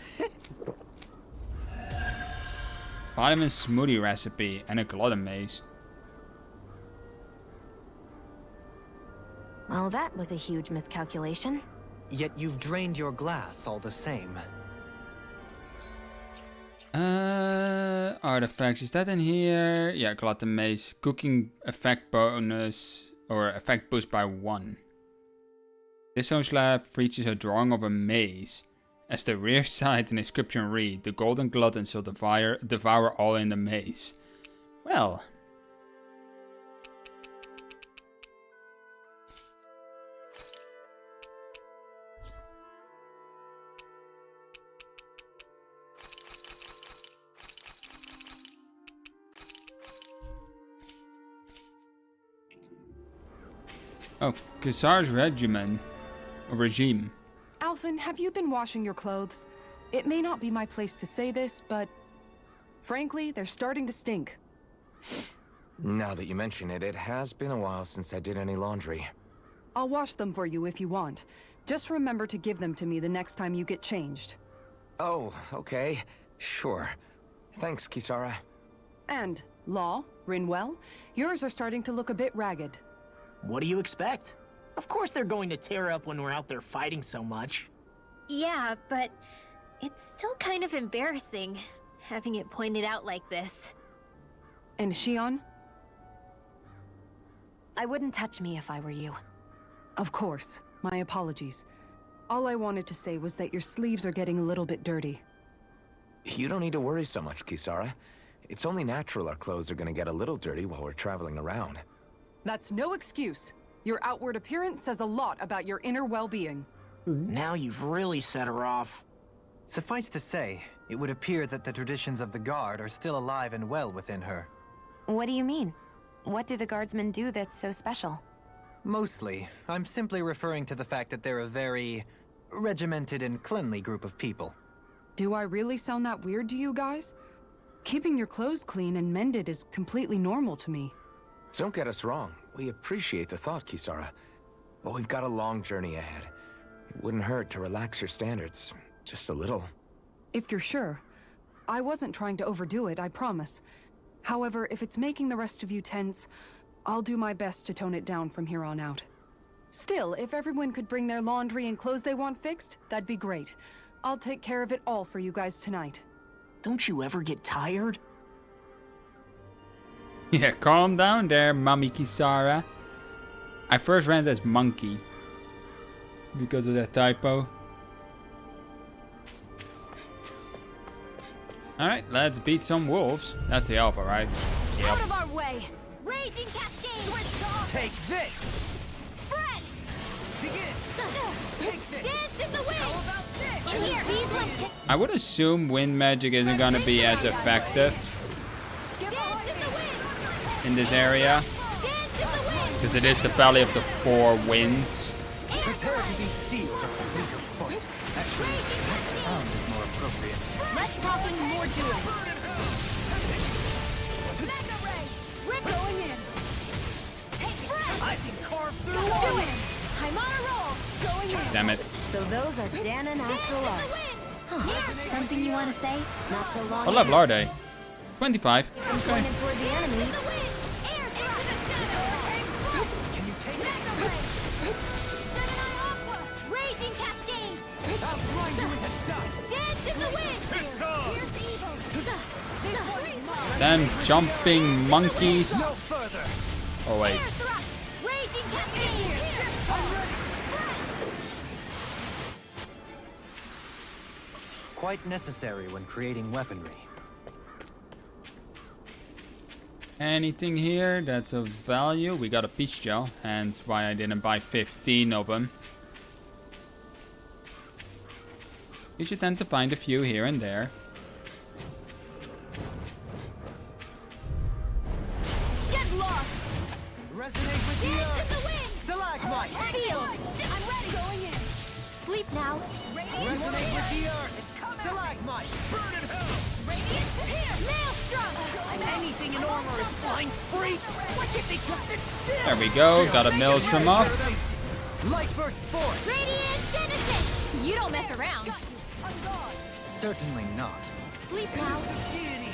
Speaker 1: Vitamin smoothie recipe and a glutton maze.
Speaker 9: Well, that was a huge miscalculation.
Speaker 6: Yet you've drained your glass all the same.
Speaker 1: Artifacts, is that in here? Yeah, glutton maze. Cooking effect bonus, or effect boost by 1. This stone slab features a drawing of a maze. As the rear side and inscription read, the golden gluttons shall devour all in the maze. Well. Oh, Kisar's regime.
Speaker 4: Alphen, have you been washing your clothes? It may not be my place to say this, but frankly, they're starting to stink.
Speaker 3: Now that you mention it, it has been a while since I did any laundry.
Speaker 4: I'll wash them for you if you want. Just remember to give them to me the next time you get changed.
Speaker 3: Oh, okay. Sure. Thanks, Kisara.
Speaker 4: And, Law, Rinwell, yours are starting to look a bit ragged.
Speaker 5: What do you expect? Of course they're going to tear up when we're out there fighting so much.
Speaker 7: Yeah, but it's still kind of embarrassing, having it pointed out like this.
Speaker 4: And Shion?
Speaker 9: I wouldn't touch me if I were you.
Speaker 4: Of course. My apologies. All I wanted to say was that your sleeves are getting a little bit dirty.
Speaker 3: You don't need to worry so much, Kisara. It's only natural our clothes are gonna get a little dirty while we're traveling around.
Speaker 4: That's no excuse. Your outward appearance says a lot about your inner well-being.
Speaker 5: Now you've really set her off.
Speaker 6: Suffice to say, it would appear that the traditions of the Guard are still alive and well within her.
Speaker 9: What do you mean? What do the Guardsmen do that's so special?
Speaker 6: Mostly, I'm simply referring to the fact that they're a very regimented and cleanly group of people.
Speaker 4: Do I really sound that weird to you guys? Keeping your clothes clean and mended is completely normal to me.
Speaker 3: Don't get us wrong. We appreciate the thought, Kisara. But we've got a long journey ahead. It wouldn't hurt to relax your standards. Just a little.
Speaker 4: If you're sure. I wasn't trying to overdo it, I promise. However, if it's making the rest of you tense, I'll do my best to tone it down from here on out. Still, if everyone could bring their laundry and clothes they want fixed, that'd be great. I'll take care of it all for you guys tonight.
Speaker 5: Don't you ever get tired?
Speaker 1: Yeah, calm down there, Mommy Kisara. I first ran as Monkey because of that typo. Alright, let's beat some wolves. That's the alpha, right? Yep.
Speaker 2: Out of our way! Raging cascade! Switch off!
Speaker 12: Take this!
Speaker 2: Spread!
Speaker 12: Begin! Take this!
Speaker 2: Dance in the wind!
Speaker 12: How about this?
Speaker 2: And here, these ones.
Speaker 1: I would assume wind magic isn't gonna be as effective in this area, because it is the Valley of the Four Winds.
Speaker 6: Prepare to be sealed on the winter foot. Actually, next round is more appropriate.
Speaker 2: Less talking, more doing. Mega ray! Rip going in. Take breath!
Speaker 12: I can carve through
Speaker 2: Do
Speaker 12: walls.
Speaker 2: it! I'm on a roll! Going in.
Speaker 1: Damn it.
Speaker 9: So those are Dan and Astral Arts. Huh. Something you want to say? Not so long.
Speaker 1: What level are they? 25.
Speaker 9: I'm
Speaker 1: Okay.
Speaker 9: pointed toward the enemy.
Speaker 12: Can you take it?
Speaker 2: Raging cascade!
Speaker 12: I'll grind you into dust.
Speaker 2: Dance in the wind!
Speaker 12: It's on.
Speaker 1: Them jumping monkeys.
Speaker 12: No further.
Speaker 1: Oh wait.
Speaker 2: Raging cascade!
Speaker 6: Quite necessary when creating weaponry.
Speaker 1: Anything here that's of value? We got a peach gel, hence why I didn't buy 15 of them. You should tend to find a few here and there.
Speaker 2: Get lost!
Speaker 12: Resonate with the
Speaker 2: Dance in
Speaker 12: earth.
Speaker 2: the wind!
Speaker 12: Stalagmite.
Speaker 2: Sealed! I'm ready! Going in! Sleep now! Radiant
Speaker 12: Resonate with
Speaker 2: warrior!
Speaker 12: the earth. Stalagmite. Burn in hell.
Speaker 2: Radiant here! Maelstrom!
Speaker 5: Anything in armor is flying freaks! Why can't they just sit still?
Speaker 1: There we go. Got a maelstrom off.
Speaker 12: Light burst forth.
Speaker 2: Radiant citizen! You don't mess around!
Speaker 6: Certainly not.
Speaker 2: Sleep now!
Speaker 12: Deity.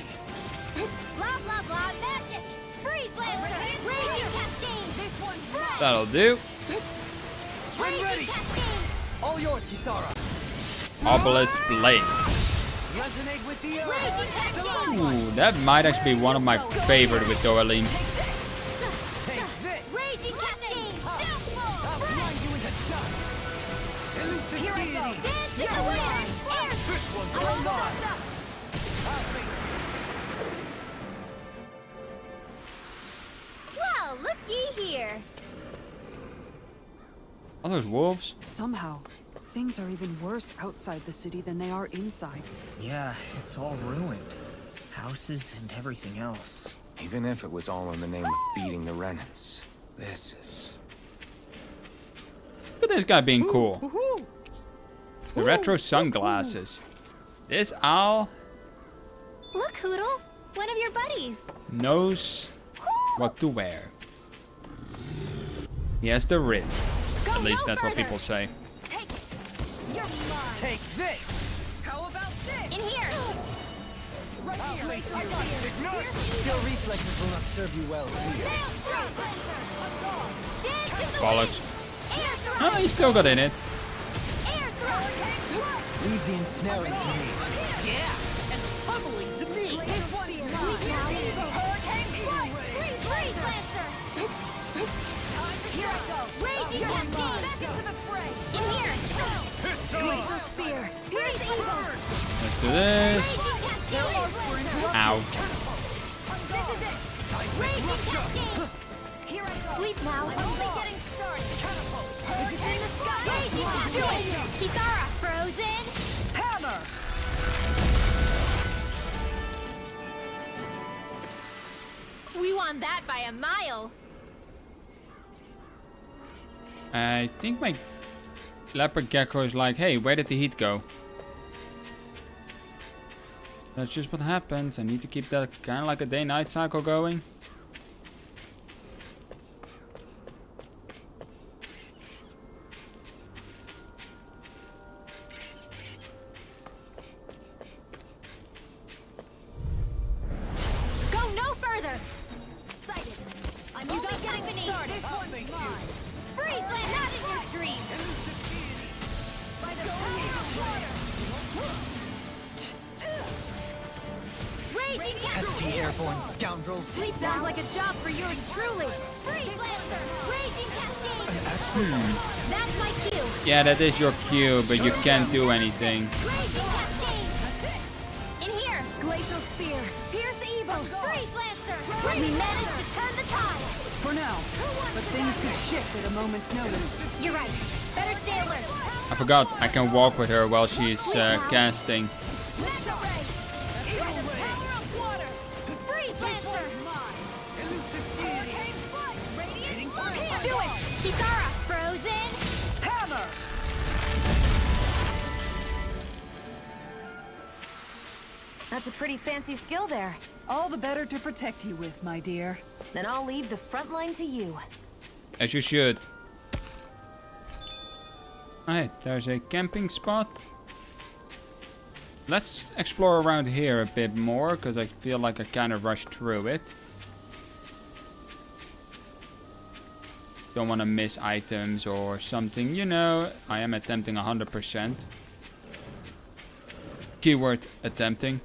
Speaker 2: Blah blah blah magic. Freeze Lancer. Raging Cascade.
Speaker 1: That'll do.
Speaker 2: I'm ready. Cascade.
Speaker 12: All yours, Kisara.
Speaker 1: Obelisk Blade.
Speaker 12: Resonate with the
Speaker 2: Raging Cascade.
Speaker 1: Ooh, that might actually be one of my favorite with Doraline.
Speaker 2: Raging Cascade. Downfall.
Speaker 12: Grind you into dust.
Speaker 2: Here I go. Dance in the wind. Air.
Speaker 12: This one's all mine.
Speaker 2: Well, looky here.
Speaker 1: All those wolves.
Speaker 4: Somehow, things are even worse outside the city than they are inside.
Speaker 5: Yeah, it's all ruined. Houses and everything else.
Speaker 3: Even if it was all in the name of beating the Renans, this is...
Speaker 1: Look at this guy being cool. The retro sunglasses. This owl
Speaker 7: Look, Hoodle, one of your buddies.
Speaker 1: knows what to wear. He has the rid. At least that's what people say.
Speaker 2: Take it. You're mine.
Speaker 12: Take this.
Speaker 2: How about this? In here. Right here.
Speaker 12: I got it. Ignite. Your reflexes will not serve you well.
Speaker 1: Bollocks. Oh, he still got in it.
Speaker 12: Leave the ensnaring to me.
Speaker 2: Yeah, and pummeling to me. Freeze Lancer. Here I go. Raging Cascade. Back into the fray. In here. Glacial Spear. Pierce Evil.
Speaker 1: Let's do this. Ow.
Speaker 2: This is it. Raging Cascade. Here I go. Sleep now. Only getting started. Hurricane in the sky. Raging Cascade. Kisara. Frozen.
Speaker 10: Hammer!
Speaker 2: We won that by a mile.
Speaker 1: I think my leopard gecko is like, hey, where did the heat go? That's just what happens. I need to keep that kind of like a day-night cycle going.
Speaker 2: Go no further. Sighted. I'm only getting started. This one's mine. Freeze Land, not in your dream. By the power of water. Raging
Speaker 6: Pesky
Speaker 2: Cascade.
Speaker 6: airborne scoundrels.
Speaker 2: Sleep sounds like a job for yours truly. Freeze Lancer. Raging Cascade. That's my cue.
Speaker 1: Yeah, that is your cue, but you can't do anything.
Speaker 2: Raging Cascade. In here. Glacial Spear. Pierce Evil. Freeze Lancer. We managed to turn the tide.
Speaker 4: For now, but things could shift at a moment's notice.
Speaker 2: You're right. Better stay alert.
Speaker 1: I forgot, I can walk with her while she's casting.
Speaker 2: Mega Ray. By the power of water. Freeze Lancer. Hurricane Foot. Radiant Fire. Do it. Kisara. Frozen.
Speaker 10: Hammer!
Speaker 9: That's a pretty fancy skill there.
Speaker 4: All the better to protect you with, my dear.
Speaker 9: Then I'll leave the front line to you.
Speaker 1: As you should. Alright, there's a camping spot. Let's explore around here a bit more, because I feel like I kind of rushed through it. Don't want to miss items or something, you know. I am attempting 100%. Keyword attempting.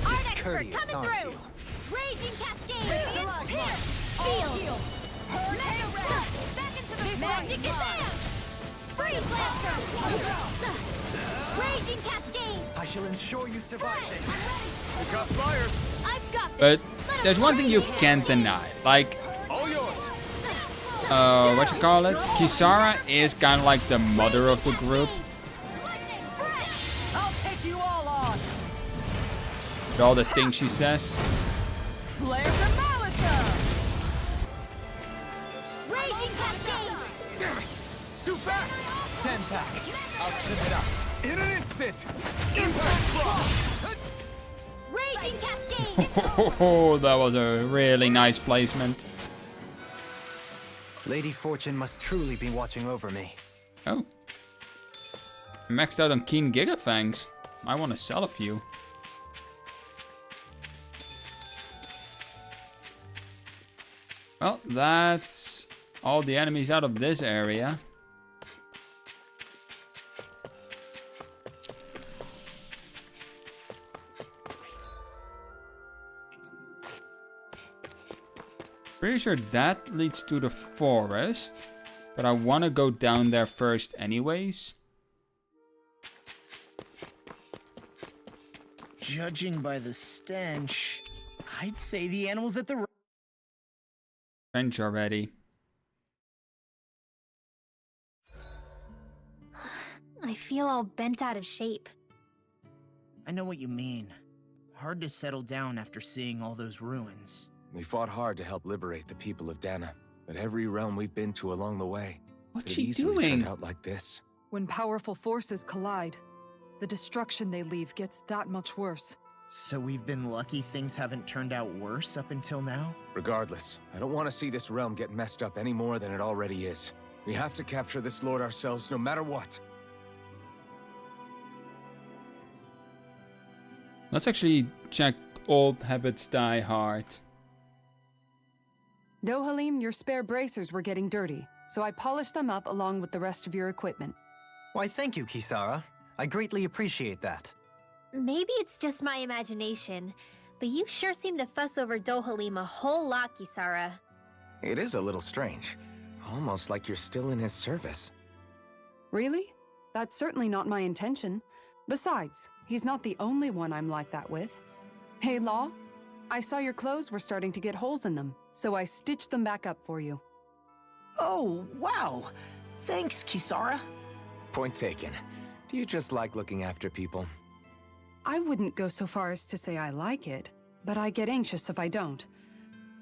Speaker 2: Art expert
Speaker 6: courteous,
Speaker 2: coming
Speaker 6: aren't
Speaker 2: through.
Speaker 6: you?
Speaker 2: Raging Cascade. Radiant Pierce. Field. Hurricane Ray. Back into the magic is there. Freeze Lancer. Raging Cascade.
Speaker 6: I shall ensure you survive this.
Speaker 12: We got flyers.
Speaker 2: I've got this.
Speaker 1: But
Speaker 2: Let 'em
Speaker 1: there's one thing you
Speaker 2: rain.
Speaker 1: can't deny. Like,
Speaker 12: All yours.
Speaker 1: what you call it? Kisara is kind of like the mother of the group.
Speaker 2: Lightning Fresh.
Speaker 10: I'll take you all on!
Speaker 1: With all the things she says.
Speaker 10: Flare Demolisher!
Speaker 2: Raging Cascade.
Speaker 12: Damn it. It's too fast.
Speaker 6: Stand back. I'll trip it up.
Speaker 12: In an instant. Impact block.
Speaker 2: Raging Cascade.
Speaker 1: Oh, that was a really nice placement.
Speaker 6: Lady Fortune must truly be watching over me.
Speaker 1: Oh. I'm maxed out on Keen Gigafangs. I want to sell a few. Well, that's all the enemies out of this area. Pretty sure that leads to the forest, but I want to go down there first anyways.
Speaker 5: Judging by the stench, I'd say the animals at the
Speaker 1: French already.
Speaker 7: I feel all bent out of shape.
Speaker 5: I know what you mean. Hard to settle down after seeing all those ruins.
Speaker 3: We fought hard to help liberate the people of Dana, but every realm we've been to along the way,
Speaker 1: What's
Speaker 3: it
Speaker 1: she
Speaker 3: easily
Speaker 1: doing?
Speaker 3: turned out like this.
Speaker 4: When powerful forces collide, the destruction they leave gets that much worse.
Speaker 5: So we've been lucky things haven't turned out worse up until now?
Speaker 3: Regardless, I don't want to see this realm get messed up any more than it already is. We have to capture this lord ourselves no matter what.
Speaker 1: Let's actually check Old Habits Die Hard.
Speaker 4: Dohalim, your spare bracers were getting dirty, so I polished them up along with the rest of your equipment.
Speaker 6: Why, thank you, Kisara. I greatly appreciate that.
Speaker 7: Maybe it's just my imagination, but you sure seem to fuss over Dohalim a whole lot, Kisara.
Speaker 3: It is a little strange. Almost like you're still in his service.
Speaker 4: Really? That's certainly not my intention. Besides, he's not the only one I'm like that with. Hey, Law, I saw your clothes were starting to get holes in them, so I stitched them back up for you.
Speaker 5: Oh, wow. Thanks, Kisara.
Speaker 3: Point taken. Do you just like looking after people?
Speaker 4: I wouldn't go so far as to say I like it, but I get anxious if I don't.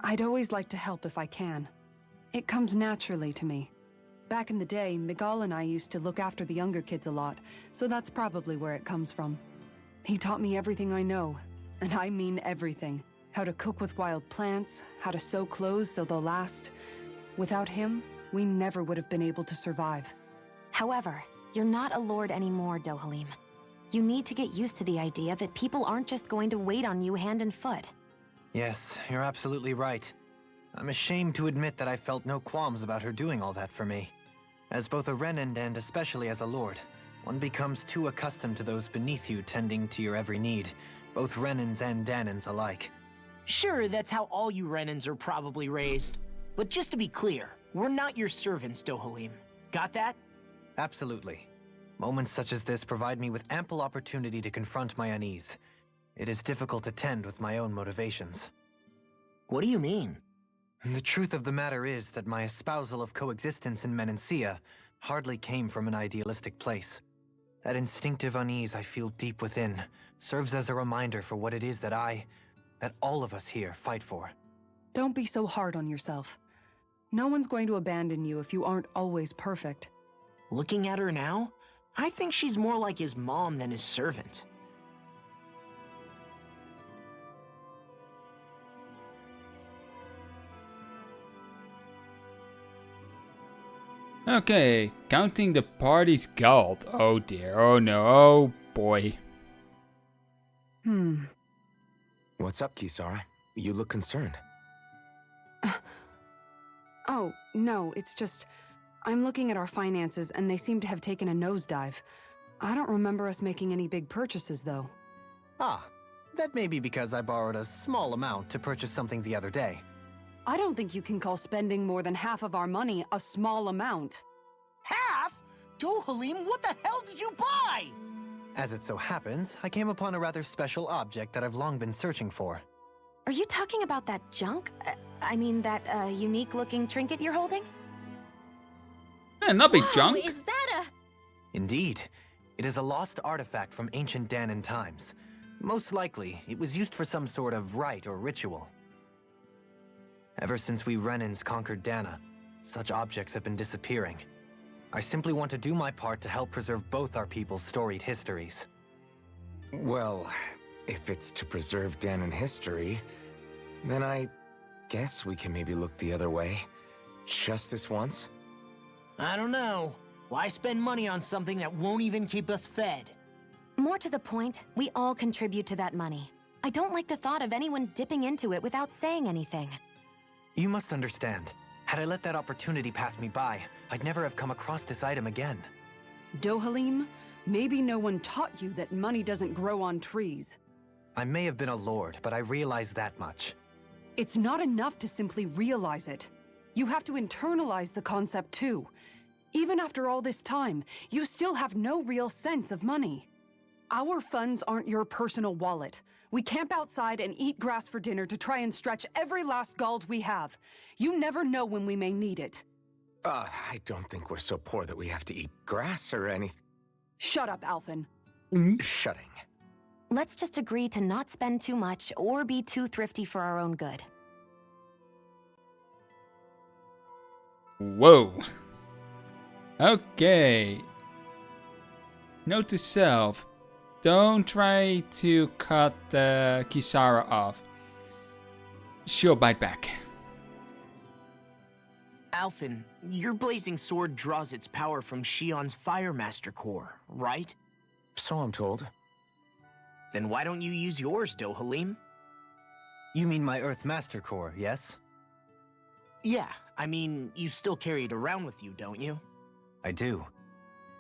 Speaker 4: I'd always like to help if I can. It comes naturally to me. Back in the day, Miguel and I used to look after the younger kids a lot, so that's probably where it comes from. He taught me everything I know, and I mean everything. How to cook with wild plants, how to sew clothes so they'll last. Without him, we never would have been able to survive.
Speaker 9: However, you're not a lord anymore, Dohalim. You need to get used to the idea that people aren't just going to wait on you hand and foot.
Speaker 6: Yes, you're absolutely right. I'm ashamed to admit that I felt no qualms about her doing all that for me. As both a Renan and especially as a lord, one becomes too accustomed to those beneath you tending to your every need, both Renans and Danans alike.
Speaker 5: Sure, that's how all you Renans are probably raised. But just to be clear, we're not your servants, Dohalim. Got that?
Speaker 6: Absolutely. Moments such as this provide me with ample opportunity to confront my unease. It is difficult to tend with my own motivations.
Speaker 5: What do you mean?
Speaker 6: The truth of the matter is that my espousal of coexistence in Menancia hardly came from an idealistic place. That instinctive unease I feel deep within serves as a reminder for what it is that all of us here fight for.
Speaker 4: Don't be so hard on yourself. No one's going to abandon you if you aren't always perfect.
Speaker 5: Looking at her now, I think she's more like his mom than his servant.
Speaker 1: Okay, counting the party's gold. Oh dear, oh no, oh boy.
Speaker 3: What's up, Kisara? You look concerned.
Speaker 4: Oh, no, it's just... I'm looking at our finances and they seem to have taken a nosedive. I don't remember us making any big purchases, though.
Speaker 6: Ah, that may be because I borrowed a small amount to purchase something the other day.
Speaker 4: I don't think you can call spending more than half of our money a small amount.
Speaker 5: Half? Dohalim, what the hell did you buy?
Speaker 6: As it so happens, I came upon a rather special object that I've long been searching for.
Speaker 9: Are you talking about that junk? I mean, that unique-looking trinket you're holding?
Speaker 1: Not big
Speaker 7: Whoa,
Speaker 1: junk.
Speaker 7: Is that a...
Speaker 6: Indeed. It is a lost artifact from ancient Danan times. Most likely, it was used for some sort of rite or ritual. Ever since we Renans conquered Dana, such objects have been disappearing. I simply want to do my part to help preserve both our people's storied histories.
Speaker 3: Well, if it's to preserve Danan history, then I guess we can maybe look the other way. Just this once?
Speaker 5: I don't know. Why spend money on something that won't even keep us fed?
Speaker 9: More to the point, we all contribute to that money. I don't like the thought of anyone dipping into it without saying anything.
Speaker 6: You must understand. Had I let that opportunity pass me by, I'd never have come across this item again.
Speaker 4: Dohalim, maybe no one taught you that money doesn't grow on trees.
Speaker 6: I may have been a lord, but I realize that much.
Speaker 4: It's not enough to simply realize it. You have to internalize the concept too. Even after all this time, you still have no real sense of money. Our funds aren't your personal wallet. We camp outside and eat grass for dinner to try and stretch every last gold we have. You never know when we may need it.
Speaker 3: I don't think we're so poor that we have to eat grass or anything.
Speaker 4: Shut up, Alphen.
Speaker 3: Shutting.
Speaker 9: Let's just agree to not spend too much or be too thrifty for our own good.
Speaker 1: Whoa. Okay. Note to self. Don't try to cut Kisara off. She'll bite back.
Speaker 5: Alphen, your blazing sword draws its power from Shion's Fire Master core, right?
Speaker 3: So I'm told.
Speaker 5: Then why don't you use yours, Dohalim?
Speaker 6: You mean my Earth Master core, yes?
Speaker 5: Yeah, I mean, you still carry it around with you, don't you?
Speaker 6: I do.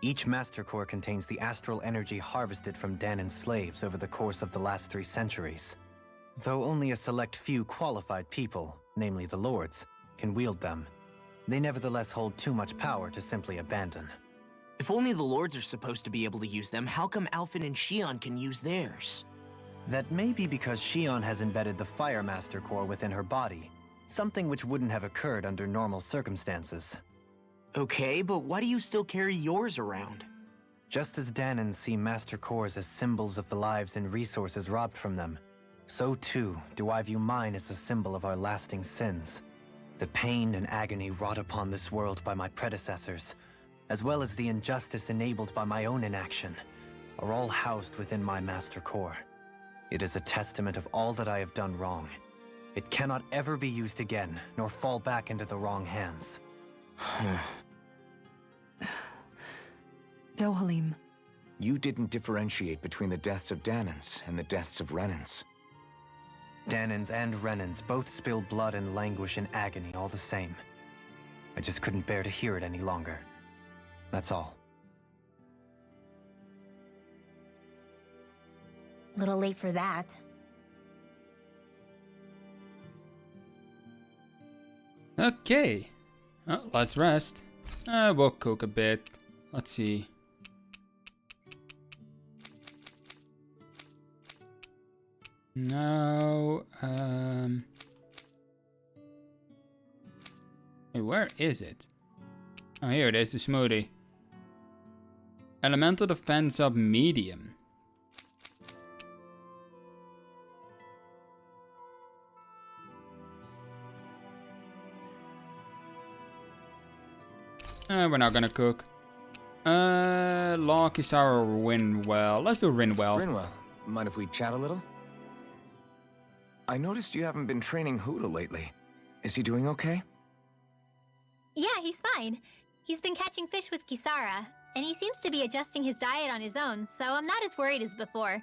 Speaker 6: Each Master Core contains the astral energy harvested from Danan's slaves over the course of the last 3 centuries. Though only a select few qualified people, namely the Lords, can wield them, they nevertheless hold too much power to simply abandon.
Speaker 5: If only the Lords are supposed to be able to use them, how come Alphen and Shion can use theirs?
Speaker 6: That may be because Shion has embedded the Fire Master Core within her body, something which wouldn't have occurred under normal circumstances.
Speaker 5: Okay, but why do you still carry yours around?
Speaker 6: Just as Danans see Master Cores as symbols of the lives and resources robbed from them, so too do I view mine as a symbol of our lasting sins. The pain and agony wrought upon this world by my predecessors, as well as the injustice enabled by my own inaction, are all housed within my Master Core. It is a testament of all that I have done wrong. It cannot ever be used again, nor fall back into the wrong hands.
Speaker 4: Dohalim.
Speaker 3: You didn't differentiate between the deaths of Danans and the deaths of Renans.
Speaker 6: Danans and Renans both spill blood and languish in agony all the same. I just couldn't bear to hear it any longer. That's all.
Speaker 7: Little late for that.
Speaker 1: Okay. Let's rest. We'll cook a bit. Let's see. No. Hey, where is it? Oh, here it is, the smoothie. Elemental defense up medium. We're not gonna cook. Law, Kisara, or Rinwell. Let's do Rinwell.
Speaker 3: Rinwell, mind if we chat a little? I noticed you haven't been training Huda lately. Is he doing okay?
Speaker 7: Yeah, he's fine. He's been catching fish with Kisara, and he seems to be adjusting his diet on his own, so I'm not as worried as before.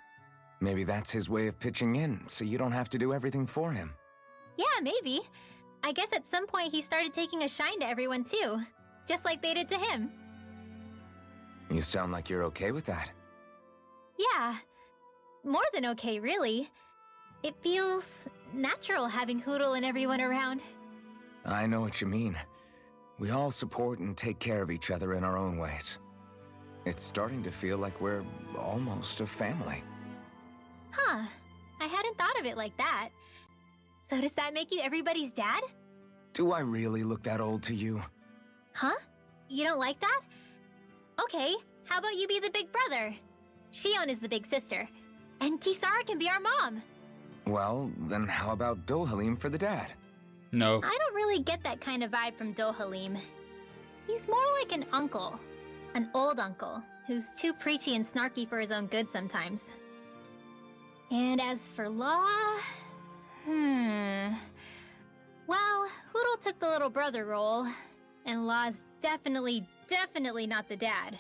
Speaker 3: Maybe that's his way of pitching in, so you don't have to do everything for him.
Speaker 7: Yeah, maybe. I guess at some point he started taking a shine to everyone too, just like they did to him.
Speaker 3: You sound like you're okay with that.
Speaker 7: Yeah. More than okay, really. It feels natural having Hoodle and everyone around.
Speaker 3: I know what you mean. We all support and take care of each other in our own ways. It's starting to feel like we're almost a family.
Speaker 7: Huh. I hadn't thought of it like that. So does that make you everybody's dad?
Speaker 3: Do I really look that old to you?
Speaker 7: Huh? You don't like that? Okay, how about you be the big brother? Shion is the big sister. And Kisara can be our mom.
Speaker 3: Well, then how about Dohalim for the dad?
Speaker 1: No.
Speaker 7: I don't really get that kind of vibe from Dohalim. He's more like an uncle. An old uncle, who's too preachy and snarky for his own good sometimes. And as for Law... Well, Hoodle took the little brother role, and Law's definitely definitely not the dad.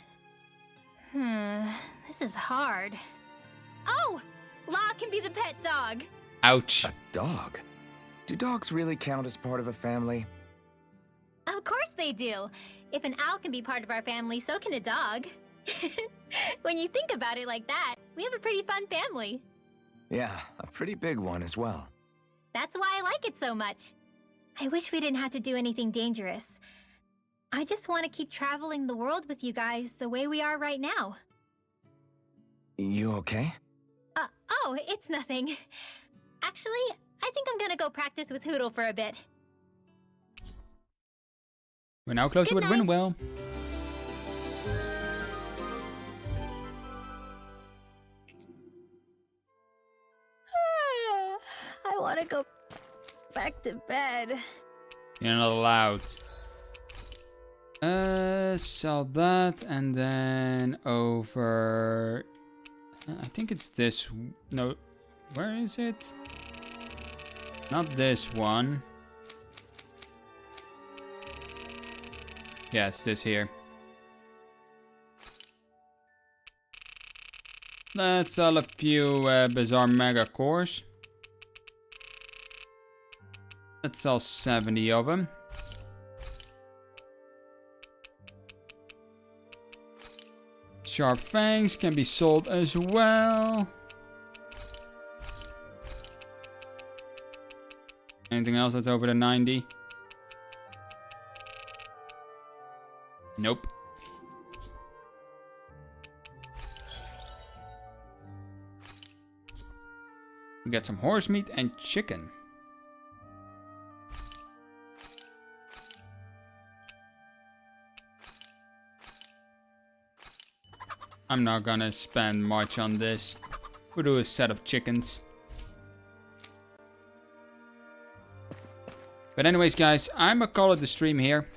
Speaker 7: This is hard. Oh! Law can be the pet dog.
Speaker 1: Ouch.
Speaker 3: A dog? Do dogs really count as part of a family?
Speaker 7: Of course they do. If an owl can be part of our family, so can a dog. When you think about it like that, we have a pretty fun family.
Speaker 3: Yeah, a pretty big one as well.
Speaker 7: That's why I like it so much. I wish we didn't have to do anything dangerous. I just want to keep traveling the world with you guys the way we are right now.
Speaker 3: You okay?
Speaker 7: Oh, it's nothing. Actually, I think I'm gonna go practice with Hootle for a bit.
Speaker 1: We're now closer with Winwell.
Speaker 7: I want to go back to bed.
Speaker 1: You're not allowed. Sell that and then over... I think it's this... No, where is it? Not this one. Yeah, it's this here. Let's sell a few bizarre mega cores. Let's sell 70 of them. Sharp fangs can be sold as well. Anything else that's over the 90? Nope. We get some horse meat and chicken. I'm not gonna spend much on this. We'll do a set of chickens. But anyways, guys, I'm gonna call it the stream here.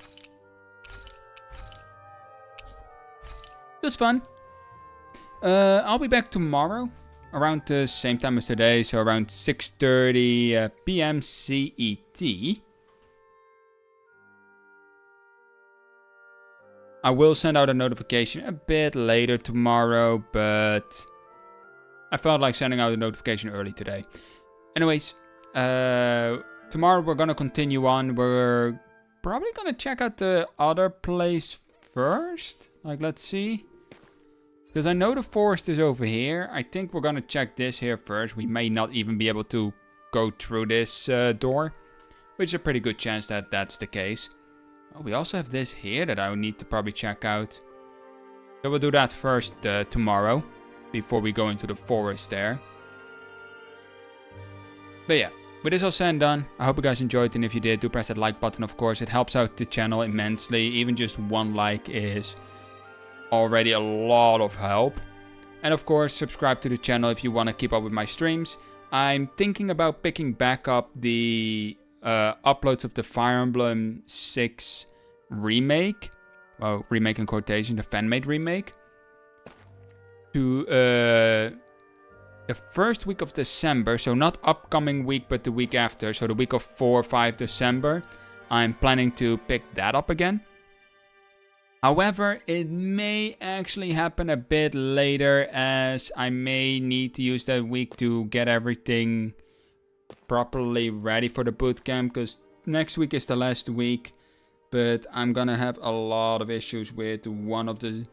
Speaker 1: It was fun. I'll be back tomorrow around the same time as today, so around 6:30 p.m. CET. I will send out a notification a bit later tomorrow, but I felt like sending out a notification early today. Anyways, tomorrow we're gonna continue on. We're probably gonna check out the other place first. Like, let's see. Because I know the forest is over here. I think we're gonna check this here first. We may not even be able to go through this door, which is a pretty good chance that that's the case. Oh, we also have this here that I would need to probably check out. So we'll do that first tomorrow, before we go into the forest there. But yeah, with this all said and done, I hope you guys enjoyed, and if you did, do press that like button, of course. It helps out the channel immensely. Even just one like is already a lot of help. And of course, subscribe to the channel if you want to keep up with my streams. I'm thinking about picking back up the uploads of the Fire Emblem 6 remake. Well, remake in quotation, the fan-made remake. To the first week of December, so not upcoming week, but the week after. So the week of 4 or 5 December, I'm planning to pick that up again. However, it may actually happen a bit later, as I may need to use that week to get everything properly ready for the bootcamp, because next week is the last week. But I'm gonna have a lot of issues with one of the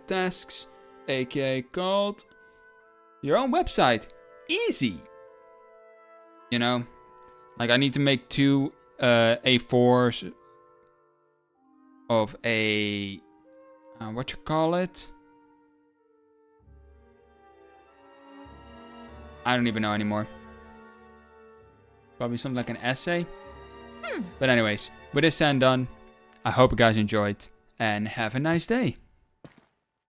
Speaker 1: tasks, aka called your own website. Easy. You know, like I need to make 2 A4s of a what you call it? I don't even know anymore. Probably something like an essay. But anyways, with this said and done, I hope you guys enjoyed and have a nice day.